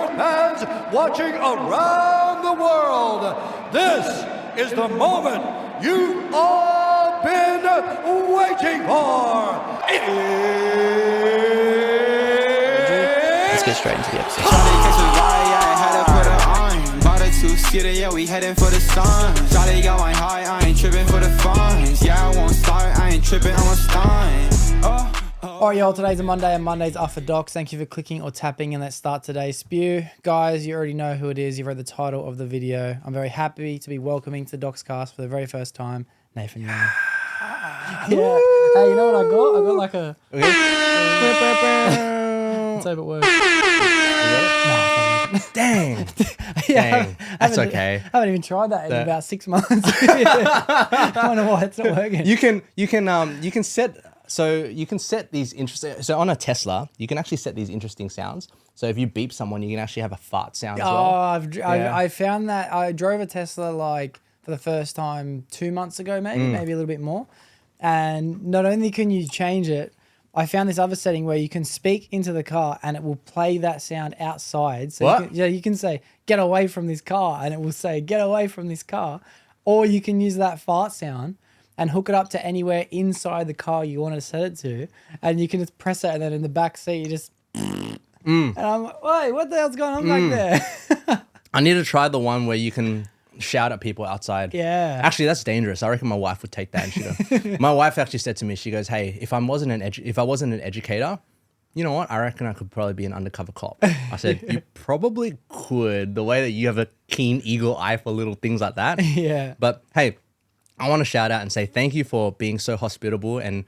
sport fans watching around the world. This is the moment you've all been waiting for. Let's get straight into the episode. Yeah, we heading for the sun. Shawty got my high, I ain't tripping for the funds. Yeah, I won't start, I ain't tripping, I'm a stun. Alright y'all, today's a Monday and Mondays are for Docs. Thank you for clicking or tapping and let's start today's spew. Guys, you already know who it is. You've read the title of the video. I'm very happy to be welcoming to Doxcast for the very first time, Nathan Young. Yeah. Hey, you know what I got? I got like a... Let's hope it works. Dang. Yeah, Dang. That's okay. I haven't even tried that in about 6 months. I don't know why it's not working. You can set these interesting. So on a Tesla, you can actually set these interesting sounds. So if you beep someone, you can actually have a fart sound as well. I found that I drove a Tesla like for the first time 2 months ago, maybe a little bit more. And not only can you change it, I found this other setting where you can speak into the car and it will play that sound outside. So you can say, get away from this car, and it will say, get away from this car. Or you can use that fart sound and hook it up to anywhere inside the car you want to set it to. And you can just press it, and then in the back seat, you just... And I'm like, wait, what the hell's going on back there? I need to try the one where you can shout at people outside. Yeah. Actually, that's dangerous. I reckon my wife would take that. And she'd go, my wife actually said to me, she goes, hey, if I wasn't an educator, you know what? I reckon I could probably be an undercover cop. I said, you probably could, the way that you have a keen eagle eye for little things like that. Yeah. But hey, I want to shout out and say thank you for being so hospitable and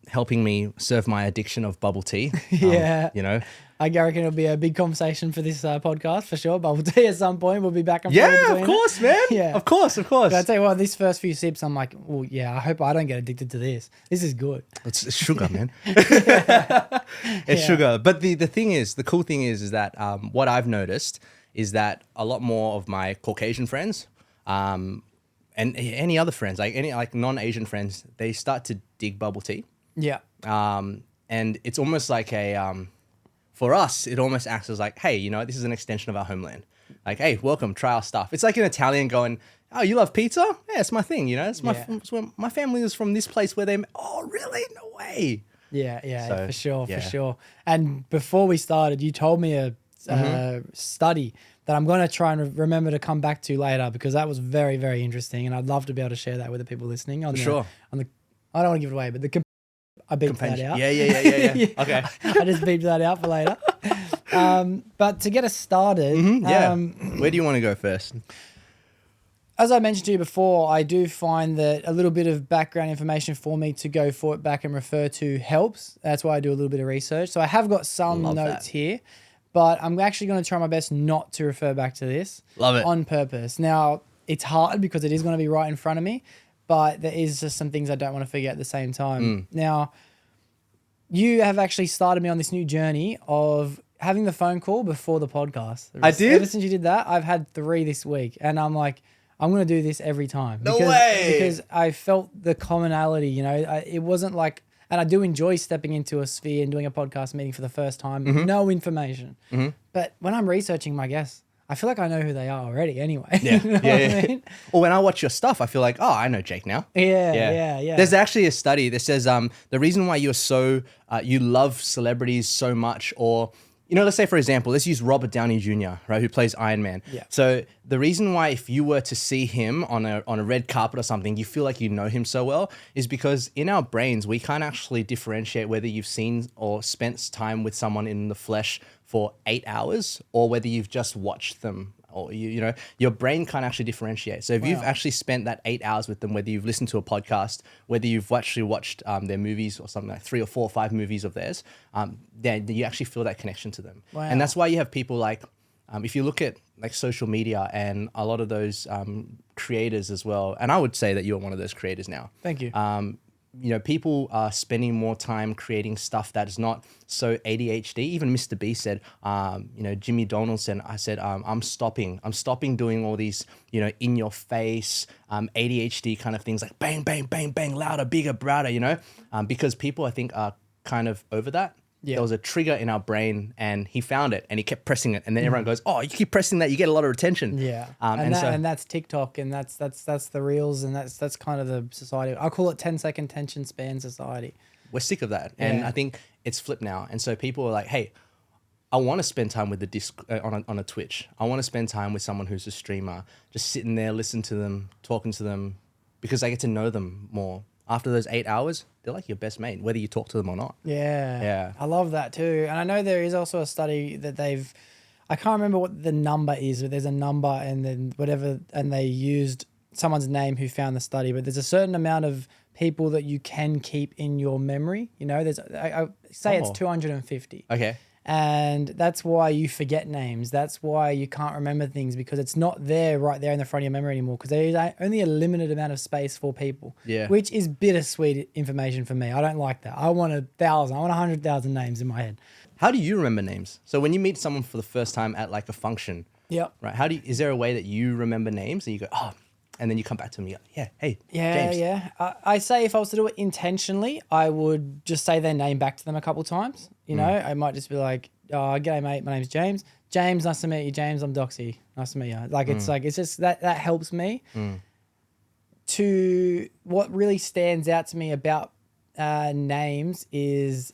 helping me serve my addiction of bubble tea. Yeah. You know, I reckon it'll be a big conversation for this podcast for sure. Bubble tea at some point. We'll be back and forth. Yeah, of course, man. Yeah. Of course. But I tell you what, these first few sips, I'm like, well, yeah, I hope I don't get addicted to this. This is good. It's sugar, man. It's sugar. But the cool thing is that what I've noticed is that a lot more of my Caucasian friends, and any other friends, like non-Asian friends, they start to dig bubble tea. Yeah. And it's almost like for us, it almost acts as like, hey, you know, this is an extension of our homeland. Like, hey, welcome, try our stuff. It's like an Italian going, oh, you love pizza? Yeah, it's my thing, you know. It's my family is from this place where oh, really? No way. Yeah, So, for sure. And before we started, you told me a study that I'm going to try and remember to come back to later because that was very, very interesting. And I'd love to be able to share that with the people listening. I don't want to give it away, but I beeped that out. Yeah. Okay. I just beeped that out for later. But to get us started, where do you want to go first? As I mentioned to you before, I do find that a little bit of background information for me to go for it back and refer to helps. That's why I do a little bit of research. So I have got some notes here, but I'm actually going to try my best not to refer back to this. Love it. On purpose. Now, it's hard because it is going to be right in front of me, but there is just some things I don't want to forget at the same time. Now, you have actually started me on this new journey of having the phone call before the podcast. I did? Ever since you did that, I've had 3 this week, and I'm like, I'm going to do this every time. No way! Because I felt the commonality, you know. It wasn't like, and I do enjoy stepping into a sphere and doing a podcast meeting for the first time, no information. But when I'm researching my guests, I feel like I know who they are already anyway. Yeah. You know what I mean? Or when I watch your stuff, I feel like, oh, I know Jake now. Yeah. There's actually a study that says the reason why you're so, you love celebrities so much, or, you know, let's say, for example, let's use Robert Downey Jr., right, who plays Iron Man. Yeah. So the reason why if you were to see him on a red carpet or something, you feel like you know him so well is because in our brains, we can't actually differentiate whether you've seen or spent time with someone in the flesh for 8 hours or whether you've just watched them, or you know, your brain can't actually differentiate. So if you've actually spent that 8 hours with them, whether you've listened to a podcast, whether you've actually watched their movies or something like 3 or 4 or 5 movies of theirs, then you actually feel that connection to them. Wow. And that's why you have people like, if you look at like social media and a lot of those creators as well, and I would say that you're one of those creators now. Thank you. You know, people are spending more time creating stuff that is not so ADHD. Even Mr. B said, you know, Jimmy Donaldson, I said, I'm stopping doing all these, you know, in your face, ADHD kind of things like bang, bang, bang, bang, louder, bigger, brighter, you know, because people I think are kind of over that. Yeah. there was a trigger in our brain, and he found it, and he kept pressing it, and then everyone goes, "Oh, you keep pressing that, you get a lot of attention." Yeah, and that's TikTok, and that's the reels, and that's kind of the society. I call it 10-second attention span society. we're sick of that, and Yeah. I think it's flipped now, and so people are like, "Hey, I want to spend time with the disc on a Twitch. I want to spend time with someone who's a streamer, just sitting there, listening to them, talking to them, because I get to know them more. After those 8 hours, they're like your best mate, whether you talk to them or not." Yeah, Yeah. I love that too. And I know there is also a study that I can't remember what the number is, but there's a number and then whatever, and they used someone's name who found the study. But there's a certain amount of people that you can keep in your memory. You know, I say it's Oh. 250. Okay. And that's why you forget names. That's why you can't remember things, because it's not there right there in the front of your memory anymore, because there is only a limited amount of space for people. Yeah. Which is bittersweet information for me. I don't like that. I want 1,000. I want 100,000 names in my head. How do you remember names? So when you meet someone for the first time at like a function, Yep. right? Is there a way that you remember names and you go, "Oh," and then you come back to them, you go, "Yeah, hey, James." Yeah. I say if I was to do it intentionally, I would just say their name back to them a couple times. You know, I might just be like, "Oh, g'day, mate. My name's James. James, nice to meet you. James, I'm Doxy. Nice to meet you." It's just that helps me. To what really stands out to me about names is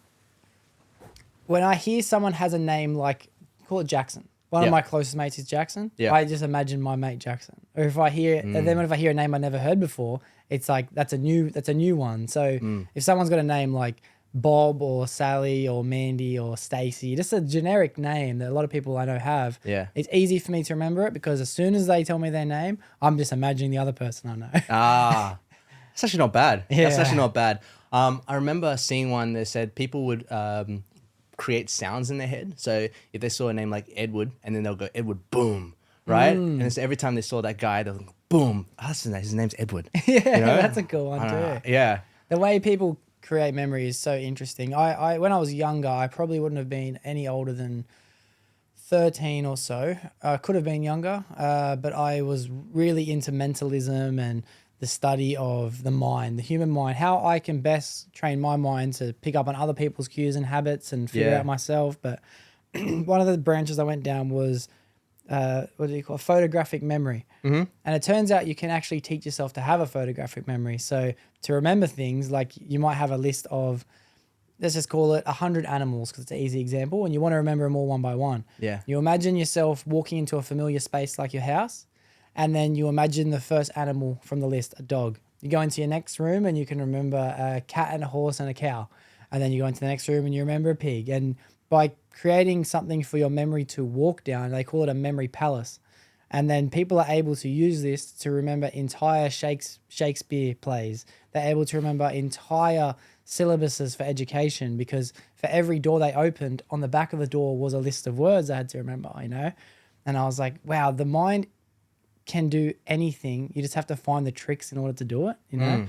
when I hear someone has a name like, call it Jackson. One of Yeah. my closest mates is Jackson. Yeah. I just imagine my mate Jackson. Or if I hear, and then if I hear a name I never heard before, it's like that's a new one. So if someone's got a name like Bob or Sally or Mandy or Stacy, just a generic name that a lot of people I know have. Yeah. It's easy for me to remember it, because as soon as they tell me their name, I'm just imagining the other person I know. Ah, it's actually not bad. That's Yeah. actually not bad. I remember seeing one that said people would create sounds in their head. So if they saw a name like Edward, and then they'll go Edward, boom, right? And so every time they saw that guy, they'll go, boom, that's his name's Edward. Yeah, You know? that's a cool one too. Yeah. The way people create memory is so interesting. I when I was younger, I probably wouldn't have been any older than 13 or so. I could have been younger, but I was really into mentalism and the study of the mind, the human mind, how I can best train my mind to pick up on other people's cues and habits and figure Yeah. out myself. But one of the branches I went down was photographic memory. Mm-hmm. And it turns out you can actually teach yourself to have a photographic memory. So to remember things, like you might have a list of, let's just call it 100 animals, because it's an easy example, and you want to remember them all one by one. Yeah. You imagine yourself walking into a familiar space like your house, and then you imagine the first animal from the list, a dog. You go into your next room and you can remember a cat and a horse and a cow. And then you go into the next room and you remember a pig. And by creating something for your memory to walk down, they call it a memory palace. And then people are able to use this to remember entire Shakespeare plays. They're able to remember entire syllabuses for education, because for every door they opened, on the back of the door was a list of words I had to remember, you know? And I was like, wow, the mind can do anything. You just have to find the tricks in order to do it, you know?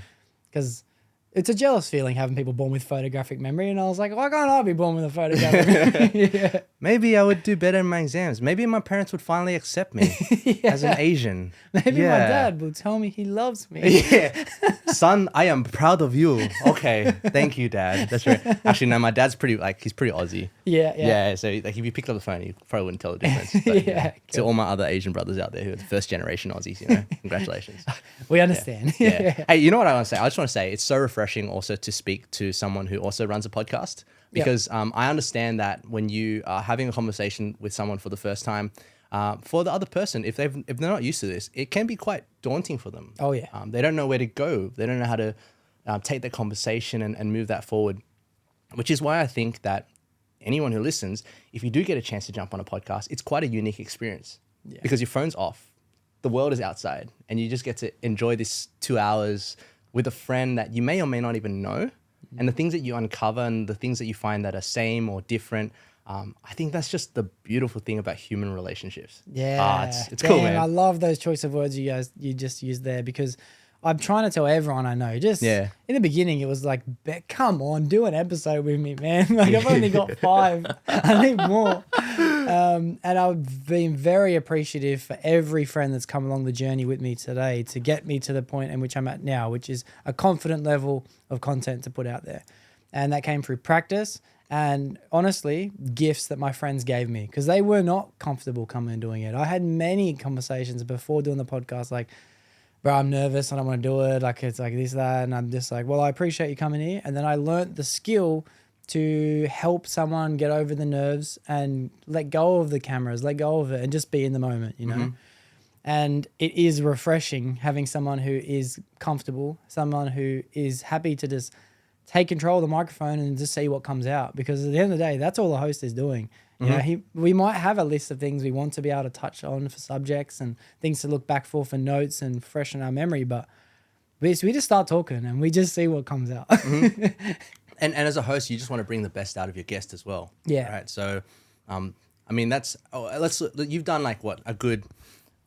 Because it's a jealous feeling having people born with photographic memory. And I was like, why can't I be born with a photographic memory? Yeah. Maybe I would do better in my exams. Maybe my parents would finally accept me as an Asian. Maybe Yeah. my dad will tell me he loves me. Yeah. Son, I am proud of you. Okay. Thank you, Dad. That's right. Actually, no, my dad's he's pretty Aussie. Yeah. So like if you picked up the phone, you probably wouldn't tell the difference. But, Yeah, To all my other Asian brothers out there who are the first generation Aussies, you know, congratulations. We understand. Yeah. Hey, you know what I want to say? I just want to say it's so refreshing also to speak to someone who also runs a podcast, because I understand that when you are having a conversation with someone for the first time, for the other person, if they're not used to this, it can be quite daunting for them. Oh, yeah. They don't know where to go. They don't know how to take the conversation and move that forward, which is why I think that anyone who listens, if you do get a chance to jump on a podcast, it's quite a unique experience because your phone's off. The world is outside and you just get to enjoy this 2 hours with a friend that you may or may not even know. And the things that you uncover and the things that you find that are same or different, I think that's just the beautiful thing about human relationships. Yeah. It's cool, man. I love those choice of words you just used there, because I'm trying to tell everyone I know. In the beginning, it was like, come on, do an episode with me, man. Like, I've only got 5. I need more. And I've been very appreciative for every friend that's come along the journey with me today to get me to the point in which I'm at now, which is a confident level of content to put out there. And that came through practice And honestly, gifts that my friends gave me because they were not comfortable coming and doing it. I had many conversations before doing the podcast, like, bro, I'm nervous, I don't want to do it. Like, it's like this, that. And I'm just like, well, I appreciate you coming here. And then I learned the skill to help someone get over the nerves and let go of the cameras, let go of it and just be in the moment, you know? And it is refreshing having someone who is comfortable, someone who is happy to just take control of the microphone and just see what comes out. Because at the end of the day, that's all the host is doing. You know, we might have a list of things we want to be able to touch on for subjects and things to look back for notes and freshen our memory, but we just start talking and we just see what comes out. And as a host, you just want to bring the best out of your guest as well. Yeah. Right. So, I mean, you've done like what, a good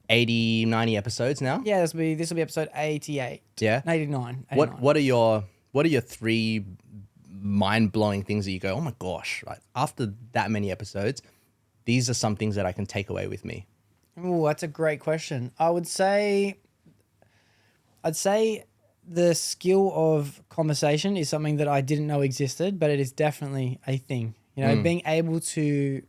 80, 90 episodes now? Yeah, this will be episode 88. Yeah. 89. What are your 3 mind-blowing things that you go, oh my gosh, like after that many episodes, these are some things that I can take away with me? Oh, that's a great question. I'd say the skill of conversation is something that I didn't know existed, but it is definitely a thing. You know, being able to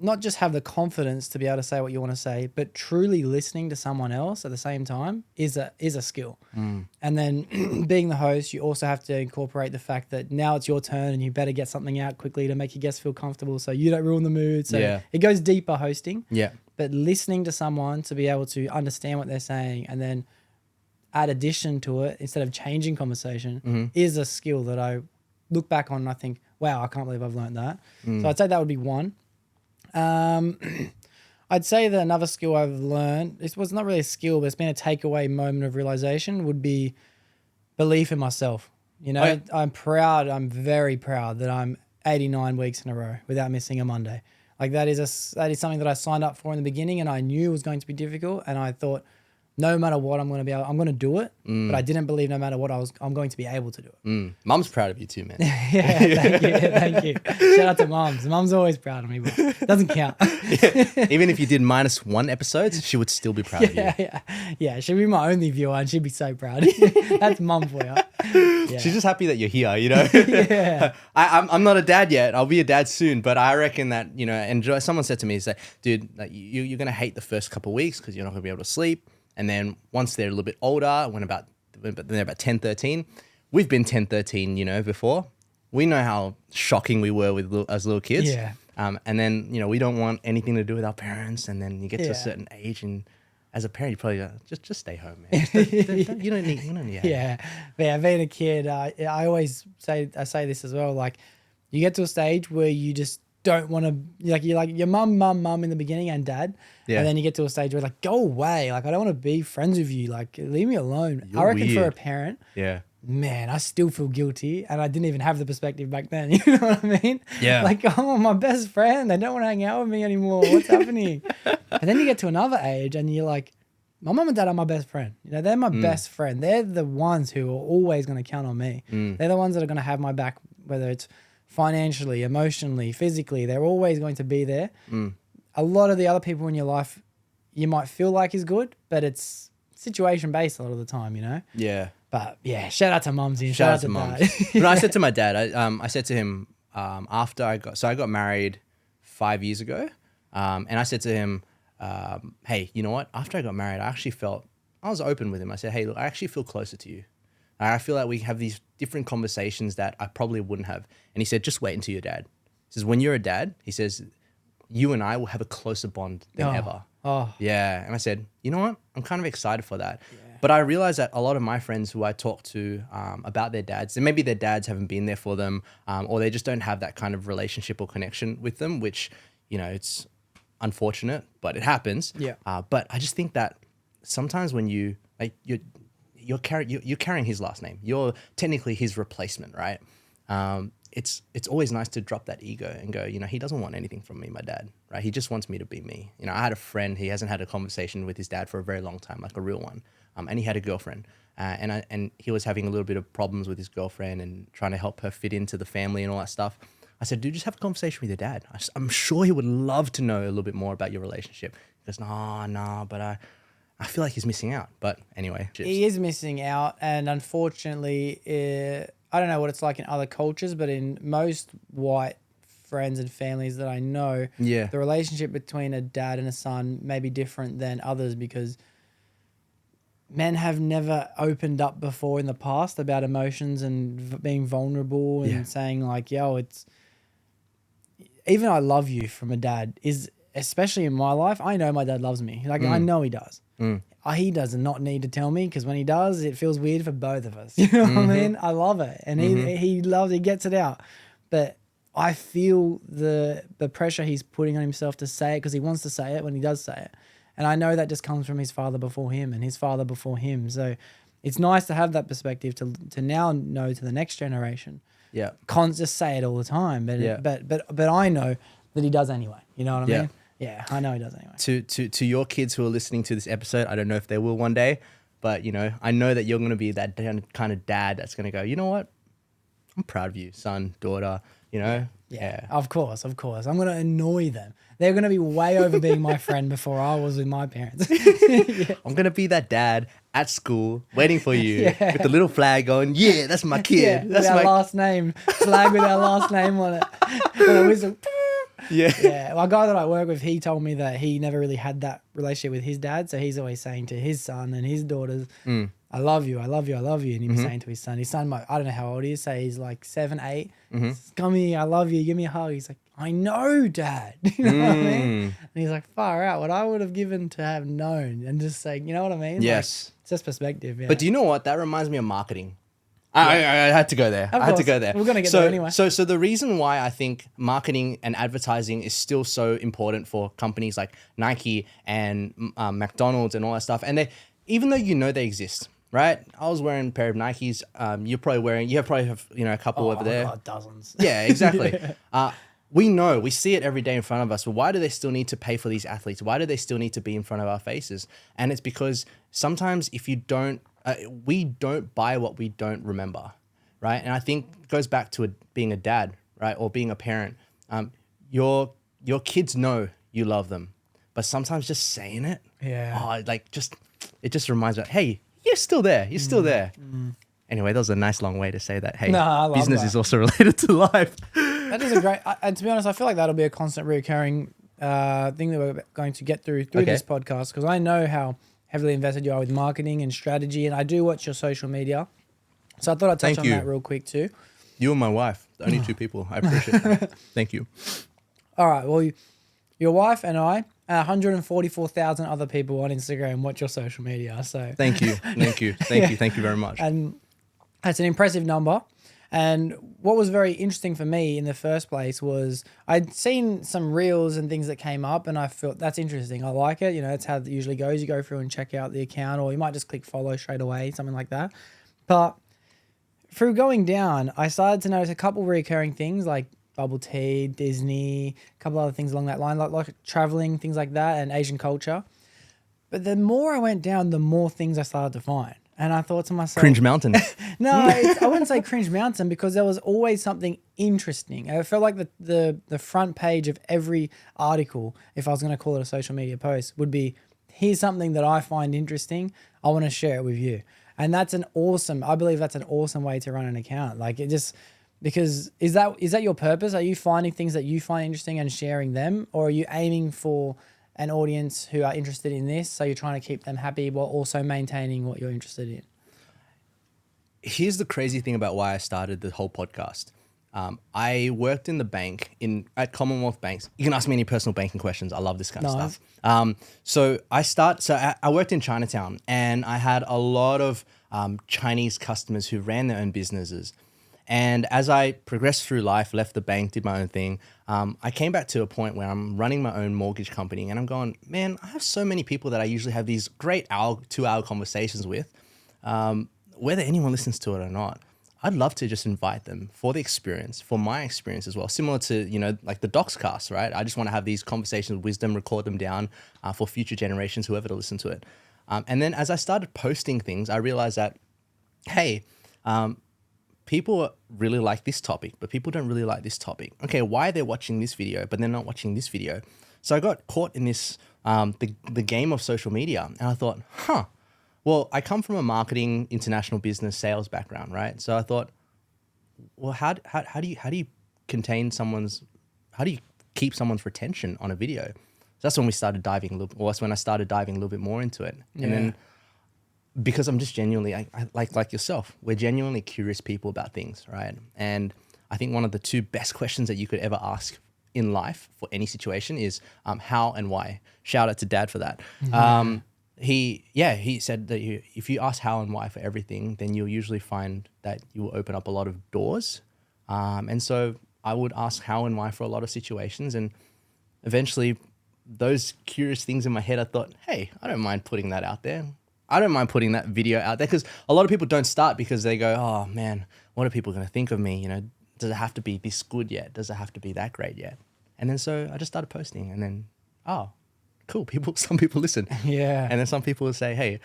not just have the confidence to be able to say what you want to say, but truly listening to someone else at the same time is a skill. And then being the host, you also have to incorporate the fact that now it's your turn and you better get something out quickly to make your guests feel comfortable so you don't ruin the mood. So it goes deeper hosting. Yeah. But listening to someone to be able to understand what they're saying and then add addition to it instead of changing conversation is a skill that I look back on and I think, wow, I can't believe I've learned that. So I'd say that would be one. I'd say that another skill I've learned, it was not really a skill, but it's been a takeaway moment of realization, would be belief in myself. You know, I'm very proud that I'm 89 weeks in a row without missing a Monday. Like that is something that I signed up for in the beginning and I knew was going to be difficult. And I thought, no matter what, I'm going to do it. But I didn't believe no matter what I'm going to be able to do it. Mum's proud of you too, man. Yeah, thank you. Shout out to mums. Mum's always proud of me, but it doesn't count. Even if you did -1 episodes, she would still be proud of you. Yeah. She'd be my only viewer and she'd be so proud. That's mum for you. Yeah. She's just happy that you're here, you know? Yeah. I'm not a dad yet. I'll be a dad soon, but I reckon that, you know, someone said to me, dude, like, you're going to hate the first couple of weeks because you're not going to be able to sleep. And then once they're a little bit older, when they're about 10, 13, we've been 10, 13, you know, before. We know how shocking we were as little kids. Yeah. And then, you know, we don't want anything to do with our parents. And then you get to a certain age and as a parent, you probably go, just stay home, man. You don't need Yeah. Being a kid, I always say this as well. Like you get to a stage where you just don't want to, like, you're like your mum in the beginning and dad. Yeah. And then you get to a stage where like, go away. Like, I don't want to be friends with you. Like, leave me alone. I reckon weird. For a parent, man, I still feel guilty. And I didn't even have the perspective back then. You know what I mean? Yeah. Like, oh, my best friend, they don't want to hang out with me anymore. What's happening? But then you get to another age and you're like, my mum and dad are my best friend. You know, they're my best friend. They're the ones who are always going to count on me. They're the ones that are going to have my back, whether it's financially, emotionally, physically. They're always going to be there. A lot of the other people in your life you might feel like is good, but it's situation based a lot of the time, you know? Yeah. But yeah, shout out to mums and shout out to mums. But I said to my dad, I said to him after I got married 5 years ago, and I said to him, hey, you know what? After I got married, I was open with him. I said, hey, look, I actually feel closer to you. I feel like we have these different conversations that I probably wouldn't have. And he said, just wait until you're dad. He says, when you're a dad, he says, you and I will have a closer bond than ever. Oh. Yeah. And I said, you know what? I'm kind of excited for that. Yeah. But I realized that a lot of my friends who I talk to about their dads, and maybe their dads haven't been there for them, or they just don't have that kind of relationship or connection with them, which, you know, it's unfortunate, but it happens. Yeah. But I just think that sometimes when you're carrying his last name, you're technically his replacement, right? It's always nice to drop that ego and go, you know, he doesn't want anything from me, my dad, right? He just wants me to be me. You know, I had a friend, he hasn't had a conversation with his dad for a very long time, like a real one. And he had a girlfriend, and he was having a little bit of problems with his girlfriend and trying to help her fit into the family and all that stuff. I said, dude, just have a conversation with your dad. I'm sure he would love to know a little bit more about your relationship. He goes, no, but I feel like he's missing out. But anyway. He is missing out. And unfortunately, I don't know what it's like in other cultures, but in most white friends and families that I know, Yeah. the relationship between a dad and a son may be different than others because men have never opened up before in the past about emotions and being vulnerable and Yeah. saying like, yo, it's even I love you from a dad is especially in my life. I know my dad loves me. Like I know he does. He does not need to tell me because when he does, it feels weird for both of us. You know what I mean? I love it. And he loves, he gets it out. But I feel the pressure he's putting on himself to say it because he wants to say it when he does say it. And I know that just comes from his father before him and his father before him. So it's nice to have that perspective to now know to the next generation. Yeah. Can't just say it all the time, but I know that he does anyway. You know what I Yeah. mean? Yeah, I know he does anyway. To your kids who are listening to this episode, I don't know if they will one day, but I know that you're going to be that kind of dad that's going to go, you know what? I'm proud of you, son, daughter, Yeah, of course. I'm going to annoy them. They're going to be way over being my friend before I was with my parents. I'm going to be that dad at school waiting for you with the little flag going, yeah, that's my kid. Yeah, that's with our my last name, flag with our last name on it. And a whistle. Yeah. Yeah, well, a guy that I work with, he told me that he never really had that relationship with his dad. So he's always saying to his son and his daughters, I love you, I love you, I love you. And he was saying to his son, I don't know how old he is, say he's like 7, 8. Come here, I love you, give me a hug. He's like, I know, Dad. You know what I mean? And he's like, far out, what I would have given to have known and just saying, you know what I mean? Yes. Like, it's just perspective. Yeah. But do you know what? That reminds me of marketing. I had to go there. Of I had to course. go there. We're gonna get there anyway. So the reason why I think marketing and advertising is still so important for companies like Nike and McDonald's and all that stuff, and they, even though they exist, right? I was wearing a pair of Nikes. You probably have a couple over there. God, dozens. Yeah, exactly. We see it every day in front of us, but why do they still need to pay for these athletes? Why do they still need to be in front of our faces? And it's because sometimes if you don't, we don't buy what we don't remember, right? And I think it goes back to being a dad, right? Or being a parent. Your kids know you love them, but sometimes just saying it, it just reminds me, hey, you're still there. You're still there. Anyway, that was a nice long way to say that, hey, I love business that. is also related to life. That is a great, and to be honest, I feel like that'll be a constant recurring thing that we're going to get through this podcast because I know how heavily invested you are with marketing and strategy, and I do watch your social media. So I thought I'd touch on that real quick too. You and my wife, the only two people. I appreciate that. Thank you. All right. Well, your wife and I, 144,000 other people on Instagram watch your social media. So thank you. Thank you very much. And that's an impressive number. And what was very interesting for me in the first place was I'd seen some reels and things that came up and I felt that's interesting. I like it. That's how it usually goes. You go through and check out the account or you might just click follow straight away, something like that. But through going down, I started to notice a couple recurring things like bubble tea, Disney, a couple other things along that line, like traveling, things like that, and Asian culture. But the more I went down, the more things I started to find. And I thought to myself... Cringe mountain. No, I wouldn't say cringe mountain because there was always something interesting. I felt like the front page of every article, if I was going to call it a social media post, would be, here's something that I find interesting. I want to share it with you. And I believe that's an awesome way to run an account. Like it just... Because is that your purpose? Are you finding things that you find interesting and sharing them? Or are you aiming for an audience who are interested in this? So you're trying to keep them happy while also maintaining what you're interested in? Here's the crazy thing about why I started the whole podcast. I worked in the bank at Commonwealth Banks. You can ask me any personal banking questions. I love this kind of stuff. So I worked in Chinatown and I had a lot of Chinese customers who ran their own businesses. And as I progressed through life, left the bank, did my own thing, I came back to a point where I'm running my own mortgage company and I'm going, man, I have so many people that I usually have these great 2-hour conversations with, whether anyone listens to it or not. I'd love to just invite them for the experience, for my experience as well. Similar to, like the Doxcast, right? I just want to have these conversations with wisdom, record them down for future generations, whoever to listen to it. And then as I started posting things, I realized that, hey, people really like this topic, but people don't really like this topic. Okay, why are they watching this video, but they're not watching this video? So I got caught in this, the game of social media. And I thought, well, I come from a marketing, international business, sales background, right? So I thought, well, how do you contain someone's do you keep someone's retention on a video? So that's when we started diving that's when I started diving a little bit more into it. And then because I'm just genuinely, I like yourself, we're genuinely curious people about things, right? And I think one of the two best questions that you could ever ask in life for any situation is how and why. Shout out to Dad for that. He said that if you ask how and why for everything, then you'll usually find that you will open up a lot of doors. And so I would ask how and why for a lot of situations. And eventually those curious things in my head, I thought, hey, I don't mind putting that out there. I don't mind putting that video out there, because a lot of people don't start because they go, oh man, what are people going to think of me? You know, does it have to be this good yet? Does it have to be that great yet? And then so I just started posting, and then, oh, cool. Some people listen. Yeah. And then some people will say, hey,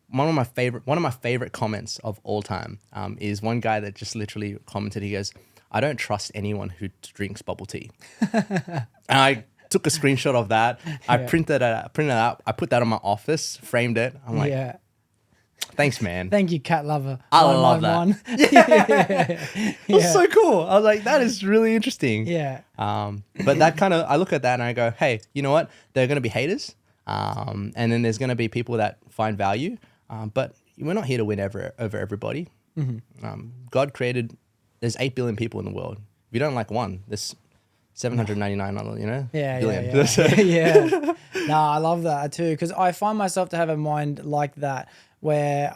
one of my favorite comments of all time is one guy that just literally commented. He goes, I don't trust anyone who drinks bubble tea. And I took a screenshot of that. I printed it out. I put that on my office, framed it. I'm like, thanks, man. Thank you, cat lover. I love that. It's so cool. I was like, that is really interesting. Yeah. But that kind of, I look at that and I go, hey, you know what? There are going to be haters. And then there's going to be people that find value. But we're not here to win over everybody. God created, there's 8 billion people in the world. If you don't like one, there's 799 other, billion. Yeah. No, I love that too, because I find myself to have a mind like that, where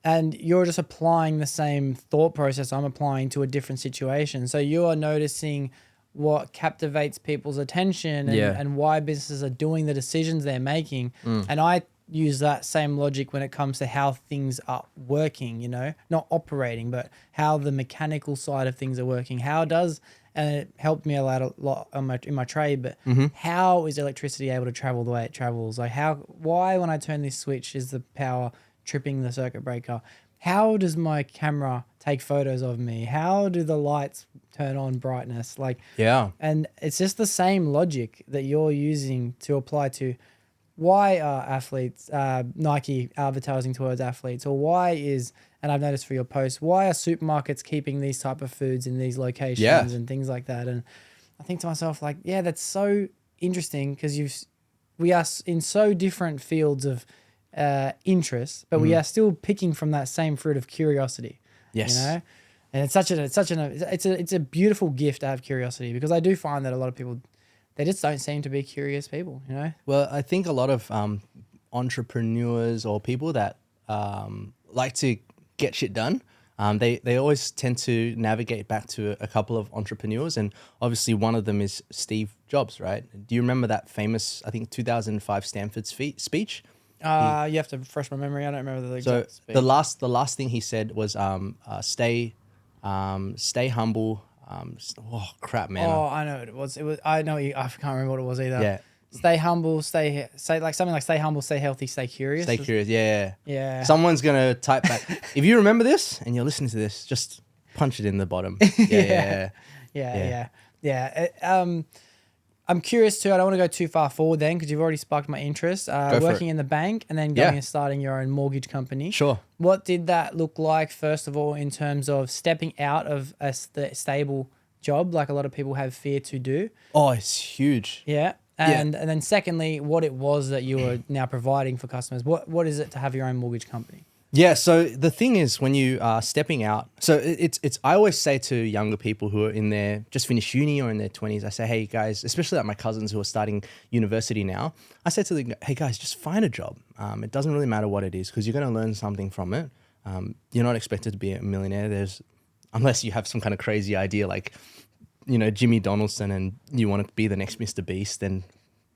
and you're just applying the same thought process I'm applying to a different situation. So you are noticing what captivates people's attention and why businesses are doing the decisions they're making. And I use that same logic when it comes to how things are working, not operating, but how the mechanical side of things are working. And it helped me a lot in my trade, but how is electricity able to travel the way it travels? Like why when I turn this switch is the power tripping the circuit breaker? How does my camera take photos of me? How do the lights turn on brightness? And it's just the same logic that you're using to apply to why are athletes, Nike advertising towards athletes, or and I've noticed for your posts, why are supermarkets keeping these type of foods in these locations and things like that? And I think to myself, that's so interesting, because we are in so different fields of interest, but we are still picking from that same fruit of curiosity. Yes. And it's a beautiful gift to have curiosity, because I do find that a lot of people, they just don't seem to be curious people, Well, I think a lot of entrepreneurs or people that like to get shit done, they always tend to navigate back to a couple of entrepreneurs, and obviously one of them is Steve Jobs, right? Do you remember that famous, I think 2005 Stanford speech? You have to refresh my memory. I don't remember the exact speech. the last thing he said was stay humble. Oh crap, man! Oh, I know what it was. I can't remember what it was either. Yeah. Stay humble. Say like something like stay humble, stay healthy, stay curious. Stay curious. Yeah. Yeah. Someone's gonna type back. If you remember this and you're listening to this, just punch it in the bottom. Yeah. I'm curious too. I don't want to go too far forward then, because you've already sparked my interest. Working in the bank and then going and starting your own mortgage company. Sure. What did that look like, first of all, in terms of stepping out of a stable job, like a lot of people have fear to do? Oh, it's huge. Yeah. And then secondly, what it was that you were now providing for customers. What is it to have your own mortgage company? Yeah, so the thing is, when you are stepping out, so it's I always say to younger people who are just finished uni or in their 20s, I say, hey guys, especially like my cousins who are starting university now, I say to them, hey guys, just find a job. It doesn't really matter what it is, because you're going to learn something from it. You're not expected to be a millionaire, unless you have some kind of crazy idea like, Jimmy Donaldson, and you want to be the next Mr. Beast, then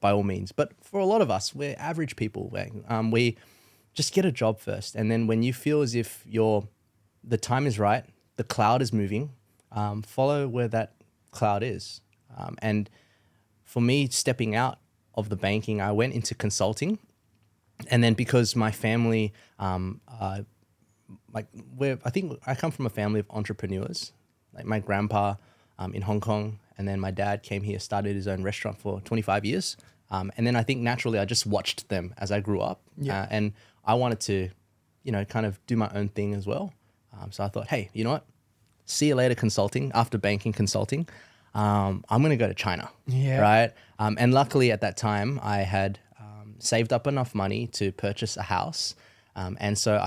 by all means. But for a lot of us, we're average people. We just get a job first. And then when you feel as if the time is right, the cloud is moving, follow where that cloud is. And for me, stepping out of the banking, I went into consulting. And then because my family, I think I come from a family of entrepreneurs. Like my grandpa in Hong Kong, and then my dad came here, started his own restaurant for 25 years. And then I think naturally I just watched them as I grew up. And I wanted to, kind of do my own thing as well. So I thought, hey, you know what? See you later consulting, after banking consulting. I'm going to go to China. Yeah. Right. And luckily at that time I had saved up enough money to purchase a house. And so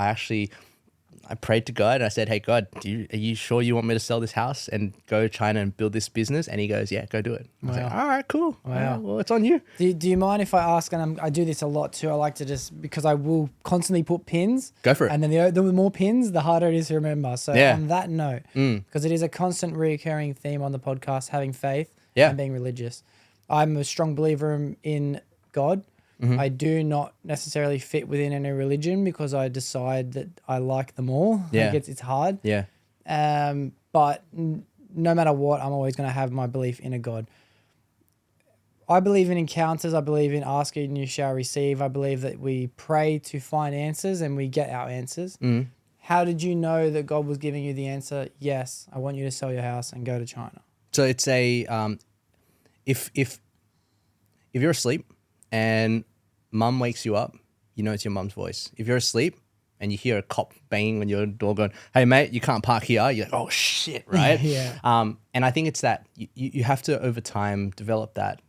I prayed to God and I said, hey, God, are you sure you want me to sell this house and go to China and build this business? And he goes, yeah, go do it. I was like, all right, cool. Wow. All right, well, it's on you. Do you mind if I ask, and I do this a lot too, I like to just, because I will constantly put pins. Go for it. And then the more pins, the harder it is to remember. So Yeah. on that note, because it is a constant recurring theme on the podcast, having faith Yeah. and being religious. I'm a strong believer in God. I do not necessarily fit within any religion because I decide that I like them all. Yeah. Like it's hard. Yeah. But no matter what, I'm always going to have my belief in a God. I believe in encounters. I believe in asking and you shall receive. I believe that we pray to find answers and we get our answers. How did you know that God was giving you the answer? Yes, I want you to sell your house and go to China. So it's if you're asleep and mum wakes you up, you know it's your mum's voice. If you're asleep and you hear a cop banging on your door going, hey mate, you can't park here, you're like, oh shit, right? Yeah. And I think it's that you have to over time develop that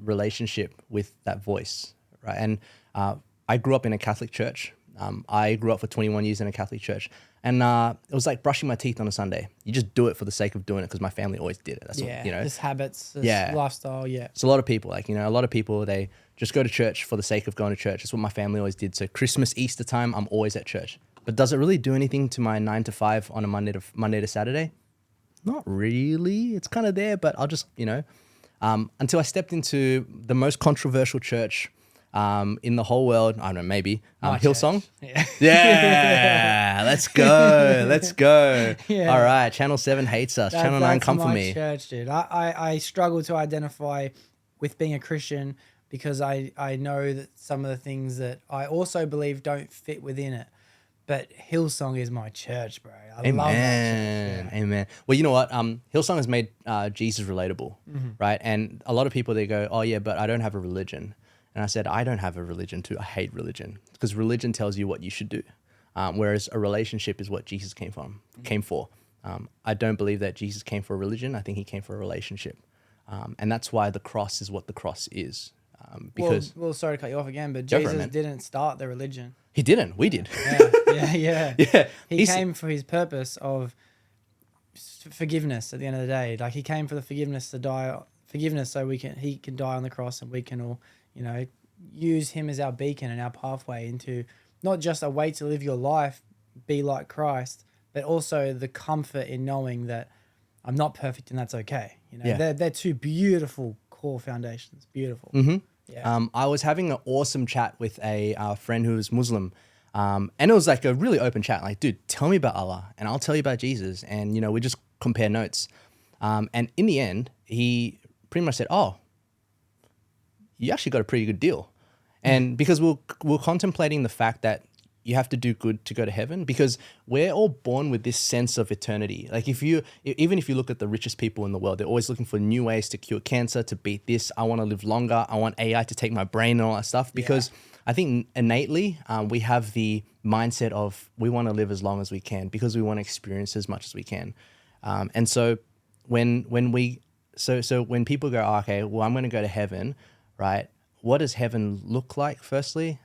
relationship with that voice, right? And I grew up in a Catholic church. I grew up for 21 years in a Catholic church. And it was like brushing my teeth on a Sunday. You just do it for the sake of doing it because my family always did it. That's Yeah, what, you know. just habits, just Yeah. lifestyle, yeah. So a lot of people, a lot of people, they just go to church for the sake of going to church. That's what my family always did. So Christmas, Easter time, I'm always at church. But does it really do anything to my 9 to 5 on a Monday to Saturday? Not really. It's kind of there, but I'll just, until I stepped into the most controversial church in the whole world. I don't know, maybe Hillsong. Yeah. Yeah, let's go. Let's go. Yeah. All right, Channel 7 hates us. Channel 9, That's come for my me. church, dude. I struggle to identify with being a Christian because I know that some of the things that I also believe don't fit within it. But Hillsong is my church, bro. I love that church. Yeah. Amen. Well, you know what? Hillsong has made Jesus relatable, right? And a lot of people, they go, oh yeah, but I don't have a religion. And I said, I don't have a religion too. I hate religion because religion tells you what you should do. Whereas a relationship is what Jesus came for. I don't believe that Jesus came for a religion. I think he came for a relationship. And that's why the cross is what the cross is. Because well, sorry to cut you off again, but Go for it, Jesus man. didn't start the religion. he didn't. We did. Yeah. Yeah. He came for his purpose of forgiveness at the end of the day. Like he came for the forgiveness so he can die on the cross and we can all, use him as our beacon and our pathway into not just a way to live your life, be like Christ, but also the comfort in knowing that I'm not perfect and that's okay. They're two beautiful core foundations. Beautiful. Yeah. I was having an awesome chat with a friend who was Muslim. And it was like a really open chat. Like, dude, tell me about Allah and I'll tell you about Jesus. And, we just compare notes. And in the end, he pretty much said, oh, you actually got a pretty good deal. And because we're contemplating the fact that you have to do good to go to heaven, because we're all born with this sense of eternity. Like even if you look at the richest people in the world, they're always looking for new ways to cure cancer, to beat this. I want to live longer. I want AI to take my brain and all that stuff, because I think innately we have the mindset of we want to live as long as we can because we want to experience as much as we can. And so when people go, oh, okay, well, I'm going to go to heaven, right? What does heaven look like? Firstly,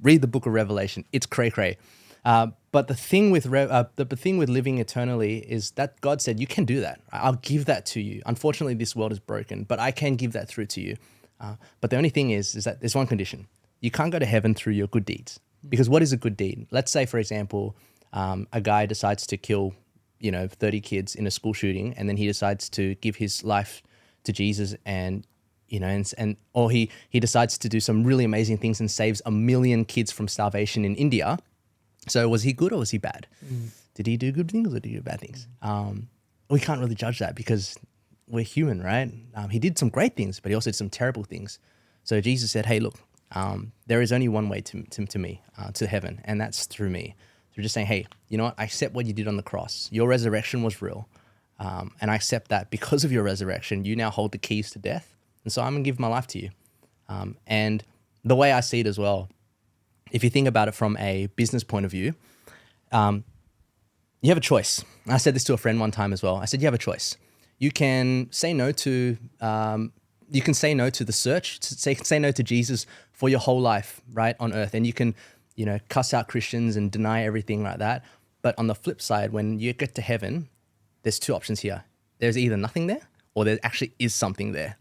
read the book of Revelation. It's cray-cray. But the thing with living eternally is that God said, you can do that. I'll give that to you. Unfortunately, this world is broken, but I can give that through to you. But the only thing is that there's one condition. You can't go to heaven through your good deeds. Because what is a good deed? Let's say, for example, a guy decides to kill 30 kids in a school shooting, and then he decides to give his life to Jesus or he decides to do some really amazing things and saves 1 million kids from starvation in India. So was he good or was he bad? Did he do good things or did he do bad things? We can't really judge that because we're human, right? He did some great things, but he also did some terrible things. So Jesus said, hey, look, there is only one way to me, to heaven, and that's through me. So just saying, hey, you know what? I accept what you did on the cross. Your resurrection was real. And I accept that because of your resurrection, you now hold the keys to death. And so I'm going to give my life to you. And the way I see it as well, if you think about it from a business point of view, you have a choice. I said this to a friend one time as well. I said, you have a choice. you can say no to the search, say no to Jesus for your whole life, right, on earth. And you can, cuss out Christians and deny everything like that. But on the flip side, when you get to heaven, there's two options here. There's either nothing there or there actually is something there,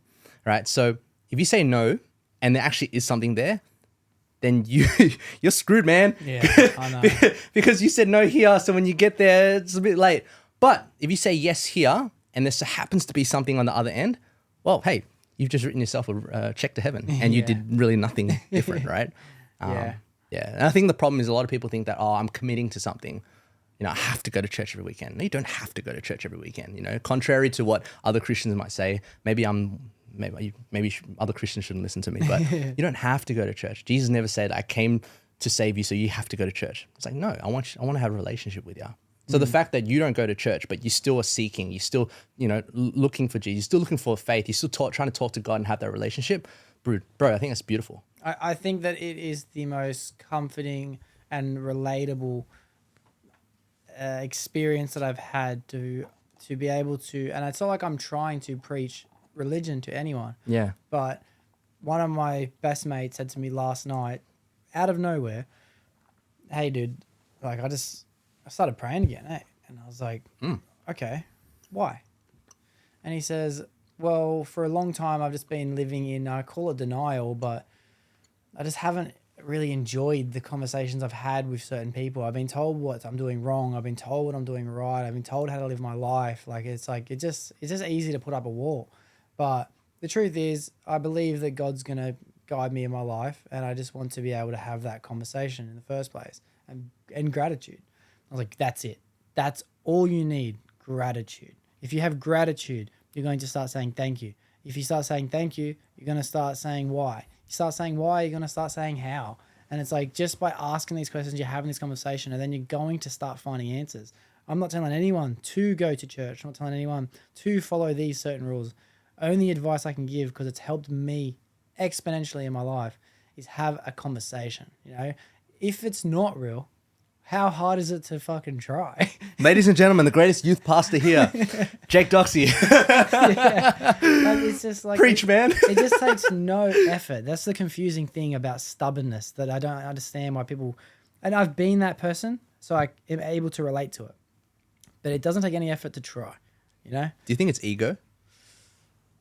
right? So if you say no and there actually is something there, then you're screwed, man. Yeah, I know. Because you said no here, so when you get there, it's a bit late. But if you say yes here and there happens to be something on the other end, well, hey, you've just written yourself a check to heaven and you did really nothing different, right? Yeah. Yeah. And I think the problem is a lot of people think that, I'm committing to something. I have to go to church every weekend. No, you don't have to go to church every weekend. Contrary to what other Christians might say, maybe other Christians shouldn't listen to me, but you don't have to go to church. Jesus never said, I came to save you, so you have to go to church. It's like, no, I want to have a relationship with you. So the fact that you don't go to church, but you still are seeking, you're still, looking for Jesus, you're still looking for faith, you're still trying to talk to God and have that relationship, bro, I think that's beautiful. I think that it is the most comforting and relatable experience that I've had to be able to, and it's not like I'm trying to preach religion to anyone. Yeah. But one of my best mates said to me last night, out of nowhere, hey dude, like I started praying again, eh? And I was like, okay, why? And he says, well, for a long time I've just been living in, I call it denial, but I just haven't really enjoyed the conversations I've had with certain people. I've been told what I'm doing wrong. I've been told what I'm doing right. I've been told how to live my life. It's just easy to put up a wall. But the truth is, I believe that God's going to guide me in my life, and I just want to be able to have that conversation in the first place. And gratitude. I was like, that's it. That's all you need, gratitude. If you have gratitude, you're going to start saying thank you. If you start saying thank you, you're going to start saying why. You start saying why, you're going to start saying how. And it's like, just by asking these questions, you're having this conversation, and then you're going to start finding answers. I'm not telling anyone to go to church. I'm not telling anyone to follow these certain rules. Only advice I can give, because it's helped me exponentially in my life, is have a conversation. If it's not real, how hard is it to fucking try? Ladies and gentlemen, the greatest youth pastor here, Jake Doxy. It's just like Preach, man. It just takes no effort. That's the confusing thing about stubbornness, that I don't understand why people. And I've been that person, so I am able to relate to it. But it doesn't take any effort to try. Do you think it's ego?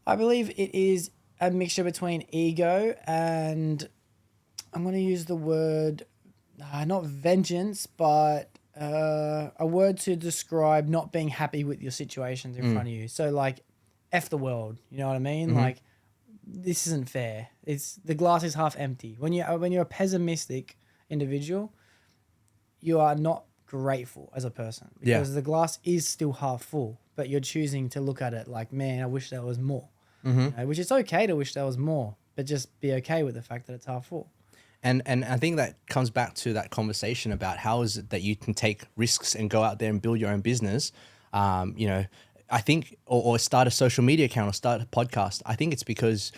I believe it is a mixture between ego and, I'm going to use the word, not vengeance, but a word to describe not being happy with your situations in front of you. So like, F the world, you know what I mean? Mm-hmm. Like, this isn't fair. The glass is half empty. When you're a pessimistic individual, you are not grateful as a person, because the glass is still half full, but you're choosing to look at it like, man, I wish there was more. Mm-hmm. Which it's okay to wish there was more, but just be okay with the fact that it's half full. And I think that comes back to that conversation about how is it that you can take risks and go out there and build your own business. I think, or start a social media account or start a podcast. I think it's because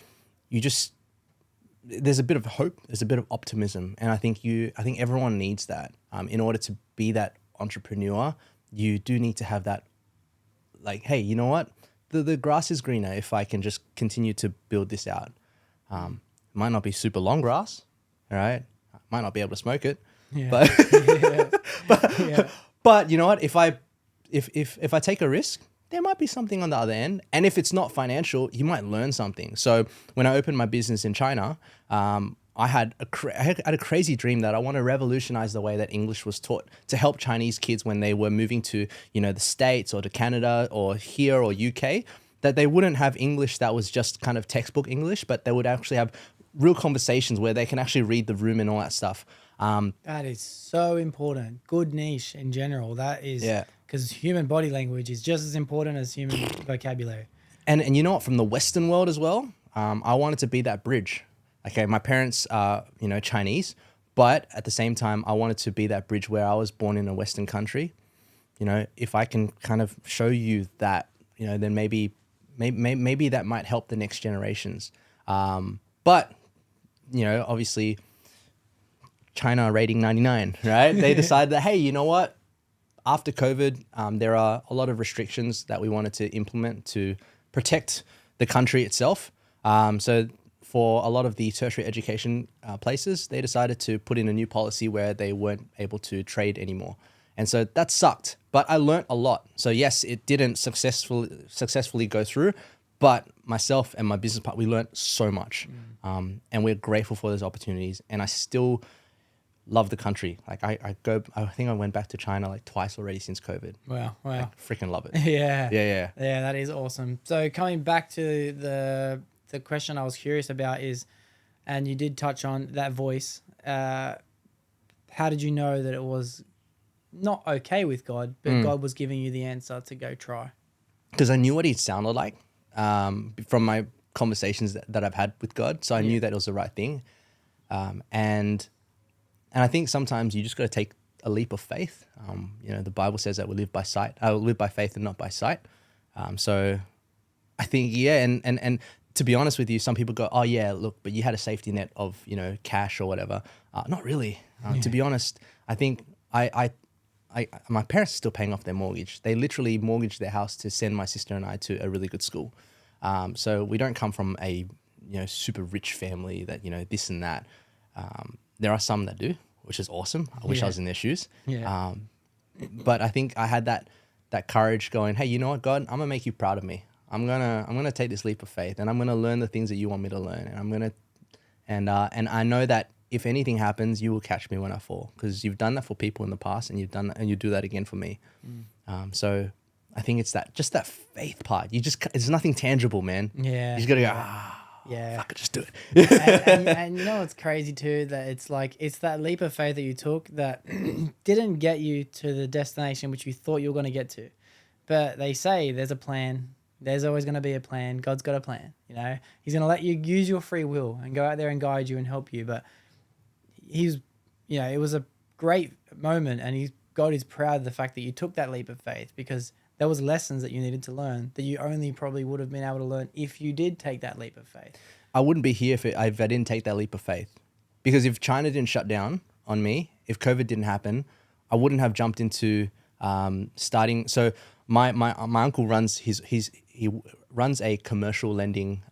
there's a bit of hope, there's a bit of optimism. And I think everyone needs that. In order to be that entrepreneur, you do need to have that, like, hey, you know what? The grass is greener if I can just continue to build this out. It might not be super long grass, all right? I might not be able to smoke it, but you know what? If I take a risk, there might be something on the other end. And if it's not financial, you might learn something. So when I opened my business in China, I had a crazy dream that I want to revolutionize the way that English was taught, to help Chinese kids when they were moving to, the States or to Canada or here or UK, that they wouldn't have English that was just kind of textbook English, but they would actually have real conversations where they can actually read the room and all that stuff. That is so important. Good niche in general. That is, because human body language is just as important as human vocabulary. And you know what, from the Western world as well, I wanted to be that bridge. Okay, my parents are, Chinese, but at the same time, I wanted to be that bridge where I was born in a Western country. If I can kind of show you that, then maybe that might help the next generations. But, obviously, China rating 99, right? They decided that, hey, you know what? after COVID, there are a lot of restrictions that we wanted to implement to protect the country itself. So for a lot of the tertiary education places, they decided to put in a new policy where they weren't able to trade anymore. And so that sucked, but I learned a lot. So yes, it didn't successfully go through, but myself and my business partner, we learned so much. And we're grateful for those opportunities. And I still love the country. Like I think I went back to China like twice already since COVID. Wow. Like, freaking love it. Yeah. Yeah. That is awesome. So coming back to the question I was curious about is, and you did touch on that voice. How did you know that it was not okay with God, but God was giving you the answer to go try? Because I knew what he sounded like from my conversations that I've had with God. So I knew that it was the right thing. And I think sometimes you just got to take a leap of faith. The Bible says that we live by faith and not by sight. So I think, and to be honest with you, some people go, oh yeah, look, but you had a safety net of, cash or whatever. Not really. To be honest, I think my parents are still paying off their mortgage. They literally mortgaged their house to send my sister and I to a really good school. So we don't come from a, super rich family that, this and that. There are some that do, which is awesome. I wish I was in their shoes. Yeah. But I think I had that courage going, hey, you know what, God, I'm gonna make you proud of me. I'm gonna take this leap of faith, and I'm gonna learn the things that you want me to learn, and I know that if anything happens, you will catch me when I fall, because you've done that for people in the past, and you do that again for me. So I think it's just that faith part. It's nothing tangible, man. Yeah. You just gotta go, yeah. fuck it, just do it. and you know what's crazy too, that it's that leap of faith that you took that didn't get you to the destination which you thought you were going to get to. But they say there's a plan. There's always going to be a plan. God's got a plan. He's going to let you use your free will and go out there and guide you and help you. But it was a great moment, and God is proud of the fact that you took that leap of faith, because there was lessons that you needed to learn that you only probably would have been able to learn if you did take that leap of faith. I wouldn't be here if I didn't take that leap of faith, because if China didn't shut down on me, if COVID didn't happen, I wouldn't have jumped into starting. So my uncle runs he runs a commercial lending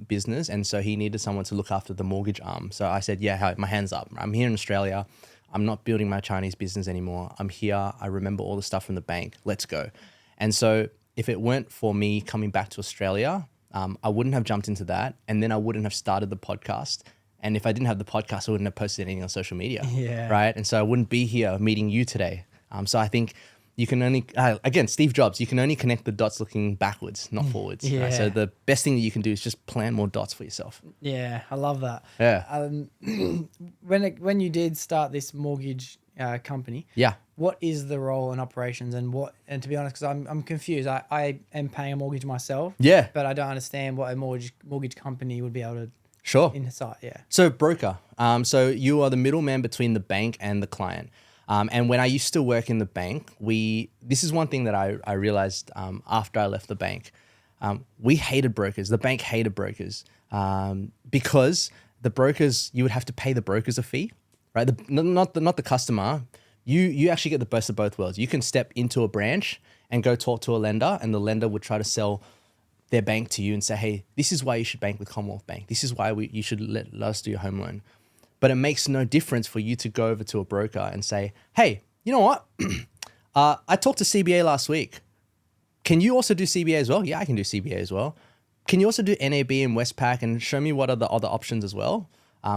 business, and so he needed someone to look after the mortgage arm. So I said, yeah, my hands up. I'm here in Australia. I'm not building my Chinese business anymore. I'm here. I remember all the stuff from the bank. Let's go. And so if it weren't for me coming back to Australia, I wouldn't have jumped into that, and then I wouldn't have started the podcast. And if I didn't have the podcast, I wouldn't have posted anything on social media. Yeah. Right. And so I wouldn't be here meeting you today. So I think you can only, again, Steve Jobs, you can only connect the dots looking backwards, not forwards. Yeah. Right? So the best thing that you can do is just plan more dots for yourself. Yeah, I love that. Yeah. When you did start this mortgage company, Yeah. what is the role in operations, and to be honest, because I'm confused. I am paying a mortgage myself. Yeah. But I don't understand what a mortgage company would be able to Sure. insight. Yeah. So broker. So you are the middleman between the bank and the client. And when I used to work in the bank, this is one thing that I realized after I left the bank. We hated brokers. The bank hated brokers because the brokers, you would have to pay the brokers a fee, right? Not the customer. You actually get the best of both worlds. You can step into a branch and go talk to a lender, and the lender would try to sell their bank to you and say, hey, this is why you should bank with Commonwealth Bank. This is why you should let us do your home loan. But it makes no difference for you to go over to a broker and say, hey, you know what? I talked to CBA last week. Can you also do CBA as well? Yeah, I can do CBA as well. Can you also do NAB and Westpac and show me what are the other options as well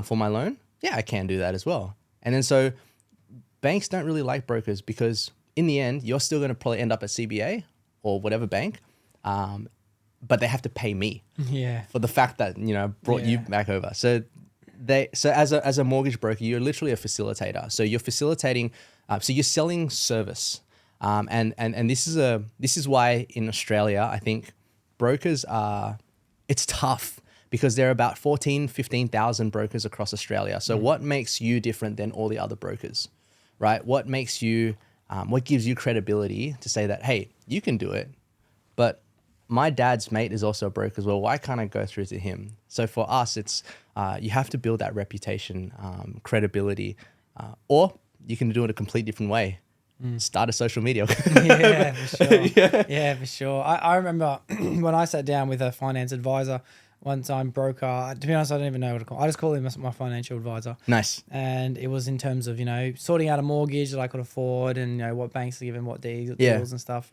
for my loan? Yeah, I can do that as well. And then so banks don't really like brokers, because in the end, you're still going to probably end up at CBA or whatever bank, but they have to pay me for the fact that, brought you back over. So as a mortgage broker, you're literally a facilitator. So you're facilitating, so you're selling service. And this is why in Australia, I think brokers it's tough, because there are about 15,000 brokers across Australia. So what makes you different than all the other brokers, right? What makes you, what gives you credibility to say that, hey, you can do it, but my dad's mate is also a broker as well. Why can't I go through to him? So for us, it's you have to build that reputation, credibility, or you can do it a complete different way. Start a social media. Yeah, for sure. Yeah, for sure. I remember when I sat down with a finance advisor one time, broker. To be honest, I don't even know what to call. I just call him my financial advisor. Nice. And it was in terms of sorting out a mortgage that I could afford, and what banks are giving what deals and stuff.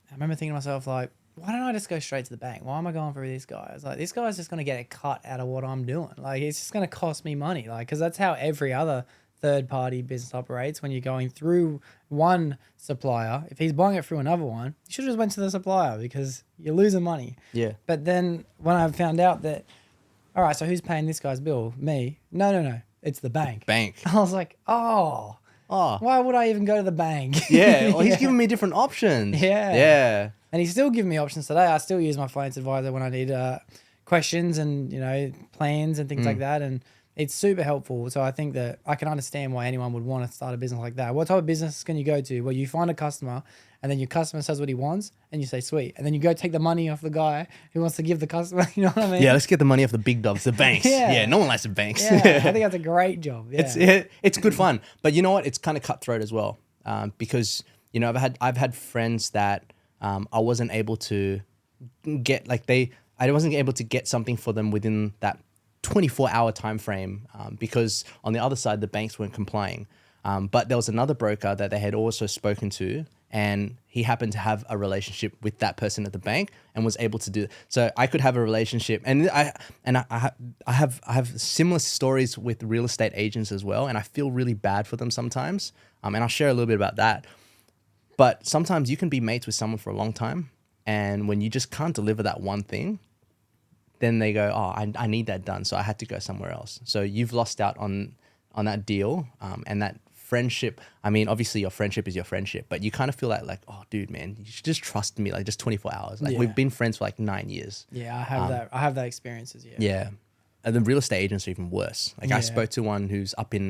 I remember thinking to myself, like, why don't I just go straight to the bank? Why am I going through this guy? I was like, this guy's just going to get a cut out of what I'm doing. Like, it's just going to cost me money. Like, because that's how every other third-party business operates. When you're going through one supplier, if he's buying it through another one, you should have just went to the supplier because you're losing money. Yeah. But then when I found out that, all right, so who's paying this guy's bill? Me? No. It's the bank. I was like, oh. Why would I even go to the bank? Yeah. Well, he's giving me different options. Yeah. And he's still giving me options today. I still use my finance advisor when I need questions and, plans and things like that. And it's super helpful. So I think that I can understand why anyone would want to start a business like that. What type of business can you go to where you find a customer and then your customer says what he wants and you say, sweet. And then you go take the money off the guy who wants to give the customer, you know what I mean? Yeah, let's get the money off the big dogs, the banks. Yeah, no one likes the banks. Yeah, I think that's a great job. Yeah. It's good fun. But you know what? It's kind of cutthroat as well. Because, I've had friends that I wasn't able to get, I wasn't able to get something for them within that 24-hour time frame because on the other side, the banks weren't complying. But there was another broker that they had also spoken to, and he happened to have a relationship with that person at the bank and was able to do it. So I could have a relationship, and I have similar stories with real estate agents as well, and I feel really bad for them sometimes. And I'll share a little bit about that. But sometimes you can be mates with someone for a long time, and when you just can't deliver that one thing, then they go, oh, I need that done, so I had to go somewhere else. So you've lost out on that deal and that friendship. I mean, obviously your friendship is your friendship, but you kind of feel like, oh, dude, man, you should just trust me, like just 24 hours. Like we've been friends for like 9 years. Yeah, I have that. I have that experiences. Yeah. Yeah, and the real estate agents are even worse. Like I spoke to one who's up in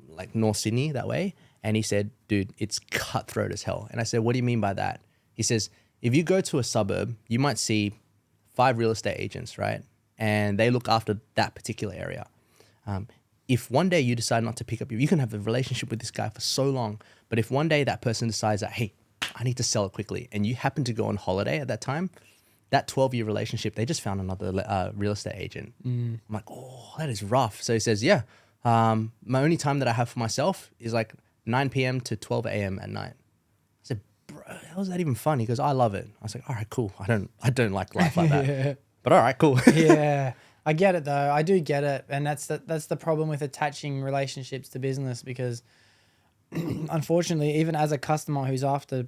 like North Sydney that way, and he said, dude, it's cutthroat as hell. And I said, what do you mean by that? He says, if you go to a suburb, you might see 5 real estate agents, right? And they look after that particular area. If one day you decide not to pick up, you can have a relationship with this guy for so long, but if one day that person decides that, hey, I need to sell it quickly, and you happen to go on holiday at that time, that 12-year relationship, they just found another real estate agent. I'm like, oh, that is rough. So he says, yeah, my only time that I have for myself is like 9 p.m. to 12 a.m. at night. I said, bro, how is that even fun? He goes, I love it. I was like, all right, cool. I don't like life like that. But all right, cool. Yeah, I get it though. I do get it, and that's the problem with attaching relationships to business, because unfortunately, even as a customer who's after,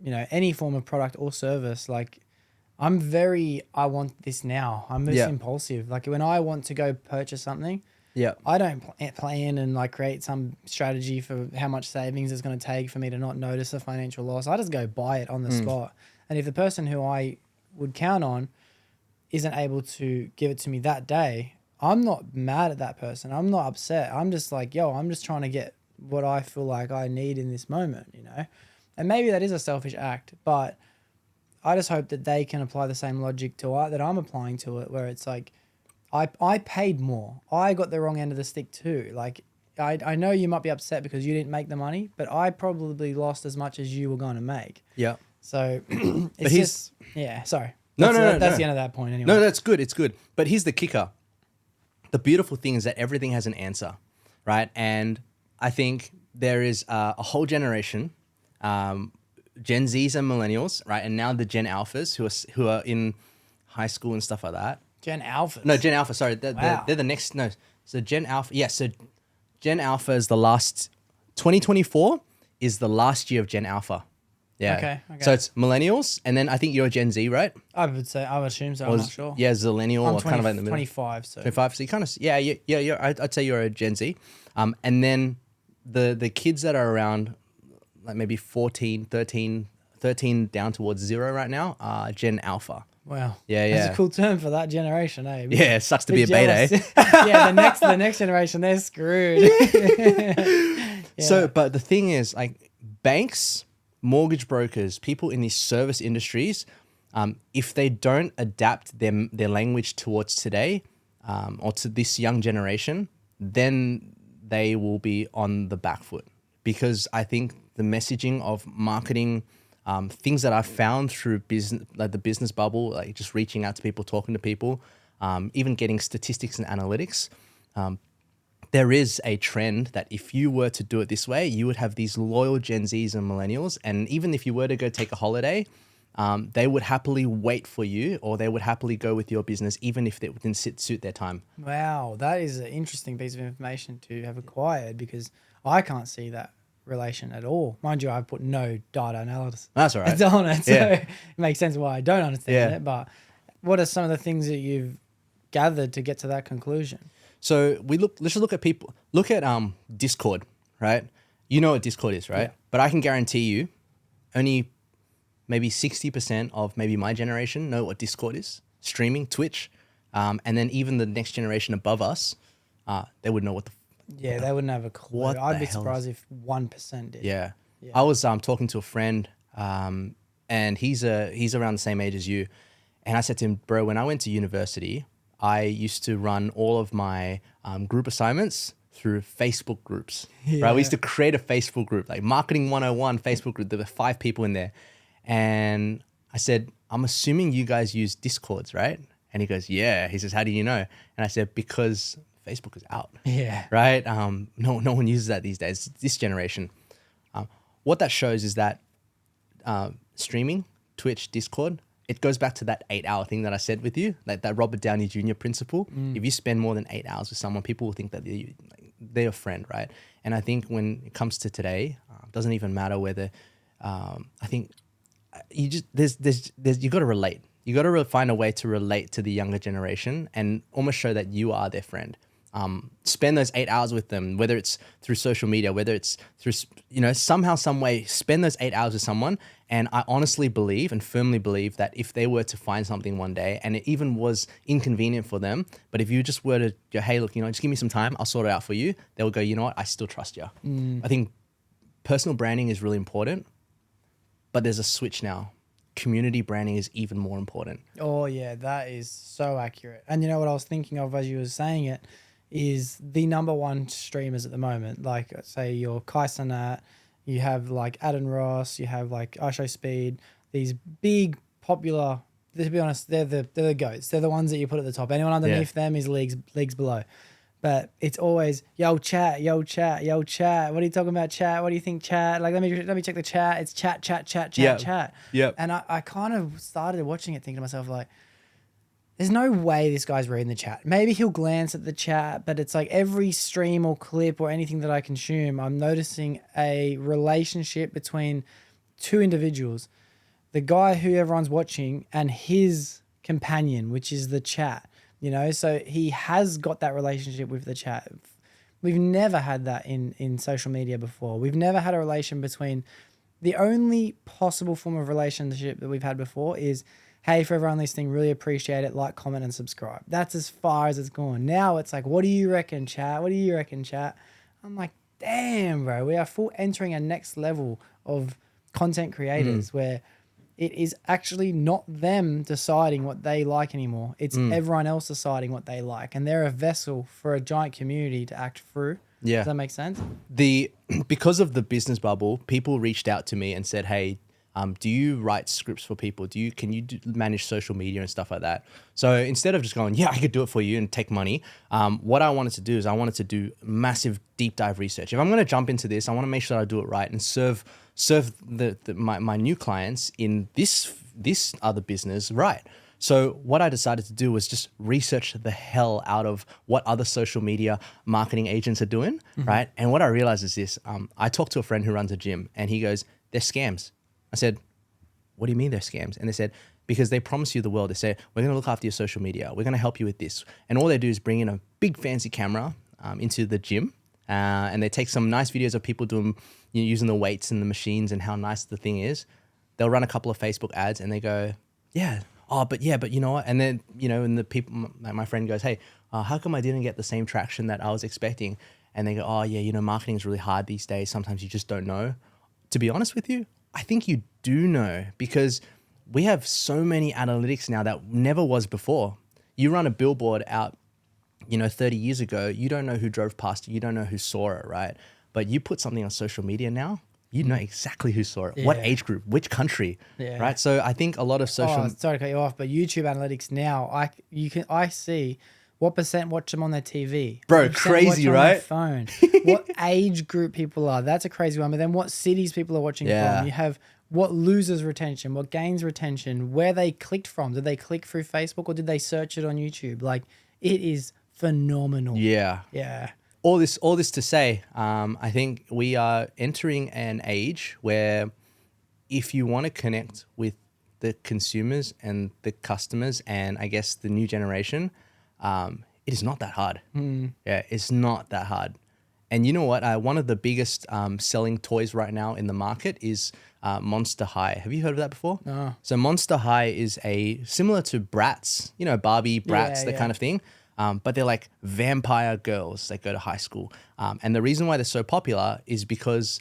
any form of product or service, like I want this now. I'm most impulsive. Like when I want to go purchase something, I don't plan and like create some strategy for how much savings it's going to take for me to not notice a financial loss. I just go buy it on the spot. And if the person who I would count on isn't able to give it to me that day, I'm not mad at that person. I'm not upset. I'm just like, I'm just trying to get what I feel like I need in this moment, And maybe that is a selfish act, but I just hope that they can apply the same logic to it that I'm applying to it, where it's like, I paid more. I got the wrong end of the stick too. Like, I know you might be upset because you didn't make the money, but I probably lost as much as you were going to make. Yeah. So it's sorry. That's the end of that point anyway. No, that's good. It's good. But here's the kicker. The beautiful thing is that everything has an answer, right? And I think there is a whole generation, Gen Zs and millennials, right? And now the Gen Alphas who are in high school and stuff like that. Gen Alphas? No, Gen Alpha, sorry. They're the next, no. So Gen Alpha, so Gen Alpha is 2024 is the last year of Gen Alpha. Yeah. Okay. So it's millennials, and then I think you're Gen Z, right? I would assume so. I'm not sure. Yeah, zillennial, or kind of in the middle. 25. So 25. So you kind of, I'd say you're a Gen Z. And then the kids that are around, like maybe 14, 13 down towards 0 right now, are Gen Alpha. Wow. Yeah. That's a cool term for that generation, eh? Yeah, it sucks to be a beta, eh? Yeah, the next generation, they're screwed. So, but the thing is, like, banks, mortgage brokers, people in these service industries, if they don't adapt their language towards today or to this young generation, then they will be on the back foot, because I think the messaging of marketing, things that I found through business, like the business bubble, like just reaching out to people, talking to people, even getting statistics and analytics. There is a trend that if you were to do it this way, you would have these loyal Gen Zs and millennials. And even if you were to go take a holiday, they would happily wait for you, or they would happily go with your business, even if it didn't suit their time. Wow, that is an interesting piece of information to have acquired, because I can't see that relation at all. Mind you, I've put no data analysis. That's all right. On it, so Yeah. it makes sense why I don't understand Yeah. it. But what are some of the things that you've gathered to get to that conclusion? So let's just look at people. Look at Discord, right? You know what Discord is, right? Yeah. But I can guarantee you, only maybe 60% of maybe my generation know what Discord is. Streaming, Twitch, and then even the next generation above us, they would know what the They wouldn't have a clue. what I'd the be hell surprised if 1% did. Yeah. Yeah. I was talking to a friend, and he's around the same age as you, and I said to him, bro, when I went to university, I used to run all of my group assignments through Facebook groups. Right? We used to create a Facebook group, like Marketing 101 Facebook group. There were 5 people in there, and I said, I'm assuming you guys use Discords, right? And he goes, yeah. He says, how do you know? And I said, because Facebook is out. Yeah. Right? No one uses that these days. This generation. What that shows is that streaming, Twitch, Discord, it goes back to that 8-hour thing that I said with you, like that Robert Downey Jr. principle. If you spend more than 8 hours with someone, people will think that they're your friend, right? And I think when it comes to today, it doesn't even matter whether. I think you just you got to relate. You got to find a way to relate to the younger generation and almost show that you are their friend. Spend those 8 hours with them, whether it's through social media, whether it's through, somehow, some way, spend those 8 hours with someone. And I honestly believe and firmly believe that if they were to find something one day and it even was inconvenient for them, but if you just were to go, hey, look, just give me some time, I'll sort it out for you. They'll go, you know what? I still trust you. I think personal branding is really important, but there's a switch now. Community branding is even more important. Oh yeah, that is so accurate. And you know what I was thinking of as you were saying it is the number one streamers at the moment. Like say your Kai Cenat, you have like Adam Ross, you have like Isho Speed, these big popular. To be honest, they're the goats. They're the ones that you put at the top. Anyone underneath them is leagues below. But it's always yo chat. What are you talking about, chat? What do you think, chat? Like let me check the chat. It's chat. Yep. And I kind of started watching it thinking to myself like, there's no way this guy's reading the chat. Maybe he'll glance at the chat, but it's like every stream or clip or anything that I consume, I'm noticing a relationship between 2 individuals. The guy who everyone's watching and his companion, which is the chat. So he has got that relationship with the chat. We've never had that in social media before. We've never had a relation between. The only possible form of relationship that we've had before is, hey, for everyone listening, really appreciate it, like, comment, and subscribe. That's as far as it's gone. Now it's like, what do you reckon, chat? What do you reckon, chat? I'm like, damn, bro, we are full entering a next level of content creators where it is actually not them deciding what they like anymore. It's everyone else deciding what they like. And they're a vessel for a giant community to act through. Yeah. Does that make sense? Because of the business bubble, people reached out to me and said, hey, do you write scripts for people? Can you manage social media and stuff like that? So instead of just going, yeah, I could do it for you and take money, what I wanted to do is I wanted to do massive deep dive research. If I'm going to jump into this, I want to make sure I do it right and serve my new clients in this other business right. So what I decided to do was just research the hell out of what other social media marketing agents are doing, right? And what I realized is this. I talked to a friend who runs a gym and he goes, they're scams. I said, what do you mean they're scams? And they said, because they promise you the world. They say, we're going to look after your social media. We're going to help you with this. And all they do is bring in a big fancy camera into the gym and they take some nice videos of people doing, using the weights and the machines and how nice the thing is. They'll run a couple of Facebook ads and they go, but you know what? And then, and the people, my friend goes, hey, how come I didn't get the same traction that I was expecting? And they go, marketing is really hard these days. Sometimes you just don't know. To be honest with you, I think you do know because we have so many analytics now that never was before. You run a billboard out, 30 years ago, you don't know who drove past it. You don't know who saw it, right? But you put something on social media now, you know exactly who saw it, what age group, which country, right? So I think a lot of social. Sorry to cut you off, but YouTube analytics now, I see what percent watch them on their TV, Bro, what percent crazy, watch on right? their phone, what age group people are. That's a crazy one. But then what cities people are watching from. You have what loses retention, what gains retention, where they clicked from. Did they click through Facebook or did they search it on YouTube? Like, it is phenomenal. Yeah. All this to say, I think we are entering an age where if you want to connect with the consumers and the customers and I guess the new generation, it is not that hard. Yeah, it's not that hard. And you know what? One of the biggest selling toys right now in the market is Monster High. Have you heard of that before? No. So Monster High is similar to Bratz, you know, Barbie, Bratz, that kind of thing. But they're like vampire girls that go to high school. And the reason why they're so popular is because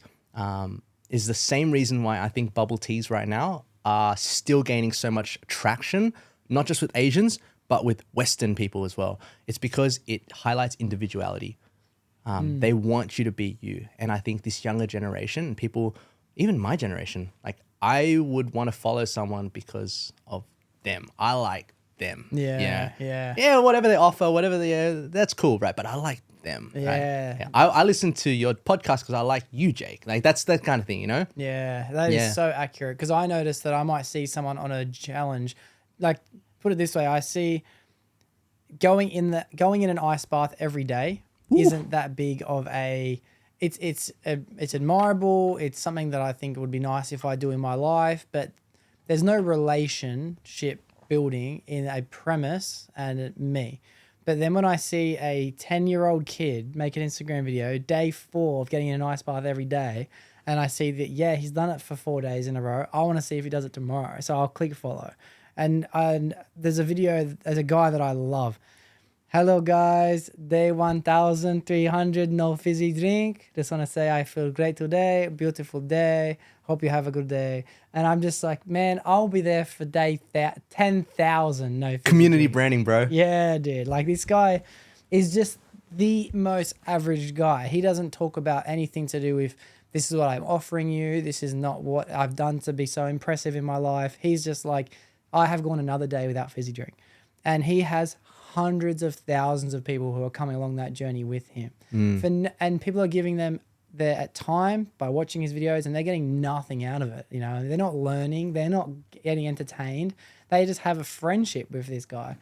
is the same reason why I think bubble teas right now are still gaining so much traction, not just with Asians, but with Western people as well. It's because it highlights individuality. They want you to be you. And I think this younger generation, people, even my generation, like I would want to follow someone because of them. I like them. Yeah, whatever they offer, that's cool, right? But I like them. Right? Yeah. I listen to your podcast because I like you, Jake. Like that's that kind of thing, you know? Yeah, that is so accurate. Because I noticed that I might see someone on a challenge, like put it this way, I see going in an ice bath every day isn't that big of a. It's admirable. It's something that I think would be nice if I do in my life, but there's no relationship building in a premise and me. But then when I see a 10-year-old kid make an Instagram video, day 4 of getting in an ice bath every day, and I see that, he's done it for 4 days in a row, I want to see if he does it tomorrow. So I'll click follow. And there's a guy that I love. Hello guys, day 1300, no fizzy drink. Just want to say I feel great today, beautiful day. Hope you have a good day. And I'm just like, man, I'll be there for day 10,000. No fizzy community drink. branding, bro. Yeah, dude. Like this guy is just the most average guy. He doesn't talk about anything to do with this is what I'm offering you. This is not what I've done to be so impressive in my life. He's just like, I have gone another day without fizzy drink. And he has hundreds of thousands of people who are coming along that journey with him. And people are giving them their time by watching his videos and they're getting nothing out of it. You know, they're not learning. They're not getting entertained. They just have a friendship with this guy.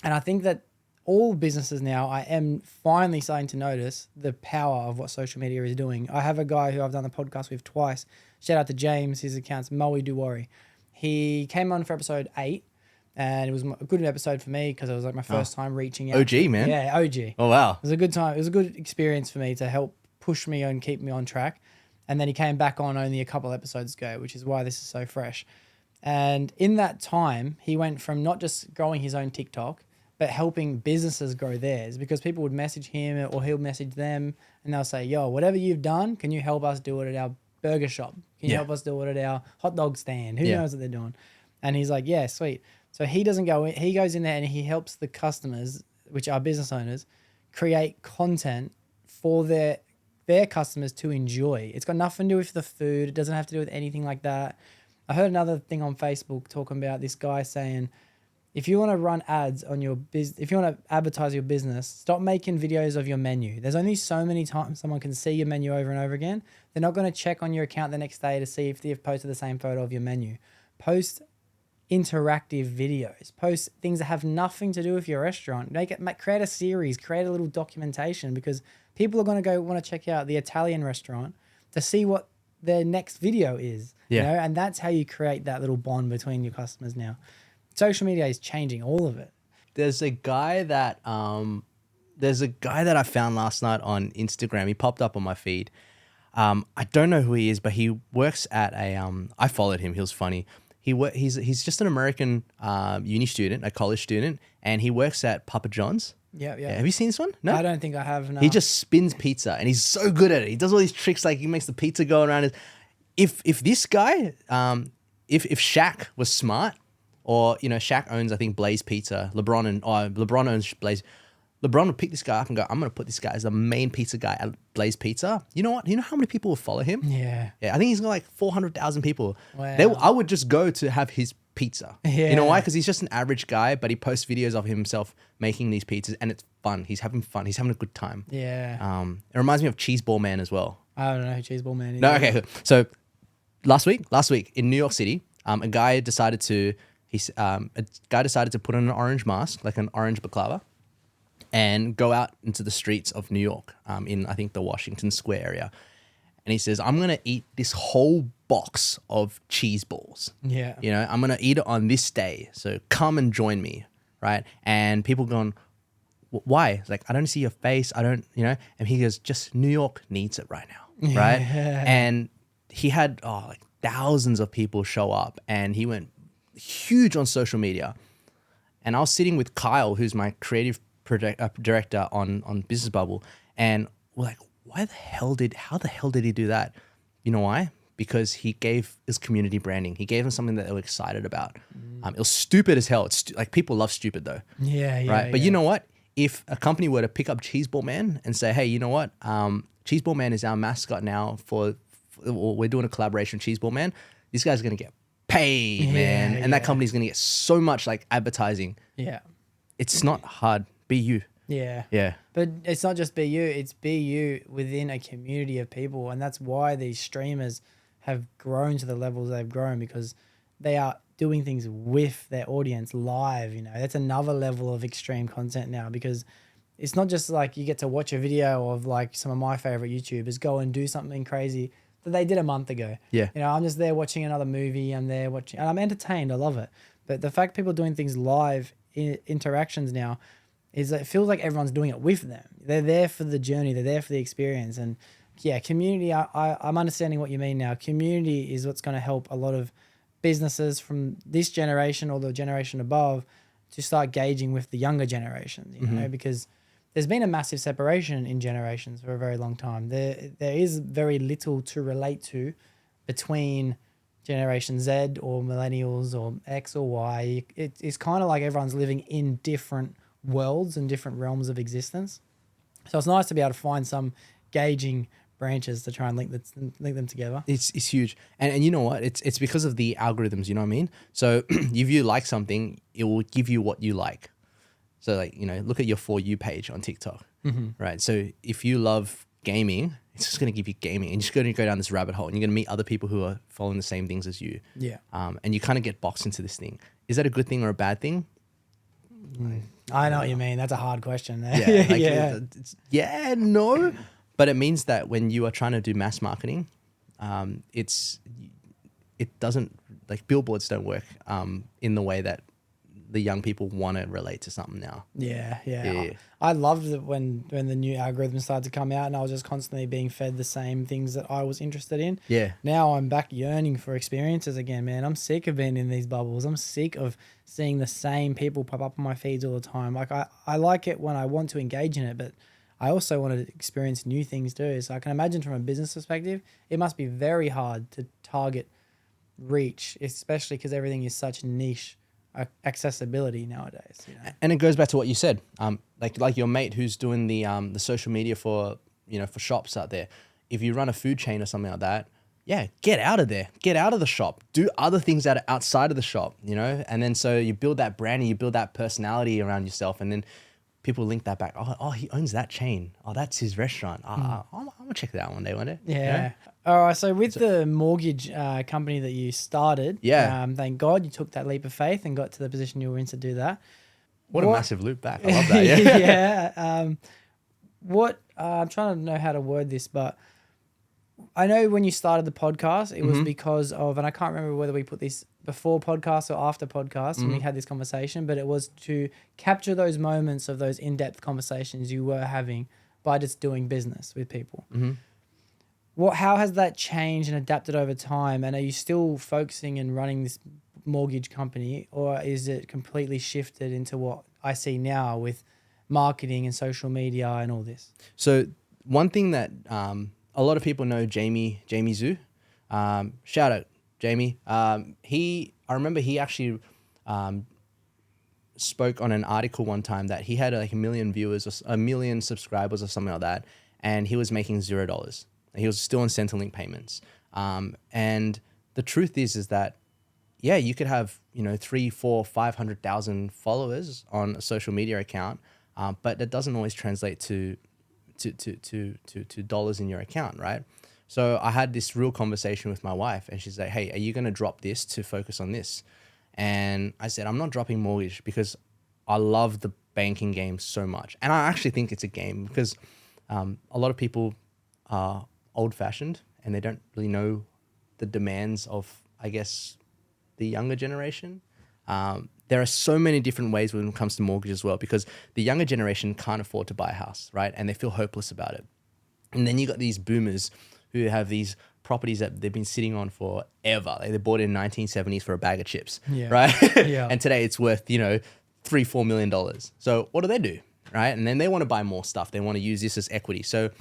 And I think that all businesses now, I am finally starting to notice the power of what social media is doing. I have a guy who I've done the podcast with twice. Shout out to James. His account's Moe Do Worry. He came on for episode 8. And it was a good episode for me because it was like my first time reaching out. OG, man. Yeah, OG. Oh, wow. It was a good time. It was a good experience for me to help push me and keep me on track. And then he came back on only a couple episodes ago, which is why this is so fresh. And in that time, he went from not just growing his own TikTok, but helping businesses grow theirs because people would message him or he'll message them and they'll say, yo, whatever you've done, can you help us do it at our burger shop? Can you help us do it at our hot dog stand? Who knows what they're doing? And he's like, yeah, sweet. So he doesn't go in, he goes in there and he helps the customers, which are business owners, create content for their customers to enjoy. It's got nothing to do with the food. It doesn't have to do with anything like that. I heard another thing on Facebook talking about this guy saying, if you want to run ads on your business, if you want to advertise your business, stop making videos of your menu. There's only so many times someone can see your menu over and over again. They're not going to check on your account the next day to see if they've posted the same photo of your menu. Post interactive videos, post things that have nothing to do with your restaurant. Create a series, create a little documentation because people are going to want to check out the Italian restaurant to see what their next video is. You know, and that's how you create that little bond between your customers now. Social media is changing all of it. There's a guy that I found last night on Instagram. He popped up on my feed. I don't know who he is, but he works at I followed him. He was funny. He's just an American uni student, a college student, and he works at Papa John's. Yeah. Have you seen this one? No, I don't think I have. No. He just spins pizza, and he's so good at it. He does all these tricks, like he makes the pizza go around. If this guy, if Shaq was smart, or Shaq owns I think Blaze Pizza, LeBron owns Blaze. LeBron would pick this guy up and go, I'm going to put this guy as the main pizza guy at Blaze Pizza. You know what? You know how many people will follow him? Yeah. Yeah, I think he's got like 400,000 people. Wow. I would just go to have his pizza. Yeah. You know why? Because he's just an average guy, but he posts videos of himself making these pizzas and it's fun. He's having fun. He's having a good time. Yeah. It reminds me of Cheeseball Man as well. I don't know who Cheeseball Man is. No, okay. So last week in New York City, a guy decided to put on an orange mask, like an orange baklava, and go out into the streets of New York, in I think the Washington Square area. And he says, I'm gonna eat this whole box of cheese balls. Yeah. You know, I'm gonna eat it on this day. So come and join me, right? And people going, why? It's like, I don't see your face. I don't, you know. And he goes, just New York needs it right now, right? And he had like thousands of people show up, and he went huge on social media. And I was sitting with Kyle, who's my creative director on Business Bubble, and we're like, how the hell did he do that? You know why? Because he gave his community branding. He gave them something that they were excited about. It was stupid as hell. It's like, people love stupid though. Yeah. Right. But you know what? If a company were to pick up Cheeseball Man and say, hey, you know what? Cheeseball Man is our mascot now we're doing a collaboration with Cheeseball Man. This guy's going to get paid, man. And that company's going to get so much like advertising. Yeah. It's not hard. Be you. Yeah. Yeah. But it's not just be you, it's be you within a community of people. And that's why these streamers have grown to the levels they've grown, because they are doing things with their audience live. You know, that's another level of extreme content now, because it's not just like you get to watch a video of like some of my favorite YouTubers go and do something crazy that they did a month ago. Yeah. You know, I'm just there watching another movie. I'm there watching, and I'm entertained. I love it. But the fact people are doing things live interactions now is that it feels like everyone's doing it with them. They're there for the journey. They're there for the experience. And yeah, community, I'm understanding what you mean now. Community is what's going to help a lot of businesses from this generation or the generation above to start gauging with the younger generations, you know, because there's been a massive separation in generations for a very long time. There is very little to relate to between Generation Z or millennials or X or Y. It's kind of like everyone's living in different worlds and different realms of existence. So it's nice to be able to find some gauging branches to try and link them together. It's huge. And you know what? It's because of the algorithms, you know what I mean? So if you like something, it will give you what you like. So like, you know, look at your For You page on TikTok, right? So if you love gaming, it's just going to give you gaming, and you're just going to go down this rabbit hole, and you're going to meet other people who are following the same things as you. Yeah. And you kind of get boxed into this thing. Is that a good thing or a bad thing? I know what you mean. That's a hard question. Yeah. No. But it means that when you are trying to do mass marketing, it doesn't, like, billboards don't work in the way that the young people want to relate to something now. Yeah. I loved it when the new algorithms started to come out, and I was just constantly being fed the same things that I was interested in. Yeah. Now I'm back yearning for experiences again, man. I'm sick of being in these bubbles. I'm sick of seeing the same people pop up on my feeds all the time. Like, I like it when I want to engage in it, but I also want to experience new things too. So I can imagine from a business perspective, it must be very hard to target reach, especially because everything is such niche accessibility nowadays. You know? And it goes back to what you said, like your mate who's doing the social media for shops out there. If you run a food chain or something like that, yeah, get out of there, get out of the shop, do other things that are outside of the shop, you know. And then so you build that branding, you build that personality around yourself, and then people link that back. Oh, he owns that chain. Oh, that's his restaurant. I'm gonna check that out one day. Yeah. You know? All right. So with the mortgage company that you started, thank God you took that leap of faith and got to the position you were in to do that. What a massive loop back. I love that. Yeah. I'm trying to know how to word this, but I know when you started the podcast, it was because of, and I can't remember whether we put this before podcast or after podcast when we had this conversation, but it was to capture those moments of those in-depth conversations you were having by just doing business with people. How has that changed and adapted over time? And are you still focusing and running this mortgage company, or is it completely shifted into what I see now with marketing and social media and all this? So one thing that a lot of people know Jamie Zhu. Shout out Jamie. I remember he actually spoke on an article one time that he had like 1 million viewers or 1 million subscribers or something like that, and he was making $0. He was still on Centrelink payments. And the truth is that, yeah, you could have, 3, 4, 500,000 followers on a social media account, but that doesn't always translate to dollars in your account, right? So I had this real conversation with my wife, and she's like, hey, are you going to drop this to focus on this? And I said, I'm not dropping mortgage because I love the banking game so much. And I actually think it's a game because a lot of people are old-fashioned and they don't really know the demands of, I guess, the younger generation. There are so many different ways when it comes to mortgage as well, because the younger generation can't afford to buy a house, right? And they feel hopeless about it. And then you got these boomers who have these properties that they've been sitting on forever. Like they bought it in 1970s for a bag of chips, right? Yeah. And today it's worth, $3-4 million. So what do? Right? And then they want to buy more stuff. They want to use this as equity. So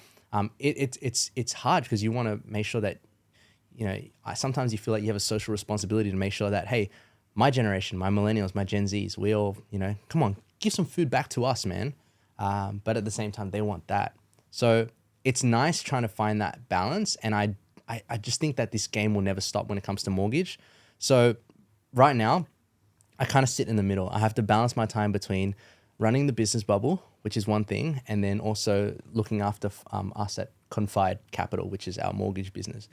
it's hard because you want to make sure that, sometimes you feel like you have a social responsibility to make sure that, hey, my generation, my millennials, my Gen Zs, we all, come on, give some food back to us, man. But at the same time, they want that. So it's nice trying to find that balance. And I just think that this game will never stop when it comes to mortgage. So right now, I kind of sit in the middle. I have to balance my time between running the business bubble, which is one thing, and then also looking after us at Confide Capital, which is our mortgage business.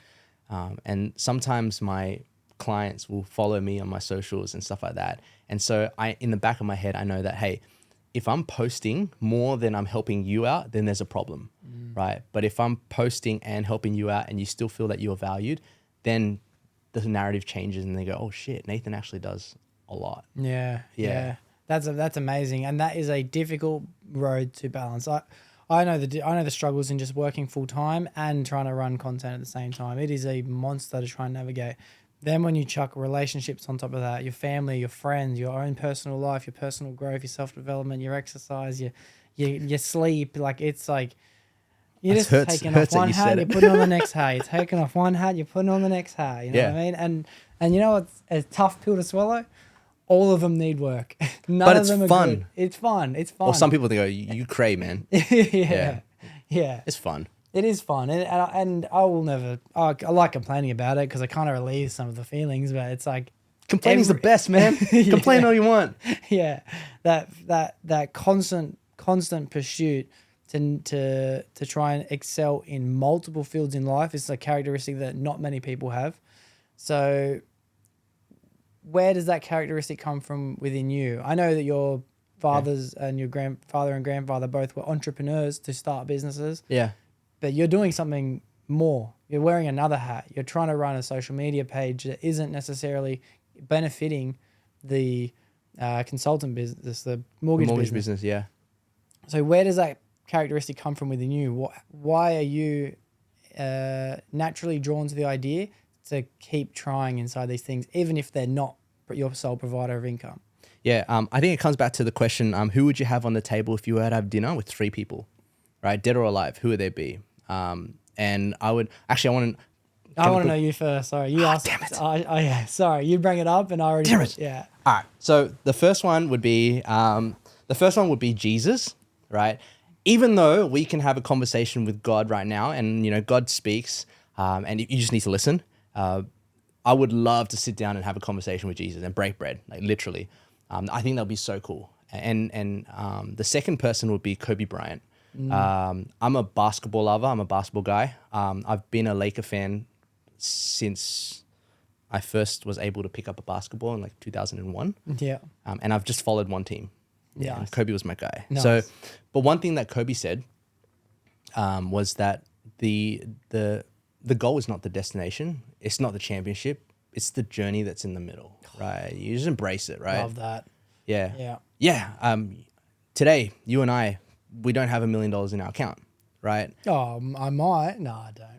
And sometimes my clients will follow me on my socials and stuff like that. And so in the back of my head, I know that, hey, if I'm posting more than I'm helping you out, then there's a problem, right? But if I'm posting and helping you out and you still feel that you're valued, then the narrative changes and they go, oh shit, Nathan actually does a lot. Yeah. That's amazing. And that is a difficult road to balance. I know the struggles in just working full time and trying to run content at the same time. It is a monster to try and navigate. Then when you chuck relationships on top of that, your family, your friends, your own personal life, your personal growth, your self-development, your exercise, your sleep, it's like you're just taking off one hat, you're putting on the next hat. You're taking off one hat, you're putting on the next hat. You know what I mean? And you know what's a tough pill to swallow? All of them need work. None of them are fun. good. It's fun. Or some people, they go, you cray, man. Yeah. It's fun. It is fun, and I will never. I like complaining about it because I kind of relieve some of the feelings, but it's like Complaining's the best, man. Complain all you want. Yeah, that constant pursuit to try and excel in multiple fields in life is a characteristic that not many people have. So, where does that characteristic come from within you? I know that your fathers and your grandfather and grandfather both were entrepreneurs to start businesses. Yeah. But you're doing something more. You're wearing another hat. You're trying to run a social media page that isn't necessarily benefiting the consultant business, the mortgage business. Yeah. So where does that characteristic come from within you? Why are you naturally drawn to the idea to keep trying inside these things, even if they're not your sole provider of income? Yeah. I think it comes back to the question, who would you have on the table if you were to have dinner with 3 people, right? Dead or alive, who would they be? And I want to know you first. Sorry, you asked. Damn it! Yeah, sorry, you bring it up, and I already. Damn it! Yeah. All right. So the first one would be Jesus, right? Even though we can have a conversation with God right now, and God speaks, and you just need to listen. I would love to sit down and have a conversation with Jesus and break bread, like literally. I think that would be so cool. And the second person would be Kobe Bryant. I'm a basketball lover. I'm a basketball guy. I've been a Laker fan since I first was able to pick up a basketball in 2001. Yeah. And I've just followed one team. Yeah. And Kobe was my guy. Nice. So, but one thing that Kobe said was that the goal is not the destination. It's not the championship. It's the journey that's in the middle, right? You just embrace it, right? Love that. Yeah. Yeah. Today, you and I, we don't have $1 million in our account, right? Oh, I might. No, I don't.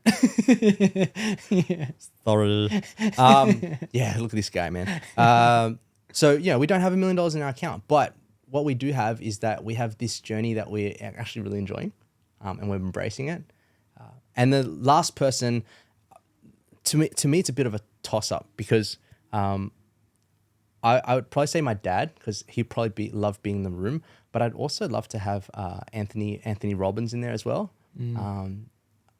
Sorry. Yeah, look at this guy, man. So, we don't have $1 million in our account, but what we do have is that we have this journey that we're actually really enjoying, and we're embracing it. And the last person, to me, it's a bit of a toss-up because I would probably say my dad, because he'd probably love being in the room, but I'd also love to have Anthony Robbins in there as well.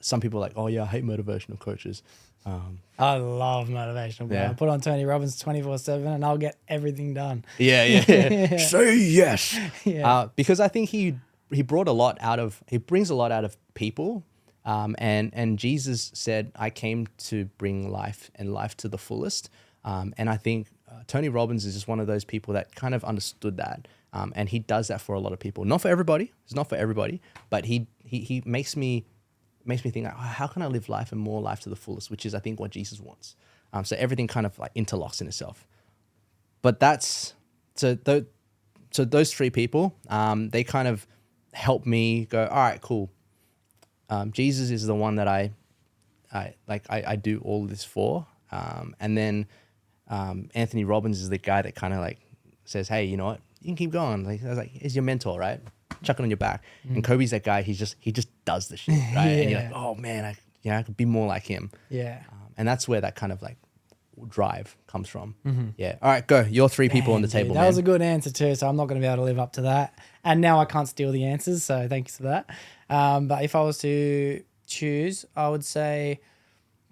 Some people are like, oh yeah, I hate motivational coaches. I love motivational, bro. Yeah. I put on Tony Robbins 24/7 and I'll get everything done. Yeah. Say yes. Yeah. Because I think he brings a lot out of people. And Jesus said, I came to bring life and life to the fullest. And I think Tony Robbins is just one of those people that kind of understood that. And he does that for a lot of people. Not for everybody. It's not for everybody. But he makes me think, like, oh, how can I live life and more life to the fullest, which is, I think, what Jesus wants. So everything kind of like interlocks in itself. But so those three people, they kind of help me go, all right, cool. Jesus is the one that I do all this for. And then Anthony Robbins is the guy that kind of like says, hey, you know what? You can keep going. Like, I was like, he's your mentor, right? Chuck it on your back. And Kobe's that guy. He just does the shit, right? And you're like, oh man, I could be more like him. Yeah. And that's where that kind of like drive comes from. Yeah. All right, go. You're three people on the table. That man. was a good answer too, so I'm not going to be able to live up to that. And now I can't steal the answers, so thanks for that. But if I was to choose, I would say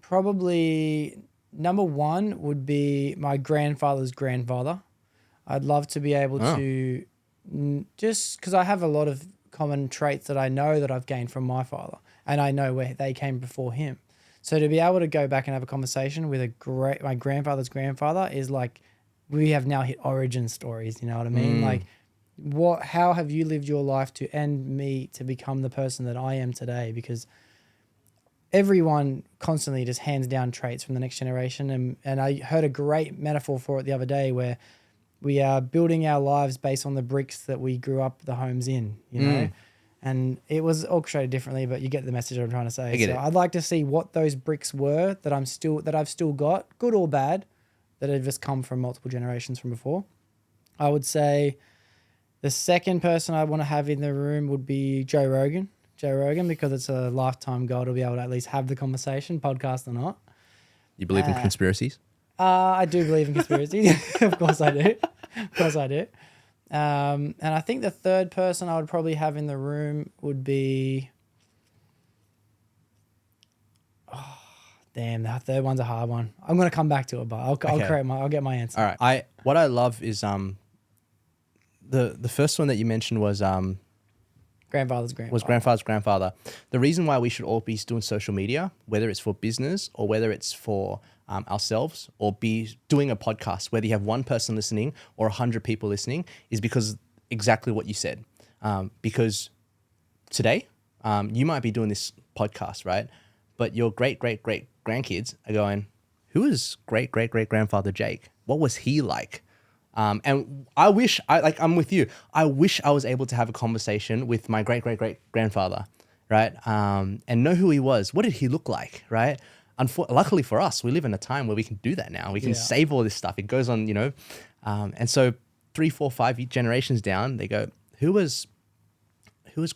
probably number one would be my grandfather's grandfather. I'd love to be able to, just because I have a lot of common traits that I know that I've gained from my father, and I know where they came before him. So to be able to go back and have a conversation with my grandfather's grandfather is like, we have now hit origin stories. You know what I mean? Like, how have you lived your life to end me to become the person that I am today? Because everyone constantly just hands down traits from the next generation. And I heard a great metaphor for it the other day where we are building our lives based on the bricks that we grew up the homes in, you know? And it was orchestrated differently, but you get the message I'm trying to say. So I'd like to see what those bricks were that I've still got, good or bad, that have just come from multiple generations from before. I would say the second person I want to have in the room would be Joe Rogan, because it's a lifetime goal to be able to at least have the conversation, podcast or not. You believe in conspiracies? I do believe in conspiracies. Of course I do. And I think the third person I would probably have in the room would be... Oh, damn, that third one's a hard one. I'm going to come back to it, but I'll get my answer. All right. What I love is the first one that you mentioned was Grandfather's grandfather. The reason why we should all be doing social media, whether it's for business or whether it's for ourselves or be doing a podcast, whether you have one person listening or 100 people listening, is because exactly what you said. Because today, you might be doing this podcast, right? But your great grandkids are going, who is great grandfather Jake? What was he like? And I'm with you. I wish I was able to have a conversation with my great grandfather, right? And know who he was. What did he look like, right? Luckily for us, we live in a time where we can do that now. We can save all this stuff. It goes on, you know. And so 3, 4, 5 generations down, they go, who was